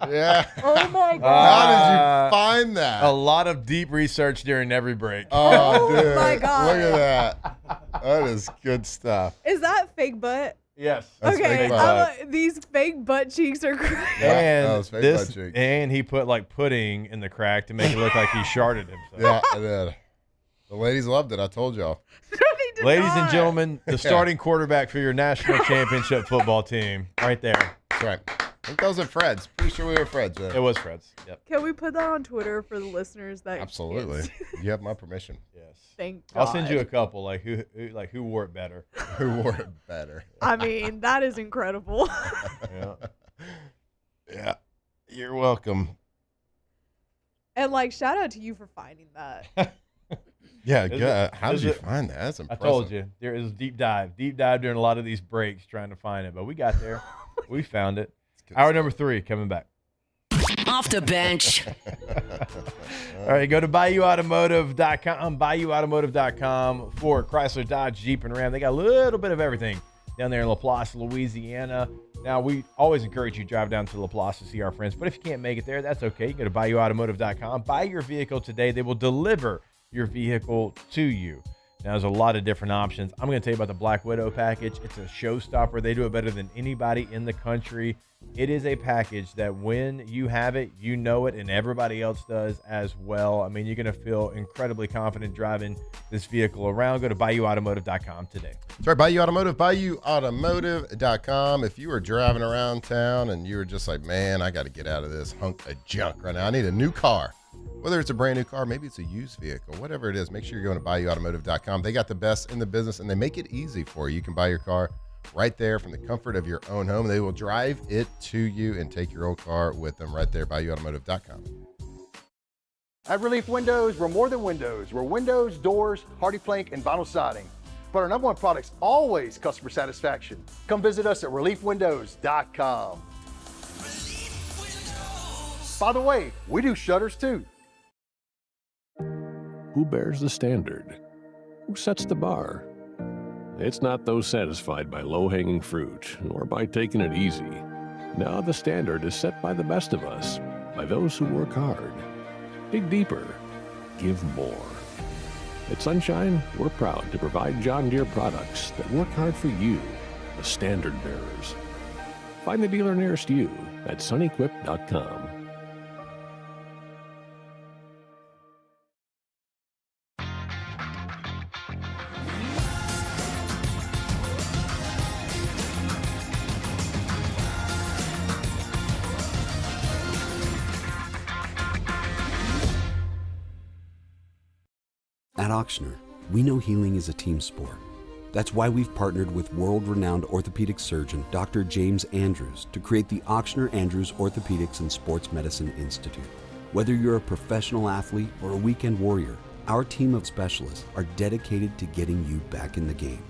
Yeah. Oh my God. How did you find that? A lot of deep research during every break. Oh, dude. my God. Look at that. That is good stuff. Is that fake butt? Yes. That's Okay, fake butt. these fake butt cheeks are crazy. And That was fake butt cheeks. and he put like pudding in the crack to make it look like he sharted himself. Yeah, I did. The ladies loved it. I told y'all. Ladies and gentlemen, the starting quarterback for your national championship football team, right there. That's right. I think that was at Fred's. Pretty sure we were at Fred's. It was Fred's. Yep. Can we put that on Twitter for the listeners? That Absolutely. You have my permission. Yes. Thank I'll send God. you a couple. Like who wore it better? Who wore it better? I mean, that is incredible. Yeah. Yeah. You're welcome. And like, shout out to you for finding that. Yeah, Is good. it- How did is you it- find that? That's I impressive. told you there is a deep dive during a lot of these breaks trying to find it, but we got there. We found it. Hour number 3 coming back. Off the bench. All right, go to BayouAutomotive.com, BayouAutomotive.com for Chrysler, Dodge, Jeep, and Ram. They got a little bit of everything down there in LaPlace, Louisiana. Now, we always encourage you to drive down to LaPlace to see our friends, but if you can't make it there, that's okay. You go to BayouAutomotive.com. Buy your vehicle today. They will deliver your vehicle to you. Now, there's a lot of different options. I'm going to tell you about the Black Widow package. It's a showstopper. They do it better than anybody in the country. It is a package that when you have it, you know it, and everybody else does as well. I mean, you're going to feel incredibly confident driving this vehicle around. Go to BayouAutomotive.com today. That's right, Bayou Automotive, BayouAutomotive.com. If you were driving around town and you were just like, man, I got to get out of this hunk of junk right now. I need a new car. Whether it's a brand new car, maybe it's a used vehicle, whatever it is, make sure you're going to BayouAutomotive.com. They got the best in the business, and they make it easy for you. You can buy your car right there from the comfort of your own home. They will drive it to you and take your old car with them right there, BayouAutomotive.com. At Relief Windows, we're more than windows. We're windows, doors, hardy plank, and vinyl siding. But our number one product's always customer satisfaction. Come visit us at ReliefWindows.com. By the way, we do shutters too. Who bears the standard? Who sets the bar? It's not those satisfied by low-hanging fruit or by taking it easy. Now the standard is set by the best of us, by those who work hard. Dig deeper. Give more. At Sunshine, we're proud to provide John Deere products that work hard for you, the standard bearers. Find the dealer nearest you at sunequip.com. At Auctioner, we know healing is a team sport. That's why we've partnered with world-renowned orthopedic surgeon Dr. James Andrews to create the Auctioner Andrews Orthopedics and Sports Medicine Institute. Whether you're a professional athlete or a weekend warrior, our team of specialists are dedicated to getting you back in the game.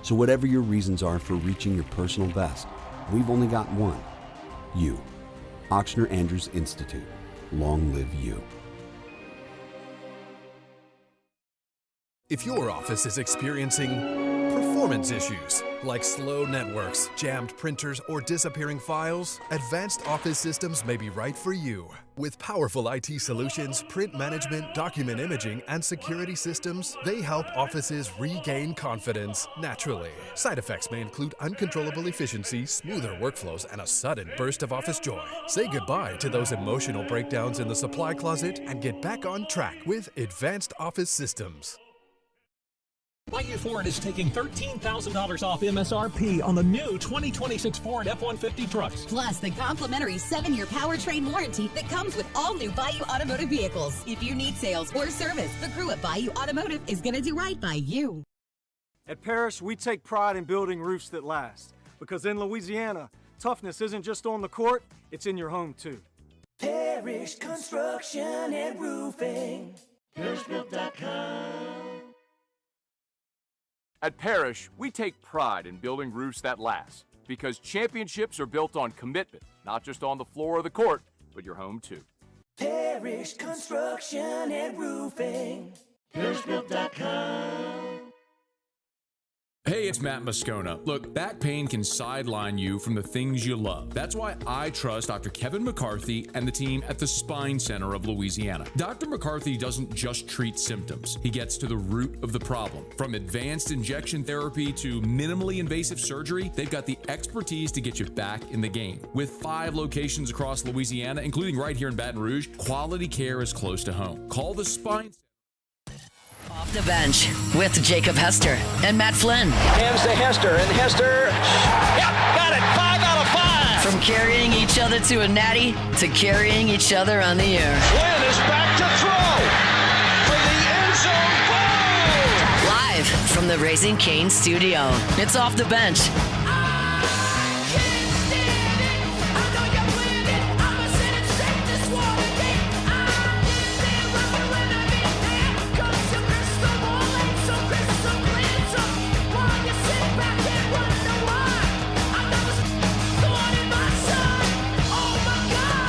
So whatever your reasons are for reaching your personal best, we've only got one: you. Auctioner Andrews Institute. Long live you. If your office is experiencing performance issues like slow networks, jammed printers, or disappearing files, Advanced Office Systems may be right for you. With powerful IT solutions, print management, document imaging, and security systems, they help offices regain confidence naturally. Side effects may include uncontrollable efficiency, smoother workflows, and a sudden burst of office joy. Say goodbye to those emotional breakdowns in the supply closet and get back on track with Advanced Office Systems. Bayou Ford is taking $13,000 off MSRP on the new 2026 Ford F-150 trucks. Plus the complimentary 7-year powertrain warranty that comes with all new Bayou Automotive vehicles. If you need sales or service, the crew at Bayou Automotive is going to do right by you. At Parrish, we take pride in building roofs that last. Because in Louisiana, toughness isn't just on the court, it's in your home too. Parrish Construction and Roofing. ParrishRoof.com. At Parrish, we take pride in building roofs that last because championships are built on commitment, not just on the floor or the court, but your home too. Parrish Construction and Roofing. ParrishRoof.com. Hey, it's Matt Moscona. Look, back pain can sideline you from the things you love. That's why I trust Dr. Kevin McCarthy and the team at the Spine Center of Louisiana. Dr. McCarthy doesn't just treat symptoms. He gets to the root of the problem. From advanced injection therapy to minimally invasive surgery, they've got the expertise to get you back in the game. With 5 locations across Louisiana, including right here in Baton Rouge, quality care is close to home. Call the Spine Off the bench with Jacob Hester and Matt Flynn. Hands to Hester, and Hester, yep, got it, 5 out of 5. From carrying each other to a natty to carrying each other on the air. Flynn is back to throw for the end zone goal. Live from the Raising Cane studio. It's Off the Bench.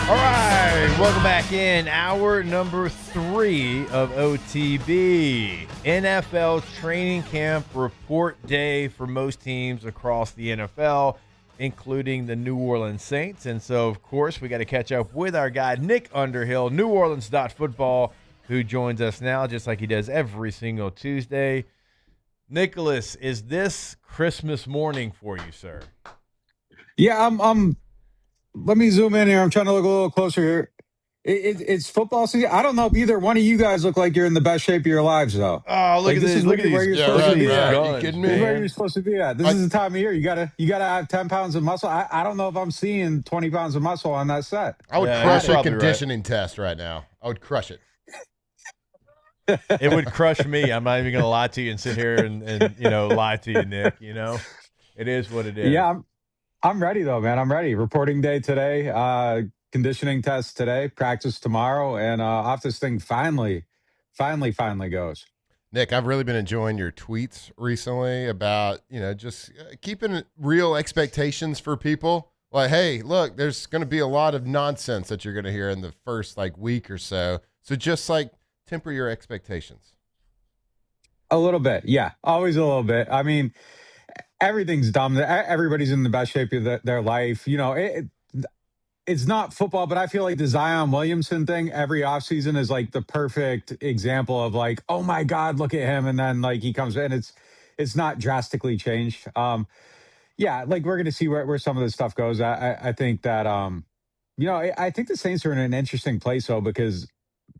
All right, welcome back in. Hour number 3 of OTB. NFL training camp report day for most teams across the NFL, including the New Orleans Saints. And so, of course, we got to catch up with our guy, Nick Underhill, NewOrleans.football, who joins us now, just like he does every single Tuesday. Nicholas, is this Christmas morning for you, sir? Yeah, I'm let me zoom in here. I'm trying to look a little closer here. It's football season. I don't know if either one of you guys look like you're in the best shape of your lives, though. Oh, look at this! Look at where these! You're supposed to be at. Guns, This is where you're supposed to be at. This is the time of year. You gotta have 10 pounds of muscle. I don't know if I'm seeing 20 pounds of muscle on that set. I would crush a conditioning test right now. I would crush it. It would crush me. I'm not even going to lie to you and sit here and lie to you, Nick. It is what it is. Yeah, I'm ready though, man. I'm ready. Reporting day today. Conditioning test today. Practice tomorrow, and off this thing finally goes. Nick, I've really been enjoying your tweets recently about just keeping real expectations for people. Like, hey, look, there's going to be a lot of nonsense that you're going to hear in the first week or so. So just temper your expectations. A little bit, yeah. Always a little bit. I mean, everything's dumb. Everybody's in the best shape of their life. It's not football, but I feel like the Zion Williamson thing every offseason is the perfect example of oh my God, look at him. And then he comes in. It's not drastically changed. Yeah, we're going to see where some of this stuff goes. I think that, I think the Saints are in an interesting place, though, because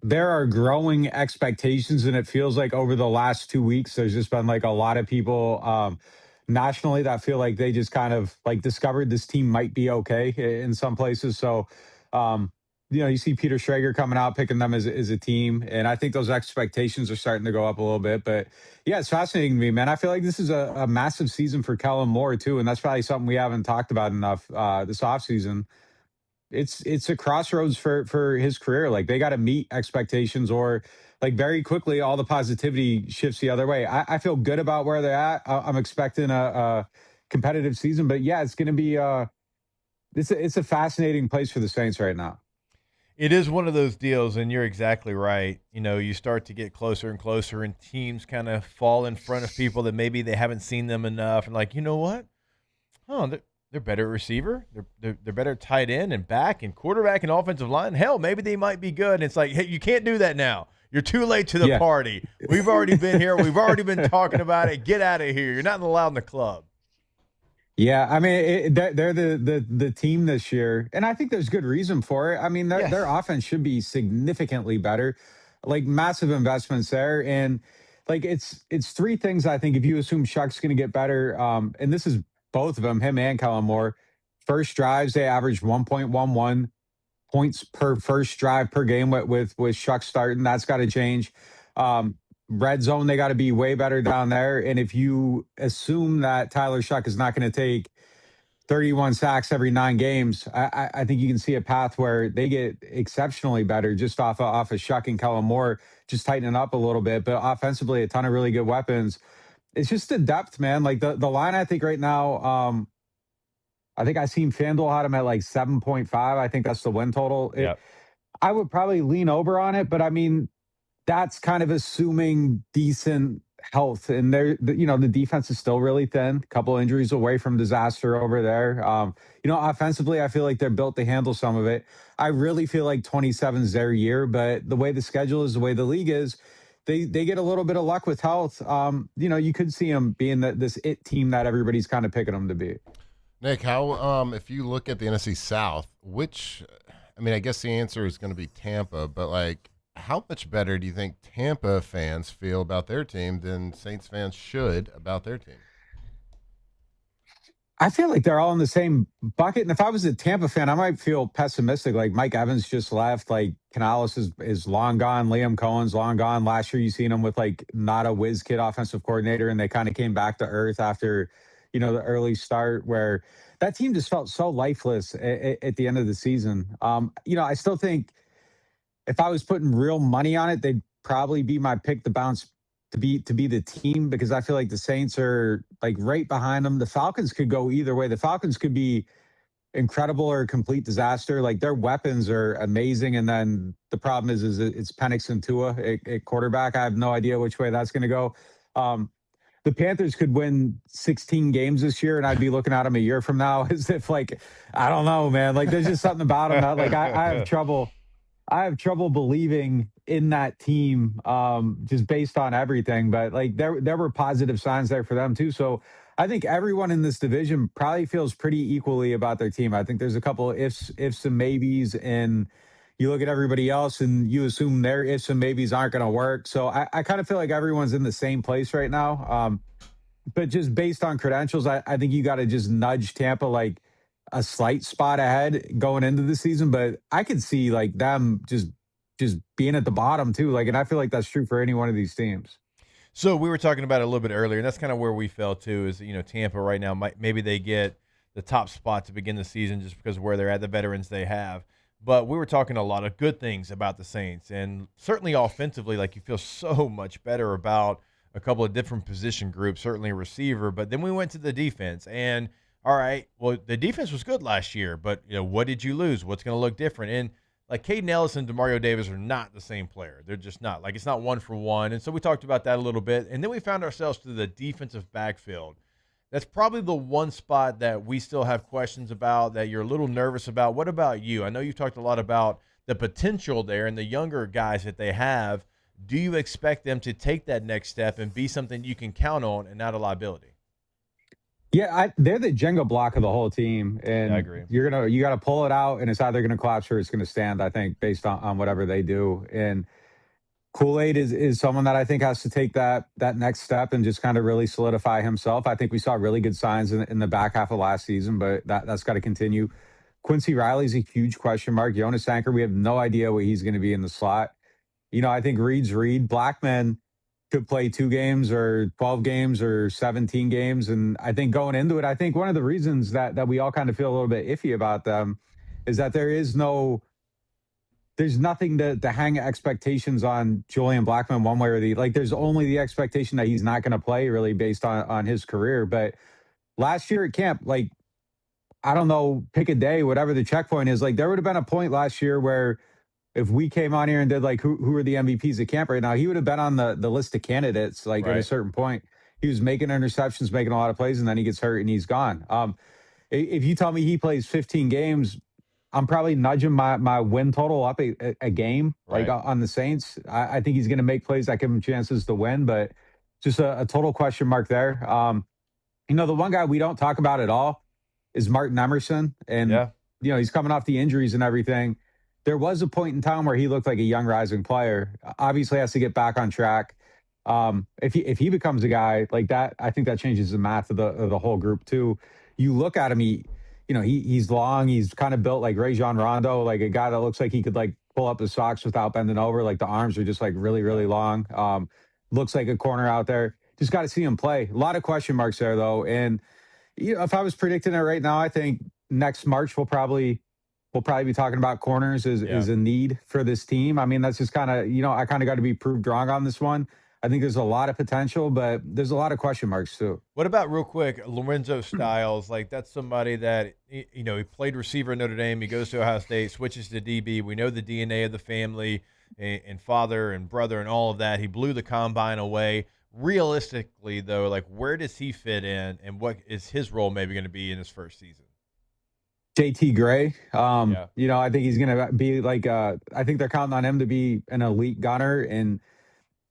there are growing expectations, and it feels like over the last 2 weeks, there's just been a lot of people nationally that feel like they just kind of discovered this team might be okay in some places. So, you see Peter Schrager coming out, picking them as a team. And I think those expectations are starting to go up a little bit. But yeah, it's fascinating to me, man. I feel like this is a massive season for Kellen Moore too. And that's probably something we haven't talked about enough this offseason. It's a crossroads for his career. They got to meet expectations, or very quickly all the positivity shifts the other way. I feel good about where they're at. I'm expecting a competitive season, but yeah, it's going to be it's a fascinating place for the Saints right now. It is one of those deals, and you're exactly right. You start to get closer and closer, and teams kind of fall in front of people that maybe they haven't seen them enough, and you know what? Oh, they're better at receiver. They're better at tight end and back and quarterback and offensive line. Hell, maybe they might be good. And it's hey, you can't do that now. You're too late to the party. We've already been here. We've already been talking about it. Get out of here. You're not allowed in the club. Yeah, I mean, they're the team this year, and I think there's good reason for it. I mean, their offense should be significantly better, massive investments there, and it's 3 things. I think if you assume Shuck's going to get better, and this is both of them, him and Kellen Moore. First drives, they averaged 1.11 points per first drive per game with Shuck starting. That's got to change. Red zone, they got to be way better down there. And if you assume that Tyler Shuck is not going to take 31 sacks every 9 games, I think you can see a path where they get exceptionally better just off of Shuck and Kellen Moore, just tightening up a little bit. But offensively, a ton of really good weapons. It's just the depth, man. The line, I think right now, I think I seen FanDuel had him at 7.5. I think that's the win total. I would probably lean over on it, but I mean, that's kind of assuming decent health, and the defense is still really thin. A couple injuries away from disaster over there. Offensively, I feel like they're built to handle some of it. I really feel like 27 is their year, but the way the schedule is, the way the league is, they get a little bit of luck with health. You could see them being this it team that everybody's kind of picking them to be. Nick, how if you look at the NFC South, I guess the answer is going to be Tampa, but like, how much better do you think Tampa fans feel about their team than Saints fans should about their team? I feel like they're all in the same bucket. And if I was a Tampa fan, I might feel pessimistic. Like Mike Evans just left. Like Canales is long gone. Liam Cohen's long gone. Last year, you seen him with like not a whiz kid offensive coordinator, and they kind of came back to earth after, the early start where that team just felt so lifeless at the end of the season. I still think if I was putting real money on it, they'd probably be my pick to bounce to be the team, because I feel like the Saints are like right behind them. The Falcons could go either way. The Falcons could be incredible or a complete disaster. Like their weapons are amazing, and then the problem is it's Penix and Tua at quarterback. I have no idea which way that's going to go. The Panthers could win 16 games this year, and I'd be looking at them a year from now as if like, I don't know, man. Like there's just something about them that like I have trouble. I have trouble believing in that team, just based on everything. But like there were positive signs there for them too. So I think everyone in this division probably feels pretty equally about their team. I think there's a couple of ifs and maybes, and you look at everybody else and you assume their ifs and maybes aren't going to work. So I kind of feel like everyone's in the same place right now. But just based on credentials, I think you got to just nudge Tampa like a slight spot ahead going into the season, but I could see like them just being at the bottom too. Like, and I feel like that's true for any one of these teams. So we were talking about it a little bit earlier, and that's kind of where we fell too. Is Tampa right now maybe they get the top spot to begin the season just because of where they're at, the veterans they have. But we were talking a lot of good things about the Saints, and certainly offensively, like you feel so much better about a couple of different position groups, certainly a receiver. But then we went to the defense, and all right, well, the defense was good last year, but what did you lose? What's going to look different? And like Caden Ellis and Demario Davis are not the same player. They're just not. Like it's not one for one. And so we talked about that a little bit. And then we found ourselves to the defensive backfield. That's probably the one spot that we still have questions about, that you're a little nervous about. What about you? I know you've talked a lot about the potential there and the younger guys that they have. Do you expect them to take that next step and be something you can count on and not a liability? Yeah, they're the Jenga block of the whole team, and I agree. You got to pull it out, and it's either going to collapse or it's going to stand. I think based on whatever they do. And Kool-Aid is someone that I think has to take that next step and just kind of really solidify himself. I think we saw really good signs in the back half of last season, but that's got to continue. Quincy Riley's a huge question mark. Jonas Anker, we have no idea what he's going to be in the slot. I think Reed's Reed. Blackman could play 2 games or 12 games or 17 games. And I think going into it, I think one of the reasons that we all kind of feel a little bit iffy about them is that there's nothing to hang expectations on Julian Blackman one way or the, like there's only the expectation that he's not going to play really based on his career. But last year at camp, like, I don't know, pick a day, whatever the checkpoint is, like there would have been a point last year where if we came on here and did like who are the MVPs at camp right now, he would have been on the list of candidates like at a certain point. He was making interceptions, making a lot of plays, and then he gets hurt and he's gone. If you tell me he plays 15 games, I'm probably nudging my win total up a game like on the Saints. I think he's going to make plays that give him chances to win, but just a total question mark there. The one guy we don't talk about at all is Martin Emerson, and he's coming off the injuries and everything. There was a point in time where he looked like a young rising player. Obviously has to get back on track. If he becomes a guy like that, I think that changes the math of the whole group too. You look at him, he's long, he's kind of built like Rajon Rondo, like a guy that looks like he could like pull up his socks without bending over. Like the arms are just like really, really long. Looks like a corner out there. Just got to see him play. A lot of question marks there though. And if I was predicting it right now, I think next March we'll probably be talking about corners as a need for this team. I mean, that's just kind of, I kind of got to be proved wrong on this one. I think there's a lot of potential, but there's a lot of question marks too. What about real quick, Lorenzo Styles? Like that's somebody that, he played receiver at Notre Dame. He goes to Ohio State, switches to DB. We know the DNA of the family and father and brother and all of that. He blew the combine away. realistically, though, like where does he fit in, and what is his role maybe going to be in his first season? JT Gray. Yeah. I think he's going to be like, I think they're counting on him to be an elite gunner. And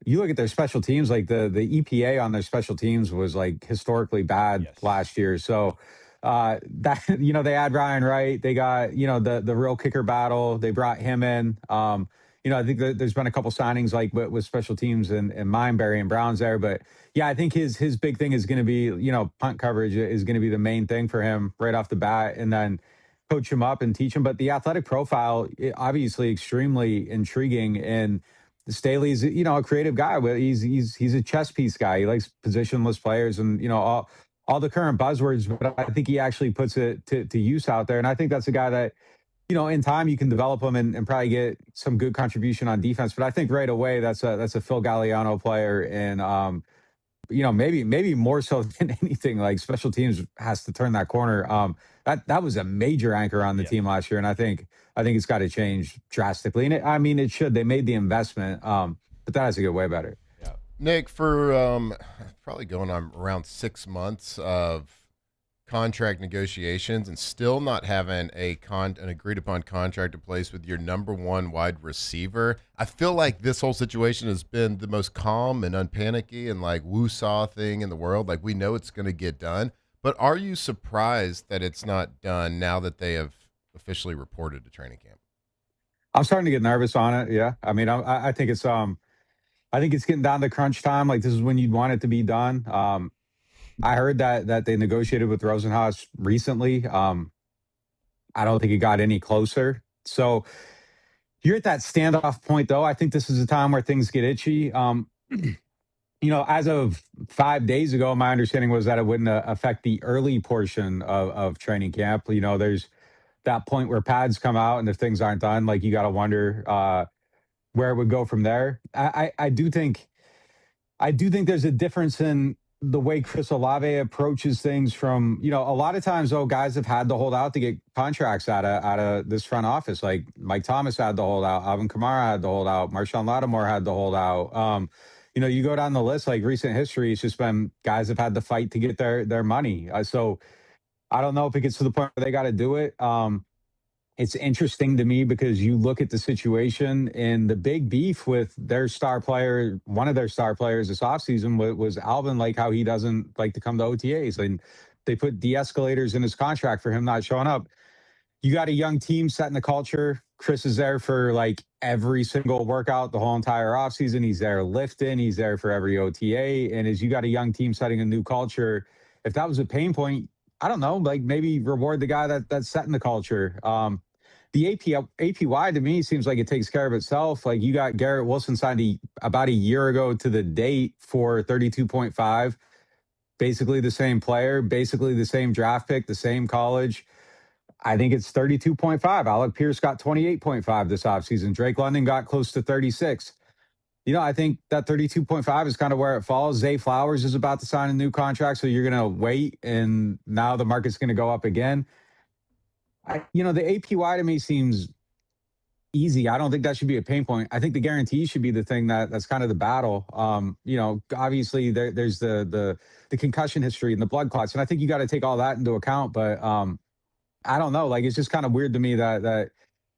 you look at their special teams, like the EPA on their special teams was like historically bad last year. So that, they add Ryan Wright. They got, the real kicker battle. They brought him in. I think that there's been a couple signings like with special teams and Mineberry and Browns there. But yeah, I think his big thing is going to be, punt coverage is going to be the main thing for him right off the bat. And then coach him up and teach him. But the athletic profile, obviously extremely intriguing. And Staley's, a creative guy. He's a chess piece guy. He likes positionless players and, all the current buzzwords, but I think he actually puts it to use out there. And I think that's a guy that, in time you can develop him and probably get some good contribution on defense. But I think right away that's a Phil Galliano player. And, maybe more so than anything, like special teams has to turn that corner. That was a major anchor on the team last year. And I think it's got to change drastically. And it should. They made the investment, but that has to get way better. Nick, for probably going on around 6 months of contract negotiations and still not having an agreed upon contract in place with your number one wide receiver, I feel like this whole situation has been the most calm and unpanicky and like woo-saw thing in the world. Like we know it's going to get done, but are you surprised that it's not done now that they have officially reported to training camp? I'm starting to get nervous on it. Yeah. I think it's getting down to crunch time. Like this is when you'd want it to be done. I heard that they negotiated with Rosenhaus recently. I don't think it got any closer. So you're at that standoff point, though. I think this is a time where things get itchy. As of 5 days ago, my understanding was that it wouldn't affect the early portion of training camp. There's that point where pads come out, and if things aren't done, like you got to wonder where it would go from there. I do think there's a difference in the way Chris Olave approaches things from, a lot of times, guys have had to hold out to get contracts out of this front office. Like Mike Thomas had to hold out, Alvin Kamara had to hold out, Marshawn Lattimore had to hold out. You go down the list, like recent history, it's just been guys have had to fight to get their money. So I don't know if it gets to the point where they got to do it. It's interesting to me because you look at the situation and the big beef with their star player, one of their star players this offseason was Alvin, like how he doesn't like to come to OTAs. And they put de-escalators in his contract for him not showing up. You got a young team setting the culture. Chris is there for like every single workout the whole entire offseason. He's there lifting. He's there for every OTA. And as you got a young team setting a new culture, if that was a pain point, I don't know, like maybe reward the guy that's setting the culture. The APY to me seems like it takes care of itself. Like you got Garrett Wilson signed about a year ago to the date for 32.5, basically the same player, basically the same draft pick, the same college. I think it's 32.5. Alec Pierce got 28.5 this offseason. Drake London got close to 36. I think that 32.5 is kind of where it falls. Zay Flowers is about to sign a new contract, so you're going to wait, and now the market's going to go up again. The APY to me seems easy. I don't think that should be a pain point. I think the guarantee should be the thing that's kind of the battle. Obviously there's the concussion history and the blood clots, and I think you got to take all that into account. But I don't know. Like it's just kind of weird to me that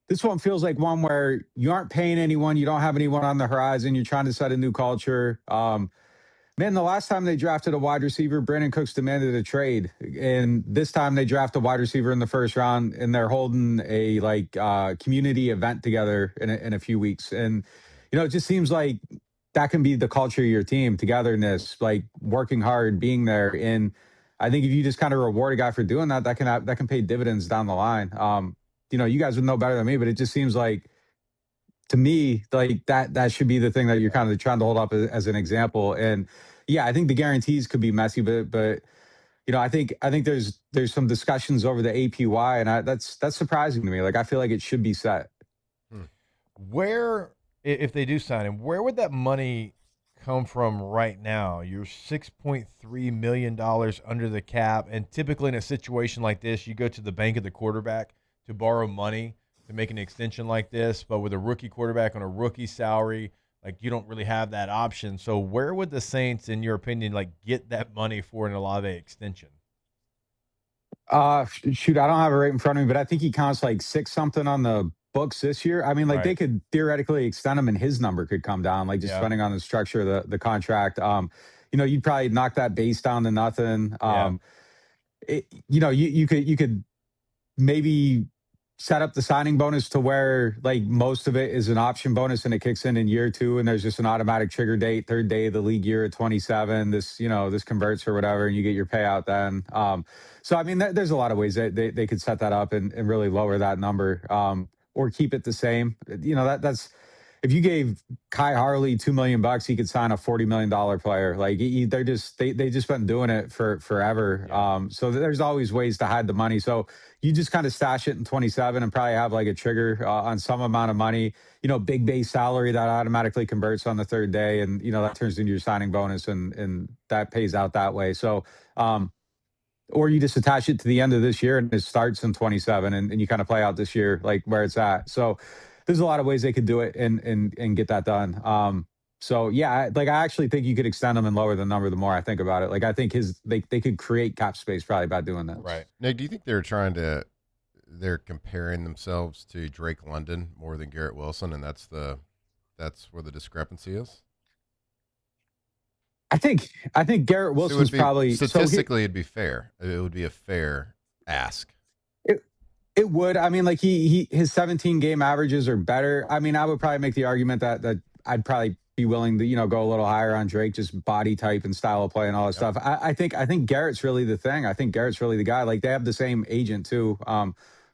this one feels like one where you aren't paying anyone. You don't have anyone on the horizon. You're trying to set a new culture. Man, the last time they drafted a wide receiver, Brandon Cooks demanded a trade. And this time they draft a wide receiver in the first round, and they're holding a community event together in a few weeks. And, it just seems like that can be the culture of your team, togetherness, like working hard, being there. And I think if you just kind of reward a guy for doing that, that can pay dividends down the line. You guys would know better than me, but it just seems like, to me, like that should be the thing that you're kind of trying to hold up as an example. And yeah, I think the guarantees could be messy, but I think there's some discussions over the APY, and that's surprising to me. Like I feel like it should be set. Where, if they do sign him, where would that money come from right now? You're $6.3 million under the cap, and typically in a situation like this, you go to the bank of the quarterback to borrow money to make an extension like this. But with a rookie quarterback on a rookie salary, like you don't really have that option. So where would the Saints, in your opinion, like get that money for an Olave extension? Shoot, I don't have it right in front of me, but I think he counts like 6 something on the books this year. I mean, like they Right. could theoretically extend him and his number could come down, like just Yeah. depending on the structure of the contract. You'd probably knock that base down to nothing. You could maybe set up the signing bonus to where like most of it is an option bonus and it kicks in year 2 and there's just an automatic trigger date, third day of the league year at 27. This converts or whatever and you get your payout then. So I mean, there's a lot of ways that they could set that up and really lower that number, or keep it the same. That's if you gave Kai Harley $2 million, he could sign a $40 million player. Like they just been doing it for forever. So there's always ways to hide the money. So you just kind of stash it in 27 and probably have like a trigger on some amount of money, big base salary that automatically converts on the third day. And, that turns into your signing bonus and that pays out that way. So, or you just attach it to the end of this year and it starts in 27 and you kind of play out this year, like where it's at. So there's a lot of ways they could do it and get that done. So yeah, I actually think you could extend them and lower the number the more I think about it. Like I think they could create cap space probably by doing that. Right. Nick, do you think they're comparing themselves to Drake London more than Garrett Wilson, and that's where the discrepancy is? I think Garrett Wilson's probably statistically it'd be fair. It would be a fair ask. It would. I mean, like his 17 game averages are better. I mean, I would probably make the argument that I'd probably be willing to, go a little higher on Drake, just body type and style of play and all that stuff. I think Garrett's really the thing. I think Garrett's really the guy. Like they have the same agent too.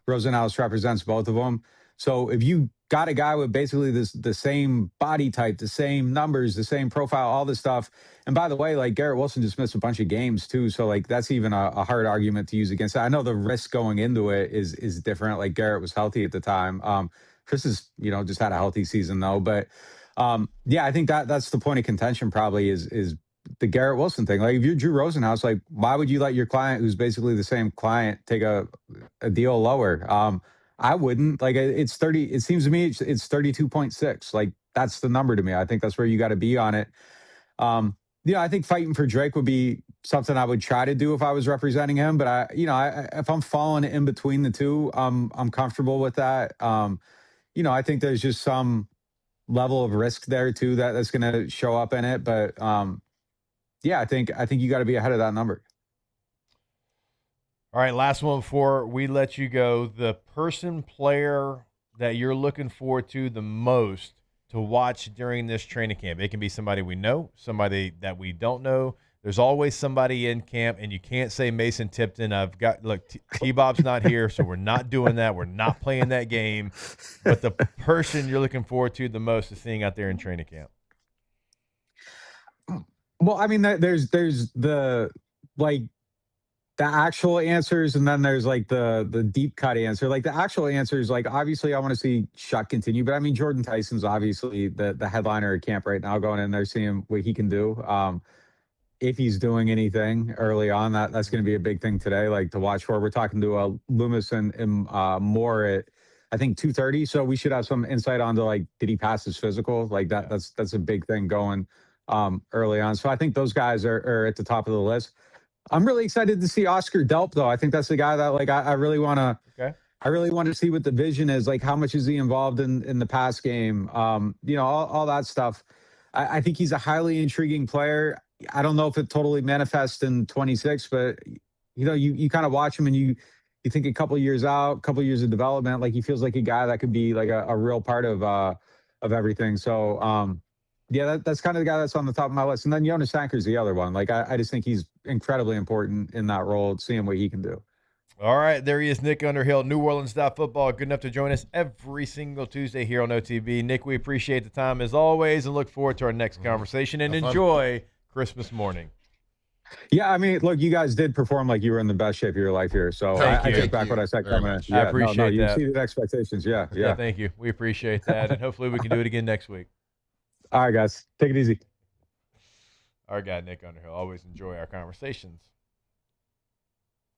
Rosenhaus represents both of them. So if you got a guy with basically the same body type, the same numbers, the same profile, all this stuff. And by the way, like Garrett Wilson just missed a bunch of games too. So like that's even a hard argument to use against it. I know the risk going into it is different. Like Garrett was healthy at the time. Chris is, just had a healthy season though. But I think that's the point of contention probably is the Garrett Wilson thing. Like if you're Drew Rosenhaus, like why would you let your client who's basically the same client take a deal lower? I wouldn't. Like it's 30. It seems to me it's 32.6. Like that's the number to me. I think that's where you got to be on it. I think fighting for Drake would be something I would try to do if I was representing him. But if I'm falling in between the two, I'm comfortable with that. I think there's just some level of risk there too that's going to show up in it. But I think you got to be ahead of that number. All right, last one before we let you go. The player that you're looking forward to the most to watch during this training camp. It can be somebody we know, somebody that we don't know. There's always somebody in camp, and you can't say Mason Tipton. T-Bob's not here, so we're not doing that. We're not playing that game. But the person you're looking forward to the most is seeing out there in training camp. Well, I mean, there's the actual answers, and then there's like the deep cut answer. Like the actual answers, like obviously I want to see Shuck continue, but I mean Jordan Tyson's obviously the headliner at camp right now, going in there seeing what he can do. If he's doing anything early on, that's going to be a big thing today, like to watch for. We're talking to Loomis and Moore at I think 2:30, so we should have some insight onto like did he pass his physical? Like that's a big thing going early on. So I think those guys are at the top of the list. I'm really excited to see Oscar Delp, though. I think that's the guy that like I really want to. Okay. I really want to see what the vision is. Like, how much is he involved in the pass game? All that stuff. I think he's a highly intriguing player. I don't know if it totally manifests in 26, but you kind of watch him and you think a couple years out, a couple years of development, like he feels like a guy that could be like a real part of everything. So. That's kind of the guy that's on the top of my list. And then Jonas Sanker's the other one. Like, I just think he's incredibly important in that role, seeing what he can do. All right, there he is, Nick Underhill, New Orleans Football. Good enough to join us every single Tuesday here on OTB. Nick, we appreciate the time as always and look forward to our next conversation. And enjoy Christmas morning. Yeah, I mean, look, you guys did perform like you were in the best shape of your life here. So I take back what I said coming in. I appreciate that. You exceeded expectations. Yeah. Thank you. We appreciate that. And hopefully we can do it again next week. All right, guys. Take it easy. Our guy, Nick Underhill. Always enjoy our conversations.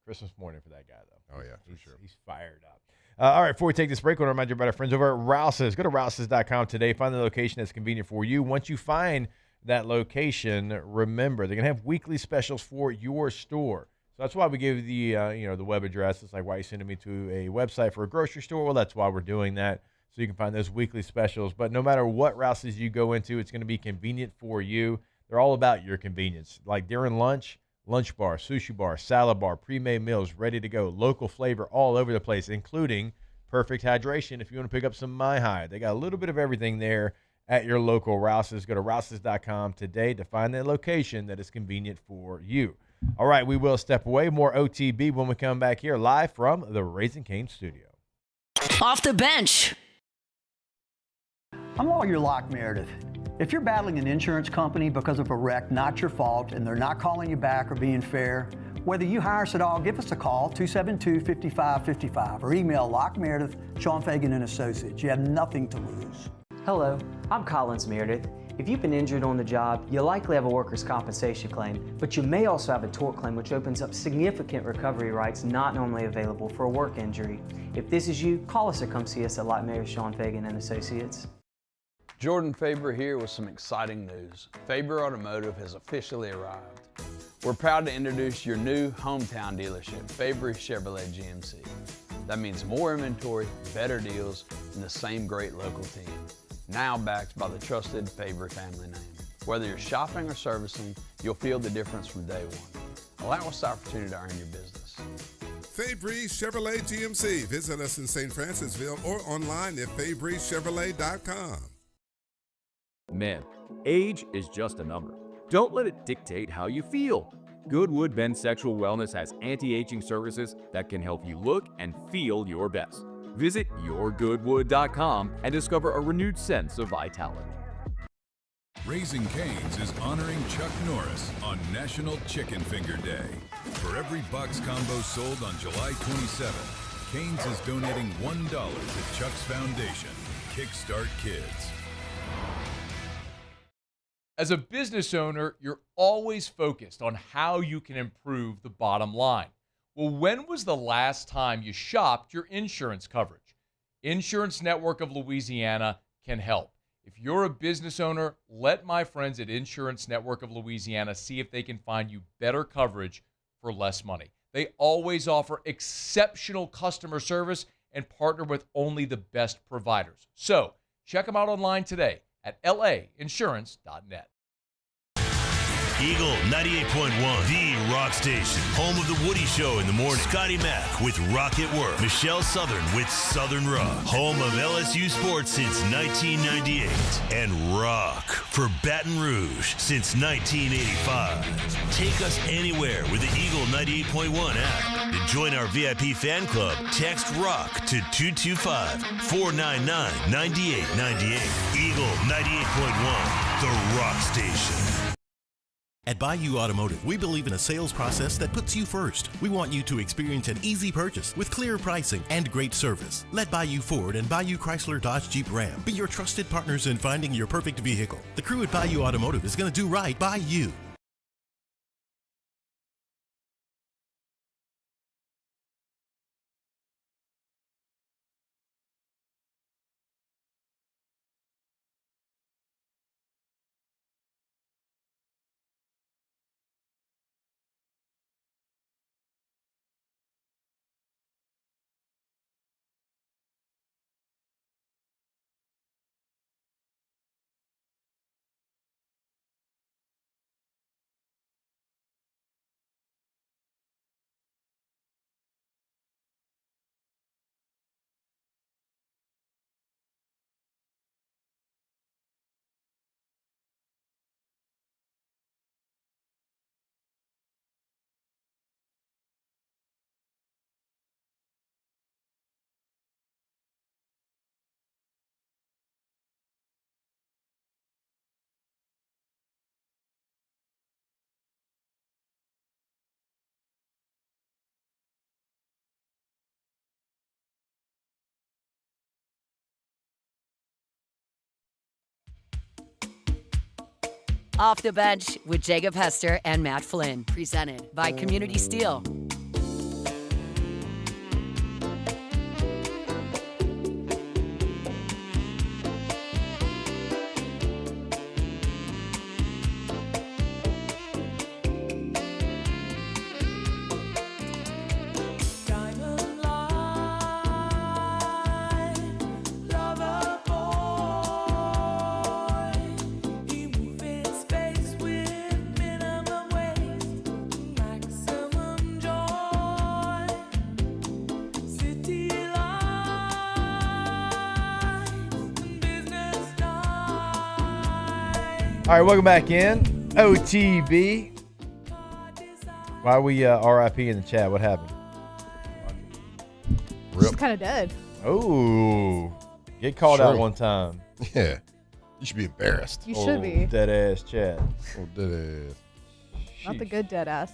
Christmas morning for that guy, though. Oh, yeah, for sure. He's fired up. All right, before we take this break, I want to remind you about our friends over at Rouse's. Go to rouses.com today. Find the location that's convenient for you. Once you find that location, remember, they're going to have weekly specials for your store. So that's why we give the the web address. It's like, why are you sending me to a website for a grocery store? Well, that's why we're doing that, so you can find those weekly specials. But no matter what Rouse's you go into, it's going to be convenient for you. They're all about your convenience. Like during lunch bar, sushi bar, salad bar, pre-made meals, ready to go. Local flavor all over the place, including perfect hydration if you want to pick up some My High. They got a little bit of everything there at your local Rouse's. Go to rouses.com today to find the location that is convenient for you. All right, we will step away. More OTB when we come back here live from the Raising Cane studio. Off the bench. I'm Lawyer Locke Meredith. If you're battling an insurance company because of a wreck not your fault and they're not calling you back or being fair, whether you hire us at all, give us a call, 272-5555, or email Locke Meredith, Sean Fagan and Associates. You have nothing to lose. Hello, I'm Collins Meredith. If you've been injured on the job, you'll likely have a workers' compensation claim, but you may also have a tort claim which opens up significant recovery rights not normally available for a work injury. If this is you, call us or come see us at Locke Meredith, Sean Fagan and Associates. Jordan Faber here with some exciting news. Faber Automotive has officially arrived. We're proud to introduce your new hometown dealership, Faber Chevrolet GMC. That means more inventory, better deals, and the same great local team. Now backed by the trusted Faber family name. Whether you're shopping or servicing, you'll feel the difference from day one. Allow us the opportunity to earn your business. Fabry Chevrolet GMC. Visit us in St. Francisville or online at FabryChevrolet.com. Men, age is just a number. Don't let it dictate how you feel. Goodwood Men's Sexual Wellness has anti-aging services that can help you look and feel your best. Visit yourgoodwood.com and discover a renewed sense of vitality. Raising Cane's is honoring Chuck Norris on National Chicken Finger Day. For every box combo sold on July 27th, Cane's is donating $1 to Chuck's Foundation, Kickstart Kids. As a business owner, you're always focused on how you can improve the bottom line. Well, when was the last time you shopped your insurance coverage? Insurance Network of Louisiana can help. If you're a business owner, let my friends at Insurance Network of Louisiana see if they can find you better coverage for less money. They always offer exceptional customer service and partner with only the best providers. So check them out online today at lainsurance.net. Eagle 98.1, the rock station. Home of the Woody Show in the morning. Scotty Mack with Rock at Work. Michelle Southern with Southern Rock. Home of LSU sports since 1998. And rock for Baton Rouge since 1985. Take us anywhere with the Eagle 98.1 app. To join our VIP fan club, text ROCK to 225-499-9898. Eagle 98.1, the rock station. At Bayou Automotive, we believe in a sales process that puts you first. We want you to experience an easy purchase with clear pricing and great service. Let Bayou Ford and Bayou Chrysler Dodge Jeep Ram be your trusted partners in finding your perfect vehicle. The crew at Bayou Automotive is going to do right by you. Off the Bench with Jacob Hester and Matt Flynn. Presented by Community Steel. All right, welcome back in. OTB. Why we RIP in the chat? What happened? She's kind of dead. Oh, get called out True. one time. Yeah. You should be embarrassed. You should be. Dead ass chat. Oh, dead ass. Not the good dead ass.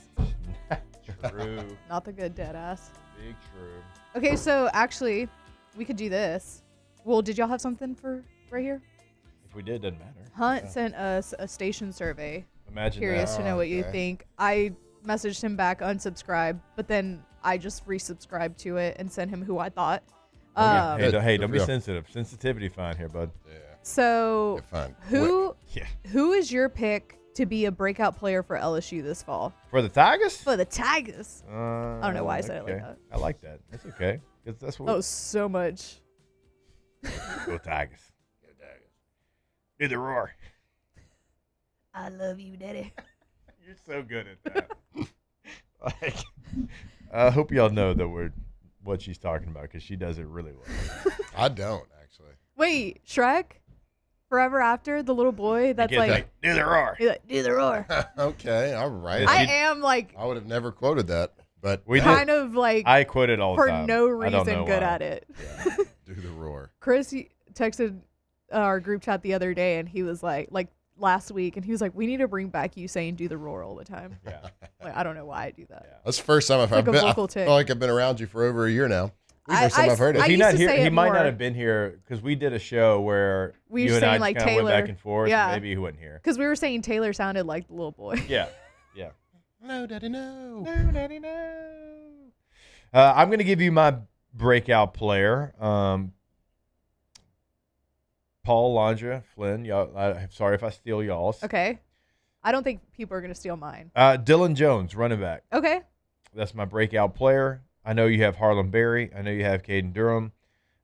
True. Not the good dead ass. Big true. Okay, so actually, we could do this. Well, did y'all have something for right here? If we did, doesn't matter. Hunt sent us a station survey. Imagine Curious that. to know what you Okay. think. I messaged him back, unsubscribe, but then I just resubscribed to it and sent him who I thought. Hey, don't be sensitive. Sensitivity fine here, bud. Yeah. So, fine. who Yeah. who is your pick to be a breakout player for LSU this fall? For the Tigers? For the Tigers. I don't know why I said it like okay. that. I like that. That's okay. 'Cause that's what Oh, so much. Go Tigers. Do the roar. I love you, Daddy. You're so good at that. Like, I hope y'all know that what she's talking about because she does it really well. I don't, actually. Wait, Shrek? Forever After, the little boy that's Kids like, do the roar. he's like, do the roar. Okay, all right. I am like I would have never quoted that, but kind of like I quote it all the for time. no I don't reason know good why. at it. do the roar. Chris texted our group chat the other day and he was like last week, and he was like, we need to bring back you saying do the roar all the time. Yeah. Like, I don't know why I do that. That's the first time I've Like a been. vocal I tick. feel like I've been around you for over a year now. I- First time I- I've heard it. I He used not to here. say He it might more. not have been here because we did a show where We you were and I saying, just like, kind of went Taylor. back and forth. Yeah. And maybe he wasn't here. Because we were saying Taylor sounded like the little boy. Yeah. Yeah. No, Daddy, no. No, Daddy, no. I'm going to give you my breakout player. Paul, Landra, Flynn. Y'all, I'm sorry if I steal y'all's. Okay. I don't think people are going to steal mine. Dylan Jones, running back. Okay. That's my breakout player. I know you have Harlan Berry. I know you have Caden Durham.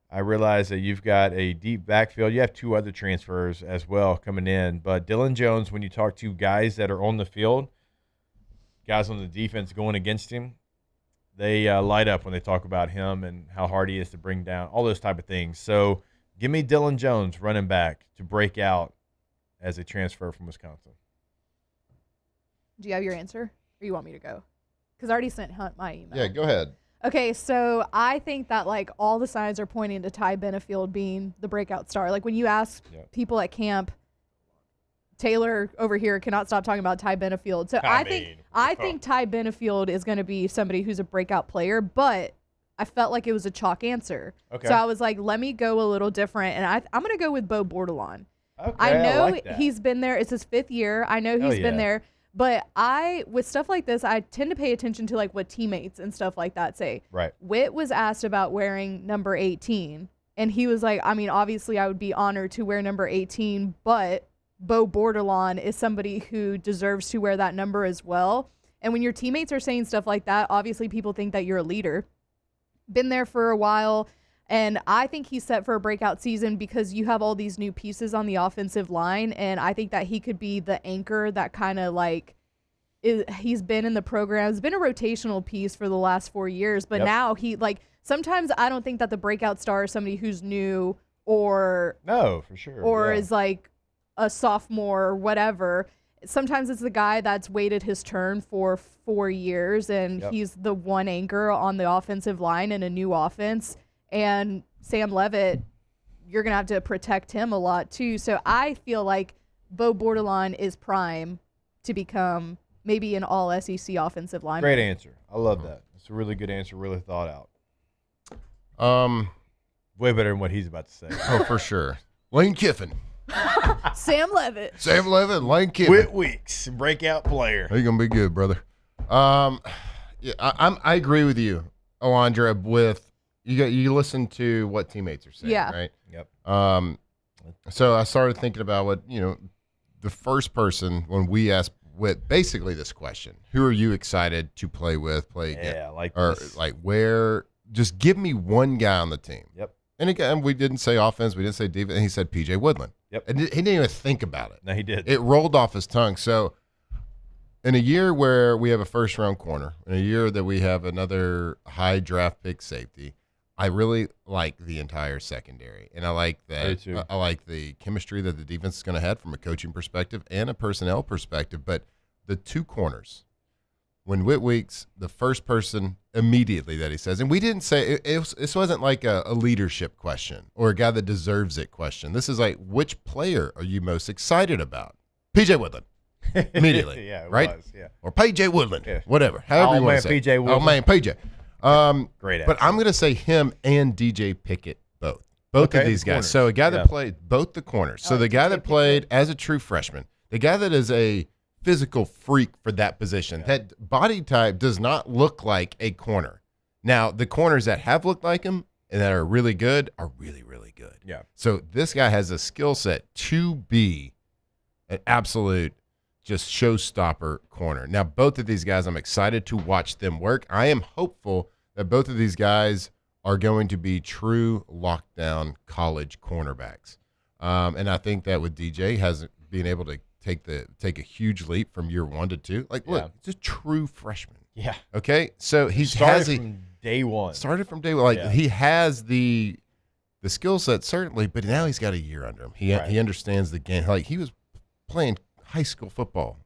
I realize that you've got a deep backfield. You have two other transfers as well coming in. But Dylan Jones, when you talk to guys that are on the field, guys on the defense going against him, they light up when they talk about him and how hard he is to bring down, all those type of things. So give me Dylan Jones, running back, to break out as a transfer from Wisconsin. Do you have your answer? Or you want me to go? Because I already sent Hunt my email. Yeah, go ahead. Okay, so I think that like all the signs are pointing to Ty Benefield being the breakout star. Like when you ask people at camp, Taylor over here cannot stop talking about Ty Benefield. So I think Ty Benefield is going to be somebody who's a breakout player, but I felt like it was a chalk answer. Okay. So I was like, let me go a little different, and I'm going to go with Bo Bordelon. Okay, I know like that. he's been there. It's his 5th year. I know Hell he's been yeah. there. But with stuff like this, I tend to pay attention to like what teammates and stuff like that say. Right. Witt was asked about wearing number 18, and he was like, I mean, obviously I would be honored to wear number 18, but Bo Bordelon is somebody who deserves to wear that number as well. And when your teammates are saying stuff like that, obviously people think that you're a leader. Been there for a while, and I think he's set for a breakout season because you have all these new pieces on the offensive line, and I think that he could be the anchor that kind of like he's been in the program. He's been a rotational piece for the last 4 years, but now he like sometimes I don't think that the breakout star is somebody who's new or No, for sure. or yeah. is like a sophomore or whatever. Sometimes it's the guy that's waited his turn for 4 years, and he's the one anchor on the offensive line in a new offense. And Sam Levitt, you're going to have to protect him a lot too. So I feel like Bo Bordelon is prime to become maybe an all SEC offensive lineman. Great answer. I love that. It's a really good answer, really thought out. Way better than what he's about to say. Oh, for sure. Lane Kiffin. Sam Levitt. Sam Levitt, Lane Kiffin. Whit Weeks, breakout player. You're gonna be good, brother. Yeah, I agree with you, Alondra. With you listen to what teammates are saying, right? Yep. So I started thinking about what the first person when we asked Whit basically this question: who are you excited to play with, play against? Yeah, like or this. like where? Just give me one guy on the team. Yep. And again, we didn't say offense, we didn't say defense. And he said PJ Woodland. Yep. And he didn't even think about it. No, he did. It rolled off his tongue. So in a year where we have a first-round corner, in a year that we have another high draft pick safety, I really like the entire secondary, and I like I do that. too. I like the chemistry that the defense is going to have from a coaching perspective and a personnel perspective. But the two corners, when Whit Weeks, the first person immediately that he says, and we didn't say this wasn't like a leadership question or a guy that deserves it question. This is like, which player are you most excited about? PJ Woodland. Immediately, Yeah, it right? was, yeah. Or PJ Woodland, Yeah. whatever, however you want to say. PJ Oh Woodland. man, PJ. Great But answer. I'm going to say him and DJ Pickett both Okay, of these the guys. corners. So a guy that Yeah. played both the corners. So the guy that played as a true freshman, the guy that is a physical freak for that position, that body type does not look like a corner. Now, the corners that have looked like him and that are really good are really, really good. Yeah. So this guy has a skill set to be an absolute just showstopper corner. Now, both of these guys, I'm excited to watch them work. I am hopeful that both of these guys are going to be true lockdown college cornerbacks. And I think that with DJ has been able to take a huge leap from year 1 to 2. Like, look, it's a true freshman. Yeah. Okay. So he started from day one. Started from day one. Like he has the skill set certainly, but now he's got a year under him. He understands the game. Like he was playing high school football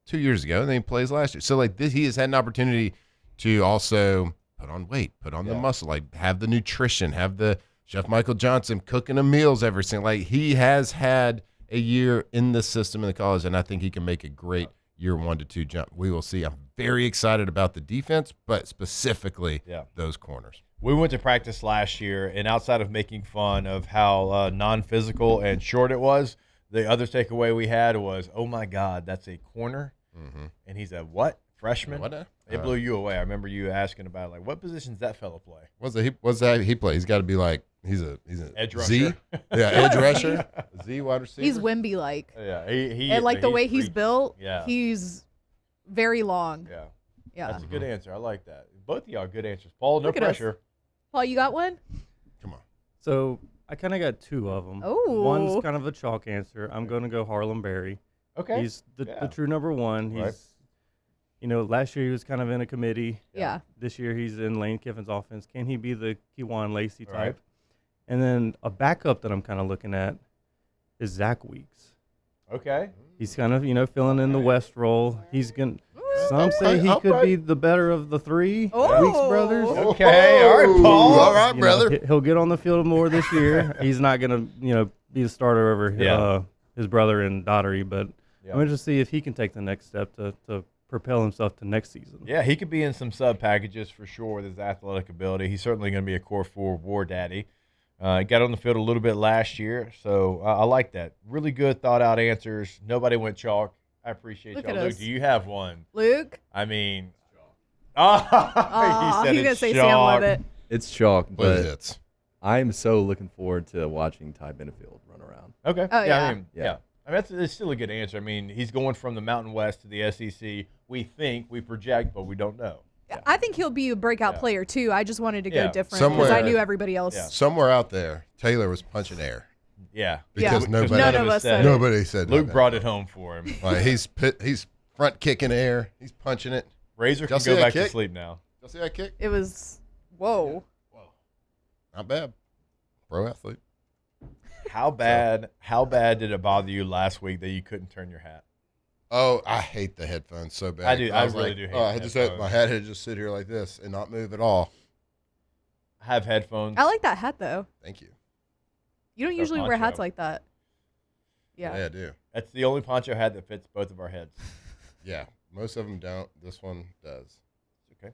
2 years ago, and then he plays last year. So like this, he has had an opportunity to also put on weight, put on the muscle, like have the nutrition, have the Chef Michael Johnson cooking him meals every single. Like he has had a year in the system in the college, and I think he can make a great year 1 to 2 jump. We will see. I'm very excited about the defense, but specifically those corners. We went to practice last year, and outside of making fun of how non-physical and short it was, the other takeaway we had was, oh, my God, that's a corner. Mm-hmm. And he's a what? Freshman? What? It blew you away. I remember you asking about, like, what positions that fella play? What's that he play? He's got to be like he's an edge Z. rusher. Yeah, edge rusher. Z wide receiver. He's Wemby-like. Yeah, he and like the way he's freaky. built, Yeah. he's very long. Yeah. Yeah. That's a good answer. I like that. Both of y'all good answers. Paul, no Look at us. pressure. Paul, you got one? So I kind of got two of them. Oh. One's kind of a chalk answer. I'm going to go Harlem Berry. Okay. He's the true number one. He's, Right. you know, last year he was kind of in a committee. Yeah. This year he's in Lane Kiffin's offense. Can he be the Kejuan Lacey type? Right. And then a backup that I'm kind of looking at is Zach Weeks. Okay. He's kind of, you know, filling in the West role. He's going to. Some say he all could right. be the better of the three Oh. Weeks brothers. Okay. All right, Paul. All right, You know, brother. he'll get on the field more this year. He's not going to, you know, be a starter over his brother and Daughtery, but I'm interested to see if he can take the next step to propel himself to next season. Yeah, he could be in some sub packages for sure with his athletic ability. He's certainly going to be a core 4 war daddy. Got on the field a little bit last year, so I like that. Really good, thought out answers. Nobody went chalk. I appreciate Look y'all. at Luke, us. do you have one? Luke? I mean, Aw, he said he's gonna it's say chalk. Sam Levitt. It's chalk, What but hits? I'm so looking forward to watching Ty Benefield run around. Okay. Oh, yeah. I mean, yeah. I mean, it's still a good answer. I mean, he's going from the Mountain West to the SEC. We think, we project, but we don't know. I think he'll be a breakout player too. I just wanted to go Yeah. different because I knew everybody else. Somewhere out there, Taylor was punching air. Yeah. Because None of us said it. nobody said Luke that. brought it home for him. Like he's front kicking air. He's punching it. Razor Y'all can see go that back to kick? sleep now. Y'all see that kick? It was whoa. Not bad. Pro athlete. How bad did it bother you last week that you couldn't turn your hat? Oh, I hate the headphones so bad. I do. I was really like, do hate I the just had headphones. my hat had to just sit here like this and not move at all. I have headphones. I like that hat though. Thank you. You don't That's usually wear poncho. hats like that. Yeah. Yeah, I do. That's the only poncho hat that fits both of our heads. Yeah, most of them don't. This one does. Okay.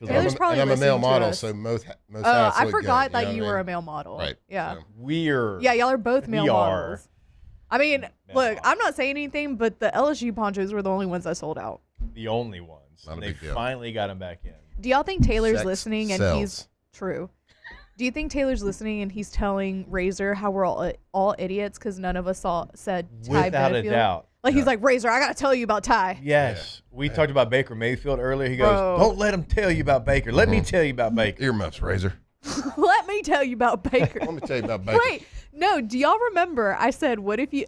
Taylor's probably I'm a male listening to model, us. so most hats I look forgot good, that know you what I were mean? a male model. Right. Yeah. so. We're Yeah, y'all are both male We are. models. I mean, look, I'm not saying anything, but the LSU ponchos were the only ones that sold out. the only ones. Not a And they big deal. finally got him back in. Do y'all think Taylor's Sex listening and sells. he's true? Do you think Taylor's listening and he's telling Razor how we're all idiots because none of us said Ty Without a Benefield? doubt. Like he's like, Razor, I gotta tell you about Ty. Yes. We talked about Baker Mayfield earlier. He goes, Bro. don't let him tell you about Baker. Let me tell you about Baker. Earmuffs, Razor. Let me tell you about Baker. Let me tell you about Baker. Wait, no. Do y'all remember? I said, what if you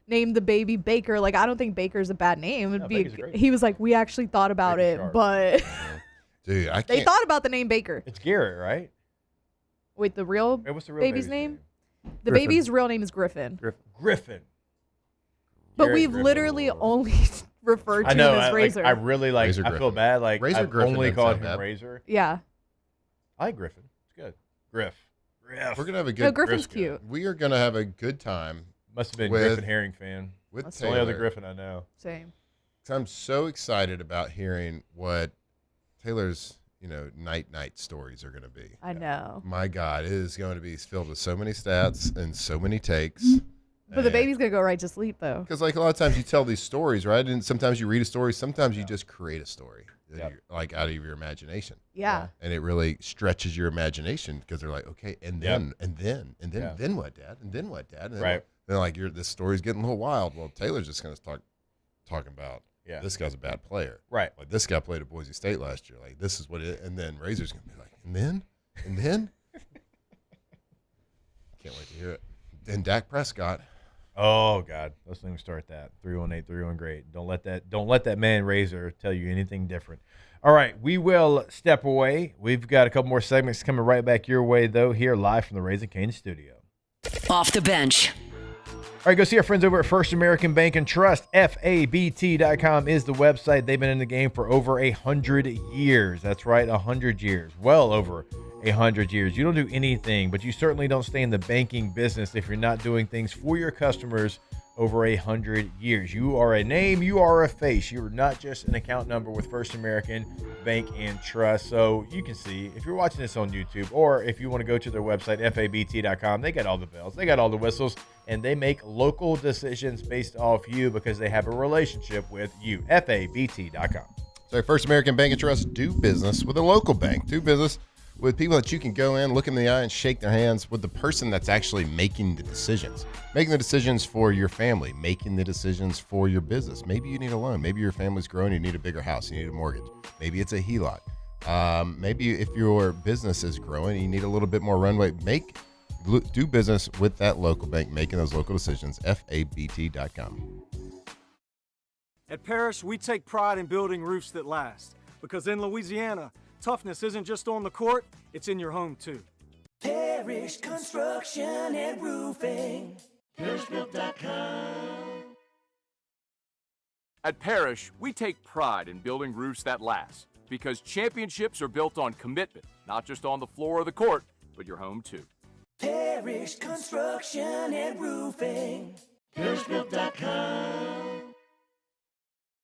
named the baby Baker? Like, I don't think Baker's a bad name. It'd No, be. Baker's a great He was like, we actually thought about Baker it, Sharp. but Dude, I they can't. thought about the name Baker. It's Garrett, right? Wait, the real, what's the real baby's name? The Griffin. baby's real name is Griffin. Griffin. But Garrett we've Griffin. literally only referred to I know. him as Razor. I really like. Razor I feel Griffin. bad. Like Razor I've Griffin only doesn't called sound him bad. Razor. Yeah. I like Griffin. It's good. Griff. We're gonna have a good. No, Griffin's Griff's cute. We are gonna have a good time. Must have been with, Griffin Herring fan. with That's the only other Taylor. Griffin I know. Same. 'Cause I'm so excited about hearing what Taylor's night stories are gonna be. I know. My God, it is going to be filled with so many stats and so many takes. But the baby's going to go right to sleep, though. Because like a lot of times you tell these stories, right? And sometimes you read a story. Sometimes you just create a story, that you're, like out of your imagination. Yeah. And it really stretches your imagination because they're like, okay, and then what, Dad? And then what, Dad? And then Right. what? They're like, this story's getting a little wild. Well, Taylor's just going to start talking about. Yeah. This guy's a bad player. Right. Like this guy played at Boise State last year. Like this is what it. And then Razor's going to be like, and then. Can't wait to hear it. And Dak Prescott. Oh God, let's not even start that. 318-301 great. Don't let that man Razor tell you anything different. All right, we will step away. We've got a couple more segments coming right back your way though. Here live from the Raising Cane's studio. Off the bench. All right, go see our friends over at First American Bank and Trust. FABT.com is the website. They've been in the game for over 100 years. That's right, 100 years. Well over 100 years. You don't do anything, but you certainly don't stay in the banking business if you're not doing things for your customers over 100 years. You are a name, you are a face. You're not just an account number with First American Bank and Trust. So you can see if you're watching this on YouTube or if you want to go to their website, FABT.com, they got all the bells, they got all the whistles, and they make local decisions based off you because they have a relationship with you. FABT.com. So First American Bank and Trust, do business with a local bank. Do business with people that you can go in, look in the eye, and shake their hands with the person that's actually making the decisions. Making the decisions for your family, making the decisions for your business. Maybe you need a loan. Maybe your family's growing, you need a bigger house, you need a mortgage. Maybe it's a HELOC. Maybe if your business is growing, you need a little bit more runway. Do business with that local bank, making those local decisions. FABT.com. At Parrish, we take pride in building roofs that last. Because in Louisiana, toughness isn't just on the court, it's in your home too. Parrish Construction and Roofing. ParrishBuilt.com. At Parrish, we take pride in building roofs that last. Because championships are built on commitment, not just on the floor or the court, but your home too. Parrish Construction and Roofing. ParrishBuilt.com.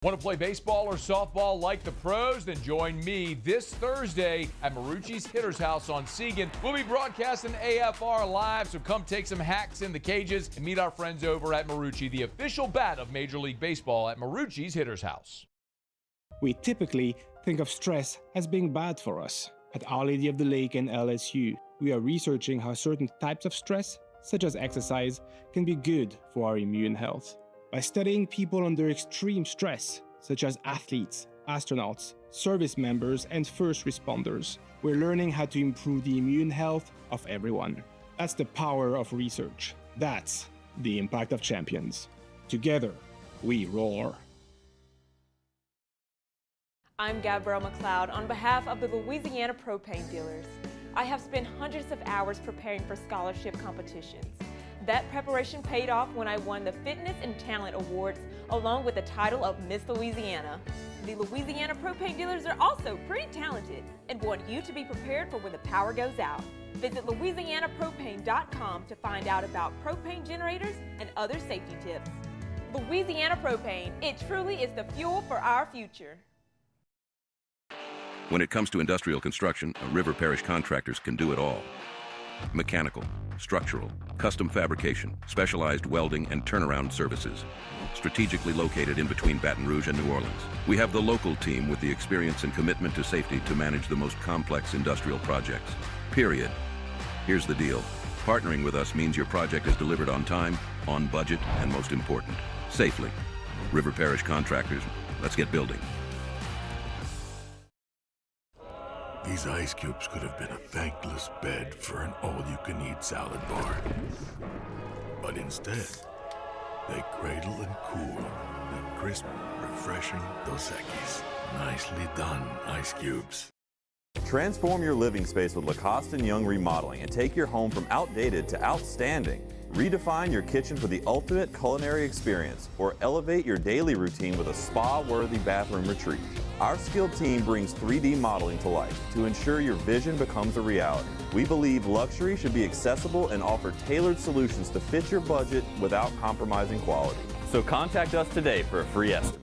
Want to play baseball or softball like the pros? Then join me this Thursday at Marucci's Hitter's House on Segan. We'll be broadcasting AFR live, so come take some hacks in the cages and meet our friends over at Marucci, the official bat of Major League Baseball at Marucci's Hitter's House. We typically think of stress as being bad for us. At Our Lady of the Lake and LSU, we are researching how certain types of stress, such as exercise, can be good for our immune health. By studying people under extreme stress, such as athletes, astronauts, service members, and first responders, we're learning how to improve the immune health of everyone. That's the power of research. That's the impact of champions. Together, we roar. I'm Gabrielle McLeod on behalf of the Louisiana Propane Dealers. I have spent hundreds of hours preparing for scholarship competitions. That preparation paid off when I won the Fitness and Talent Awards along with the title of Miss Louisiana. The Louisiana Propane Dealers are also pretty talented and want you to be prepared for when the power goes out. Visit LouisianaPropane.com to find out about propane generators and other safety tips. Louisiana Propane, it truly is the fuel for our future. When it comes to industrial construction, River Parish Contractors can do it all. Mechanical, structural, custom fabrication, specialized welding, and turnaround services. Strategically located in between Baton Rouge and New Orleans, we have the local team with the experience and commitment to safety to manage the most complex industrial projects. Period. Here's the deal. Partnering with us means your project is delivered on time, on budget, and most important, safely. River Parish Contractors, let's get building. These ice cubes could have been a thankless bed for an all-you-can-eat salad bar. But instead, they cradle and cool the crisp, refreshing Dos Equis. Nicely done, ice cubes. Transform your living space with Lacoste & Young Remodeling and take your home from outdated to outstanding. Redefine your kitchen for the ultimate culinary experience or elevate your daily routine with a spa-worthy bathroom retreat. Our skilled team brings 3D modeling to life to ensure your vision becomes a reality. We believe luxury should be accessible and offer tailored solutions to fit your budget without compromising quality. So contact us today for a free estimate.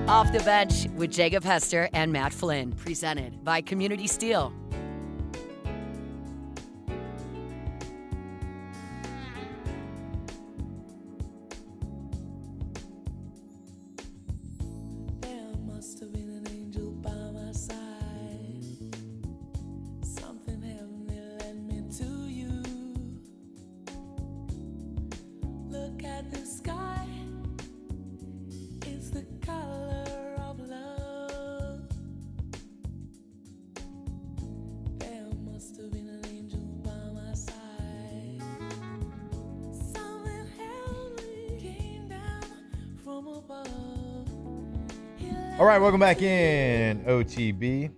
Off the Bench with Jacob Hester and Matt Flynn, presented by Community Steel. There must have been an angel by my side. Something heavenly led me to you. Look at the sky. It's the color of love. There must have been an angel by my side. Something heavenly came down from above. All right, welcome back in OTB.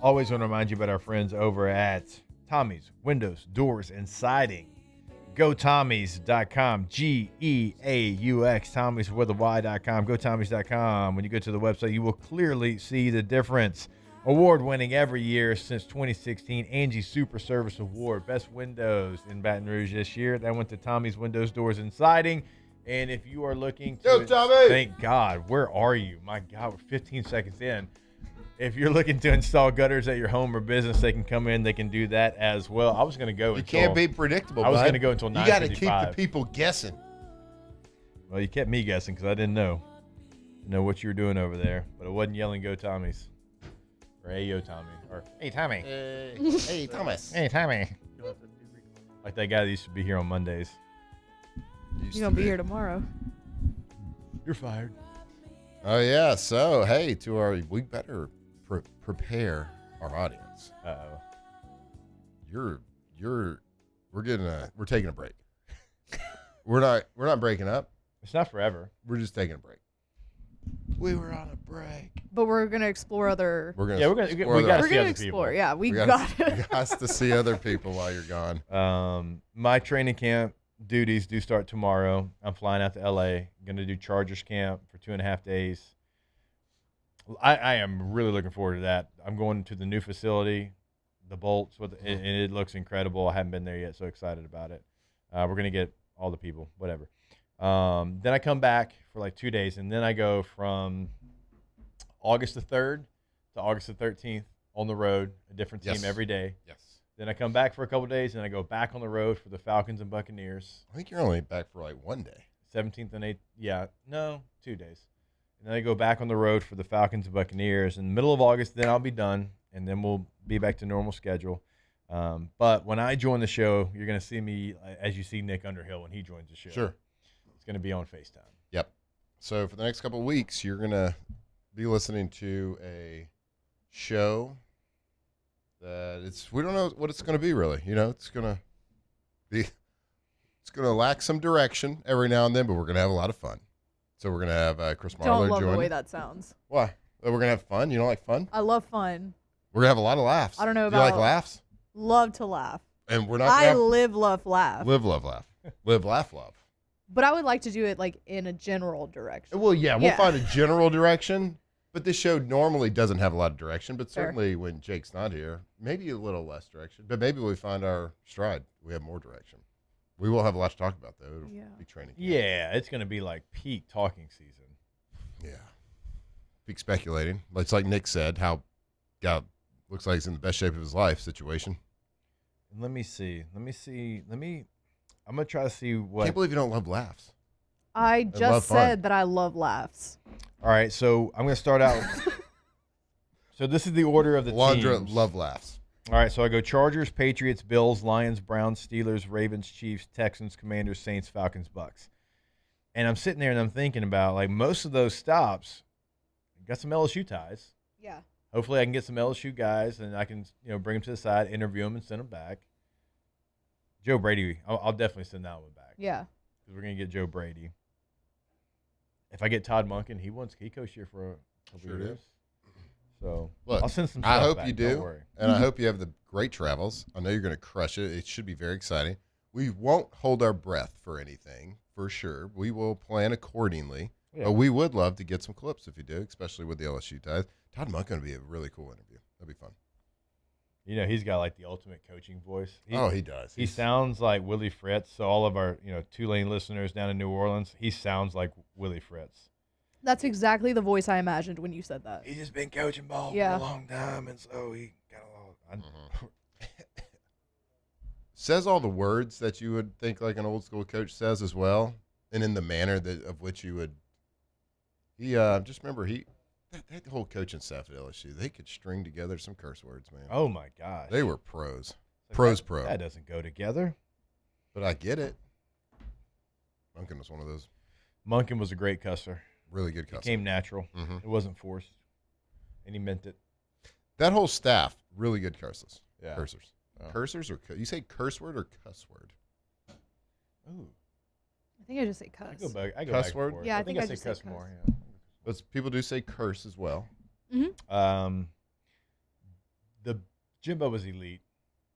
Always want to remind you about our friends over at Tommy's Windows, Doors, and Siding. GoTommys.com, G-E-A-U-X, Tommys with a Y.com, GoTommys.com. When you go to the website, you will clearly see the difference. Award-winning every year since 2016, Angie Super Service Award, Best Windows in Baton Rouge this year. That went to Tommy's Windows, Doors, and Siding. And if you are looking to... Go, Tommy! Thank God. Where are you? My God, we're 15 seconds in. If you're looking to install gutters at your home or business, they can come in. They can do that as well. I was going to go You until... can't be predictable, I was bud. going to go until 9:55. You got to keep the people guessing. Well, you kept me guessing because I didn't know what you were doing over there. But I wasn't yelling "Go Tommies" or "Hey Yo Tommy" or "Hey Tommy." Hey, Thomas. Hey Tommy. Like that guy that used to be here on Mondays. You're going to be here tomorrow. You're fired. Oh, yeah. So, hey, we better prepare our audience. Uh-oh. We're taking a break. We're not breaking up. It's not forever. We're just taking a break. We were on a break. But we're going to explore other... we got to see other people. Explore. Yeah, we got to see other people while you're gone. My training camp duties do start tomorrow. I'm flying out to LA. Going to do Chargers camp for 2.5 days. I am really looking forward to that. I'm going to the new facility, the Bolts, and it looks incredible. I haven't been there yet, so excited about it. We're going to get all the people, whatever. Then I come back for like 2 days, and then I go from August the 3rd to August the 13th on the road, a different team every day. Yes. Then I come back for a couple of days, and I go back on the road for the Falcons and Buccaneers. I think you're only back for like 1 day. 17th and 8th. Yeah, no, 2 days. And then I go back on the road for the Falcons and Buccaneers. In the middle of August, then I'll be done, and then we'll be back to normal schedule. But when I join the show, you're going to see me as you see Nick Underhill when he joins the show. Sure. It's going to be on FaceTime. Yep. So for the next couple of weeks, you're going to be listening to a show that we don't know what it's going to be really. It's going to lack some direction every now and then, but we're going to have a lot of fun. So we're going to have Chris Marler Don't love join. the way that sounds. Why? We're going to have fun? You don't like fun? I love fun. We're going to have a lot of laughs. I don't know Do about... you like laughs? Love to laugh. And we're not I live, love, laugh. Live, love, laugh. Live, laugh, love. But I would like to do it like in a general direction. Well, yeah, we'll find a general direction. But this show normally doesn't have a lot of direction. But Fair. certainly when Jake's not here, maybe a little less direction. But maybe we find our stride. We have more direction. We will have a lot to talk about, though. It'll be training. Yeah, it's going to be like peak talking season. Yeah. Peak speculating. It's like Nick said, how God looks like he's in the best shape of his life situation. Let me see. I'm going to try to see what. I can't believe you don't love laughs. I love just fun. said that I love laughs. All right, so I'm going to start out. So this is the order of the Alondra teams. love laughs. All right, so I go Chargers, Patriots, Bills, Lions, Browns, Steelers, Ravens, Chiefs, Texans, Commanders, Saints, Falcons, Bucks. And I'm sitting there and I'm thinking about, like, most of those stops got some LSU ties. Yeah. Hopefully I can get some LSU guys and I can, bring them to the side, interview them, and send them back. Joe Brady, I'll definitely send that one back. Yeah. Because we're going to get Joe Brady. if I get Todd Monken, he coached here for a couple Sure years. did. So Look, I'll send some I stuff hope back, you don't do, worry. and I hope you have the great travels. I know you're going to crush it. It should be very exciting. We won't hold our breath for anything, for sure. We will plan accordingly. Yeah. But we would love to get some clips if you do, especially with the LSU ties. Todd Monken would be a really cool interview. That'd be fun. You know, he's got like the ultimate coaching voice. He does. He sounds like Willie Fritz. So all of our, Tulane listeners down in New Orleans, he sounds like Willie Fritz. That's exactly the voice I imagined when you said that. He's just been coaching ball for a long time, and so he got a lot. Says all the words that you would think like an old school coach says as well, and in the manner of which you would. He just remember that whole coaching staff at LSU, they could string together some curse words, man. Oh my gosh, they were pros. Pro. That doesn't go together. But I get it. Monken was one of those. Monken was a great cusser. Really good cusser. It came natural. Mm-hmm. It wasn't forced, and he meant it. That whole staff, really good cursors. Yeah. Cursors. Oh. Cursors or you say curse word or cuss word? Ooh. I think I just say cuss. I go back Cuss and word? forth. Yeah, I think I say just say cuss cuss. more. Yeah. But people do say curse as well. Mm-hmm. The Jimbo was elite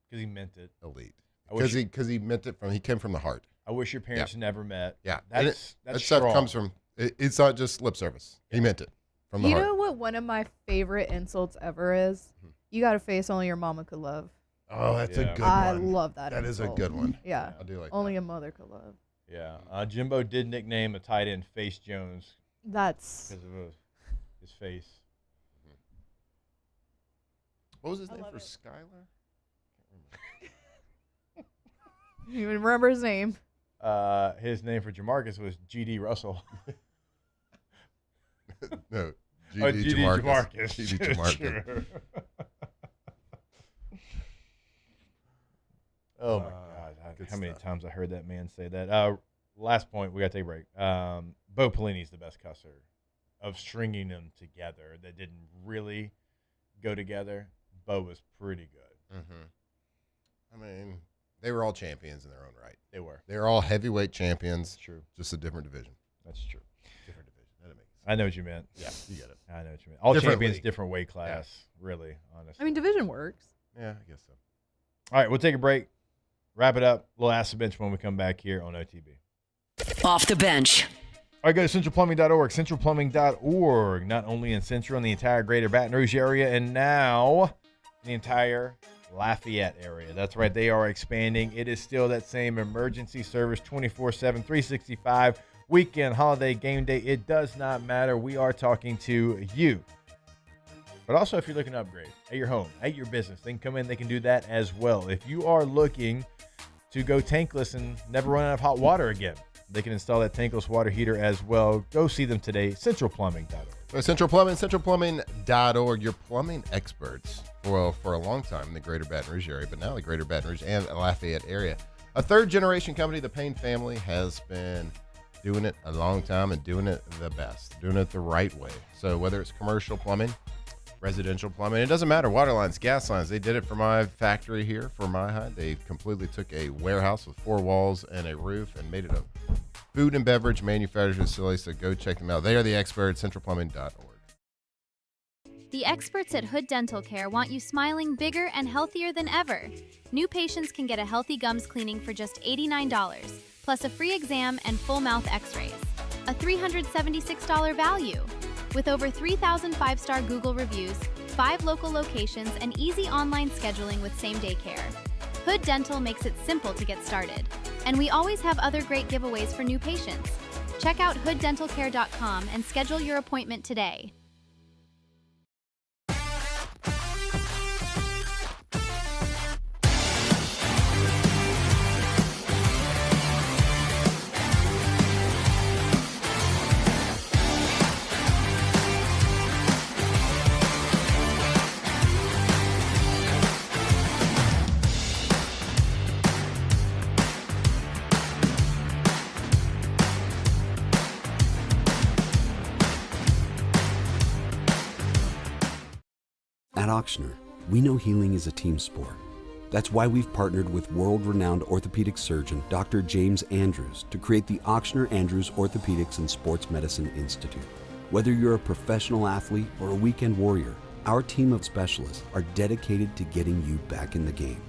because he meant it. Elite. I wish Because he meant it he came from the heart. I wish your parents never met. Yeah. That's that strong. stuff comes from it's not just lip service. He meant it from the You heart. know what one of my favorite insults ever is? You got a face only your mama could love. Oh, that's a good one. I love that. That is a insult. good one. Yeah. I do like only a mother could love. Yeah. Jimbo did nickname a tight end Face Jones That's because of his face. What was his name for Skylar? you even remember his name. His name for Jamarcus was G.D. Russell. No, G.D. Jamarcus. G.D. Jamarcus. Sure. Oh my God! How many times I heard that man say that? Last point, we got to take a break. Bo Pelini's the best cusser of stringing them together that didn't really go together. Bo was pretty good. Mm-hmm. I mean, they were all champions in their own right. They were. They were all heavyweight champions. True. Just a different division. That's true. Different division. That'll make sense. I know what you meant. Yeah, you get it. I know what you meant. All Different champions, league. different weight class. Really, honestly. I mean, division works. Yeah, I guess so. All right, we'll take a break. Wrap it up. We'll ask the bench when we come back here on OTB. Off the bench. All right, go to centralplumbing.org. Centralplumbing.org, not only in Central and the entire greater Baton Rouge area, and now the entire Lafayette area. That's right, they are expanding. It is still that same emergency service 24/7, 365, weekend, holiday, game day. It does not matter. We are talking to you. But also, if you're looking to upgrade at your home, at your business, they can come in, they can do that as well. If you are looking to go tankless and never run out of hot water again, they can install that tankless water heater as well. Go see them today, centralplumbing.org. Central Plumbing, centralplumbing.org. Your plumbing experts for a long time in the greater Baton Rouge area, but now the greater Baton Rouge and Lafayette area. A third-generation company, the Payne family, has been doing it a long time and doing it the best, doing it the right way. So whether it's commercial plumbing, residential plumbing, it doesn't matter. Water lines, gas lines. They did it for my factory here, for my hut. They completely took a warehouse with 4 walls and a roof and made it a food and beverage manufacturing facility. So go check them out. They are the experts, centralplumbing.org. The experts at Hood Dental Care want you smiling bigger and healthier than ever. New patients can get a healthy gums cleaning for just $89, plus a free exam and full mouth x-rays. A $376 value. With over 3,000 5-star Google reviews, 5 local locations, and easy online scheduling with same-day care. Hood Dental makes it simple to get started. And we always have other great giveaways for new patients. Check out hooddentalcare.com and schedule your appointment today. At Auctioner, we know healing is a team sport. That's why we've partnered with world-renowned orthopedic surgeon Dr. James Andrews to create the Ochsner Andrews Orthopedics and Sports Medicine Institute. Whether you're a professional athlete or a weekend warrior, our team of specialists are dedicated to getting you back in the game.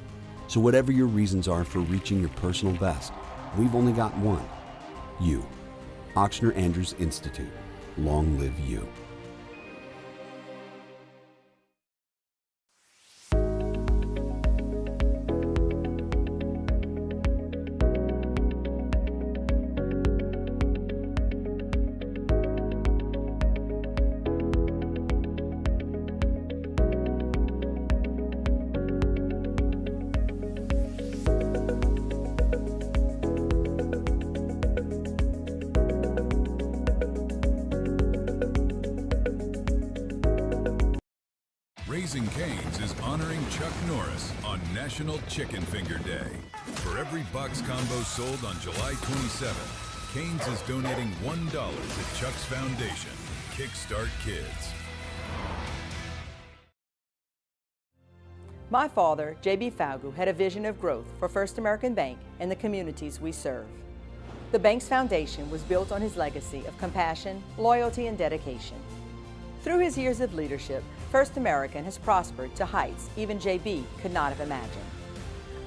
So whatever your reasons are for reaching your personal best, we've only got one: you. Ochsner Andrews Institute. Long live you. Raising Cane's is honoring Chuck Norris on National Chicken Finger Day. For every box combo sold on July 27th, Cane's is donating $1 to Chuck's Foundation, Kickstart Kids. My father, J.B. Falgu, had a vision of growth for First American Bank and the communities we serve. The bank's foundation was built on his legacy of compassion, loyalty, and dedication. Through his years of leadership, First American has prospered to heights even J.B. could not have imagined.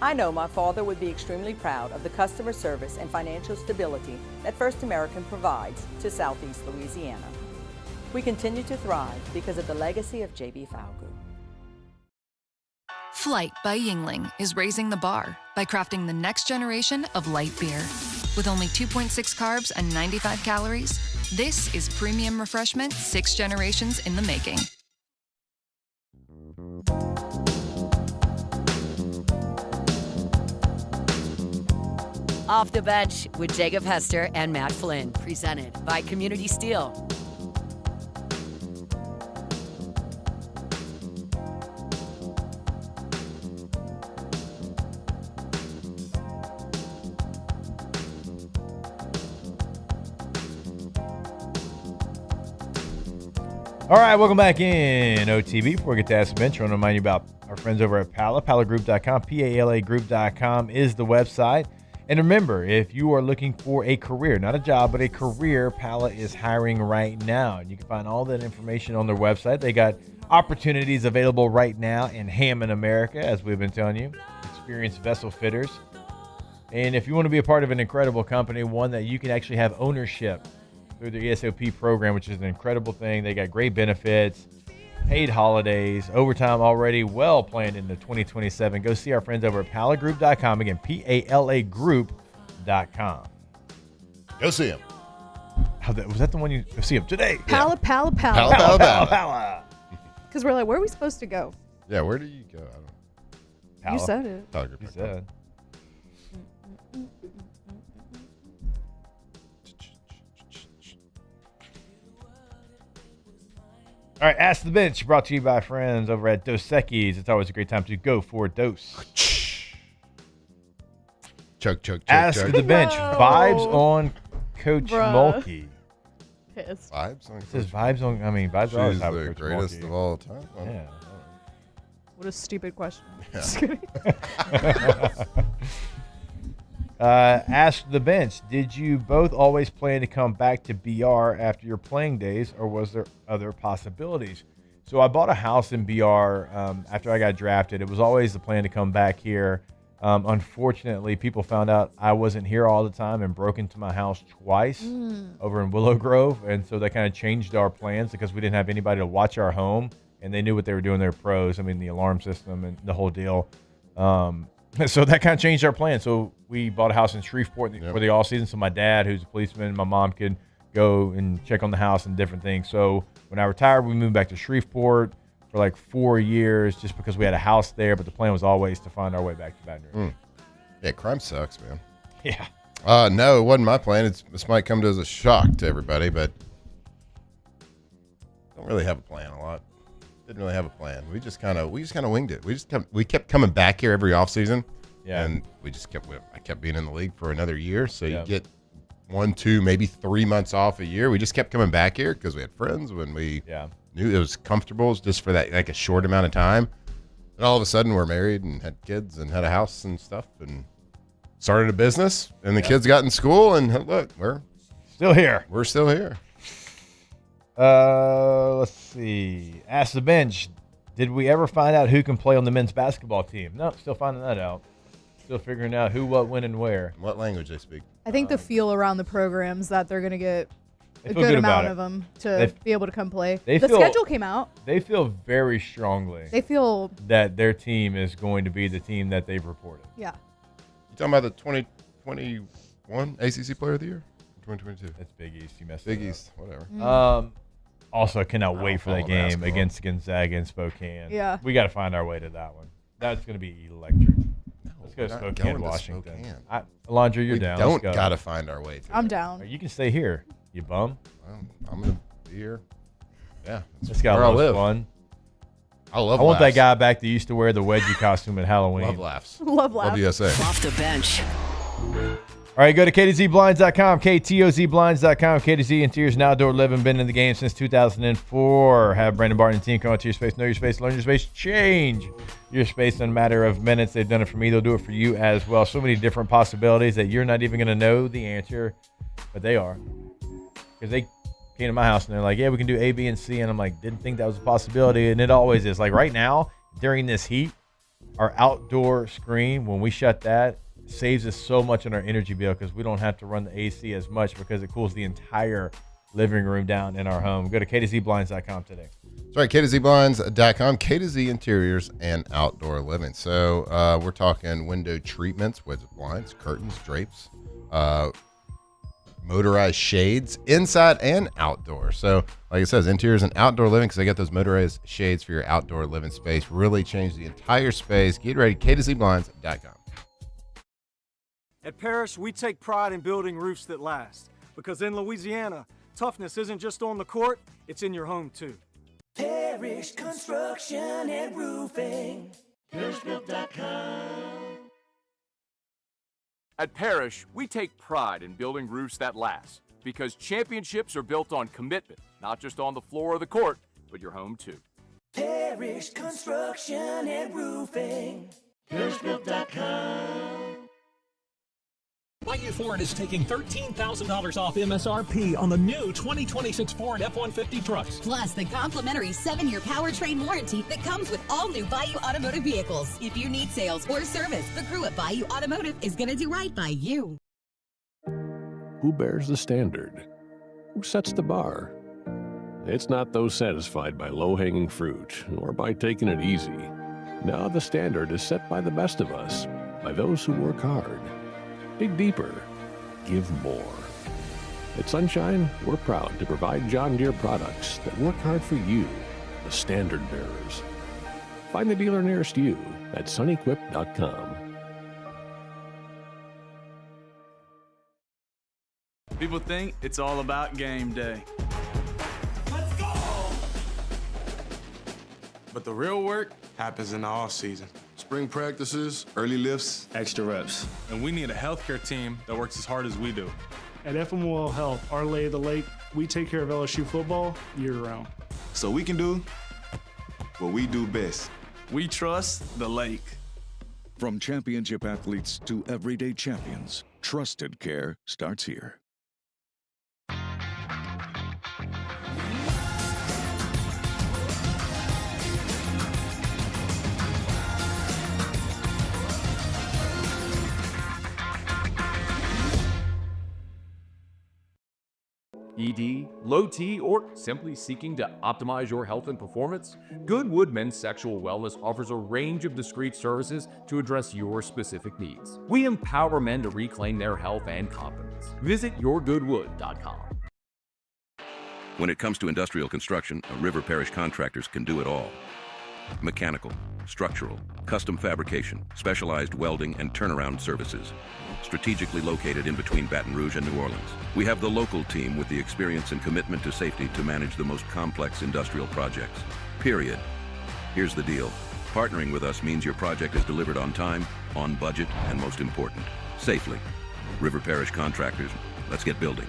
I know my father would be extremely proud of the customer service and financial stability that First American provides to Southeast Louisiana. We continue to thrive because of the legacy of J.B. Falgu. Flight by Yingling is raising the bar by crafting the next generation of light beer. With only 2.6 carbs and 95 calories, this is premium refreshment 6 generations in the making. Off the Bench with Jacob Hester and Matt Flynn, presented by Community Steel. All right, welcome back in OTB. Before we get to Ask the Bench, I want to remind you about our friends over at Pala. PalaGroup.com, PALAgroup.com is the website. And remember, if you are looking for a career, not a job, but a career, Pala is hiring right now. And you can find all that information on their website. They got opportunities available right now in Hammond, America, as we've been telling you. Experienced vessel fitters. And if you want to be a part of an incredible company, one that you can actually have ownership through the ESOP program, which is an incredible thing. They got great benefits, paid holidays, overtime already well planned into 2027. Go see our friends over at PalaGroup.com. Again, PALAgroup.com. Go see them. Was that the one you go see them today? Pala. Because we're like, where are we supposed to go? Yeah, where do you go? I don't know. You said it. You said. All right, Ask the Bench, brought to you by friends over at Dos Equis. It's always a great time to go for a dose. Chug. Ask the Bench. Vibes on Coach Mulkey. Pissed. Vibes on It says vibes on, vibes are always She's high the with Coach greatest Mulkey. of all time. Yeah. What a stupid question. Yeah. Just kidding. Ask the Bench. Did you both always plan to come back to BR after your playing days, or was there other possibilities? So I bought a house in BR after I got drafted. It was always the plan to come back here. Unfortunately, people found out I wasn't here all the time and broke into my house twice over in Willow Grove. And so that kind of changed our plans because we didn't have anybody to watch our home, and they knew what they were doing. They were pros. I mean, the alarm system and the whole deal. So that kind of changed our plan. So we bought a house in Shreveport for the off season. So my dad, who's a policeman, and my mom could go and check on the house and different things. So when I retired, we moved back to Shreveport for like 4 years just because we had a house there. But the plan was always to find our way back to Baton Rouge. Yeah, crime sucks, man. Yeah. No, it wasn't my plan. This might come as a shock to everybody, but don't really have a plan a lot. Didn't really have a plan. We just kind of winged it. We kept coming back here every offseason. Yeah. And I kept being in the league for another year. So you get 1, 2, maybe 3 months off a year. We just kept coming back here because we had friends when we knew it was comfortable just for that, like a short amount of time. And all of a sudden, we're married and had kids and had a house and stuff and started a business. And the kids got in school, and look, we're still here. We're still here. Let's see. Ask the bench. Did we ever find out who can play on the men's basketball team? No, still finding that out. Still figuring out who, what, when, and where. What language they speak. I think the feel around the programs that they're going to get They a feel good good about amount it. of them to be able to come play. They The feel- schedule came out. They feel very strongly. They feel, that their team is going to be the team that they've reported. yeah. You talking about the 2021 ACC Player of the Year? 2022. That's Big East. You messed Big it up. East, whatever. Also, I cannot wait for that follow game basketball. against Gonzaga and Spokane. Yeah. We got to find our way to that one. That's going to be electric. Let's go to we're not Spokane, going to Washington. Spokane. Alondra, you're We down. don't Let's go. gotta find our way to I'm down. You can stay here, you bum. I'm going to be here. Yeah. This guy where I loves live. fun. I love I want that laughs. guy back that used to wear the wedgie costume at Halloween. Love laughs. Love laughs. Love USA. Off the bench. All right, go to KTZBlinds.com, KTOZBlinds.com. KTZ Interiors and Outdoor Living, been in the game since 2004. Have Brandon Barton and team come out to your space, know your space, learn your space, change your space in a matter of minutes. They've done it for me. They'll do it for you as well. So many different possibilities that you're not even going to know the answer, but they are. Because they came to my house and they're like, yeah, we can do A, B, and C. And I'm like, didn't think that was a possibility. And it always is. Like right now, during this heat, our outdoor screen, when we shut that, saves us so much on our energy bill because we don't have to run the AC as much because it cools the entire living room down in our home. Go to KTZBlinds.com today. That's right, KTZBlinds.com, KTZ Interiors and Outdoor Living. So we're talking window treatments with blinds, curtains, drapes, motorized shades, inside and outdoor. So like it says, interiors and outdoor living, because they got those motorized shades for your outdoor living space. Really change the entire space. Get ready, KTZBlinds.com. At Parrish, we take pride in building roofs that last. Because in Louisiana, toughness isn't just on the court, it's in your home too. Parrish Construction and Roofing. ParrishBuilt.com. At Parrish, we take pride in building roofs that last. Because championships are built on commitment, not just on the floor or the court, but your home too. Parrish Construction and Roofing. ParrishBuilt.com. Bayou Ford is taking $13,000 off MSRP on the new 2026 Ford F-150 trucks. Plus, the complimentary 7-year powertrain warranty that comes with all new Bayou Automotive vehicles. If you need sales or service, the crew at Bayou Automotive is going to do right by you. Who bears the standard? Who sets the bar? It's not those satisfied by low-hanging fruit or by taking it easy. Now the standard is set by the best of us, by those who work hard. Dig deeper. Give more. At Sunshine, we're proud to provide John Deere products that work hard for you, the standard bearers. Find the dealer nearest you at sunequip.com. People think it's all about game day. Let's go! But the real work happens in the off season. Spring practices, early lifts, Extra reps. And we need a healthcare team that works as hard as we do. At FMOL Health, our lay of the lake, we take care of LSU football year-round. so we can do what we do best. We trust the lake. From championship athletes to everyday champions, trusted care starts here. ED, low T, or simply seeking to optimize your health and performance? Goodwood Men's Sexual Wellness offers a range of discreet services to address your specific needs. We empower men to reclaim their health and confidence. Visit yourgoodwood.com. When it comes to industrial construction, River Parish Contractors can do it all. Mechanical, structural, custom fabrication, specialized welding, and turnaround services. Strategically located in between Baton Rouge and New Orleans, we have the local team with the experience and commitment to safety to manage the most complex industrial projects. Period. Here's the deal. Partnering with us means your project is delivered on time, on budget, and most important, safely. River Parish Contractors, let's get building.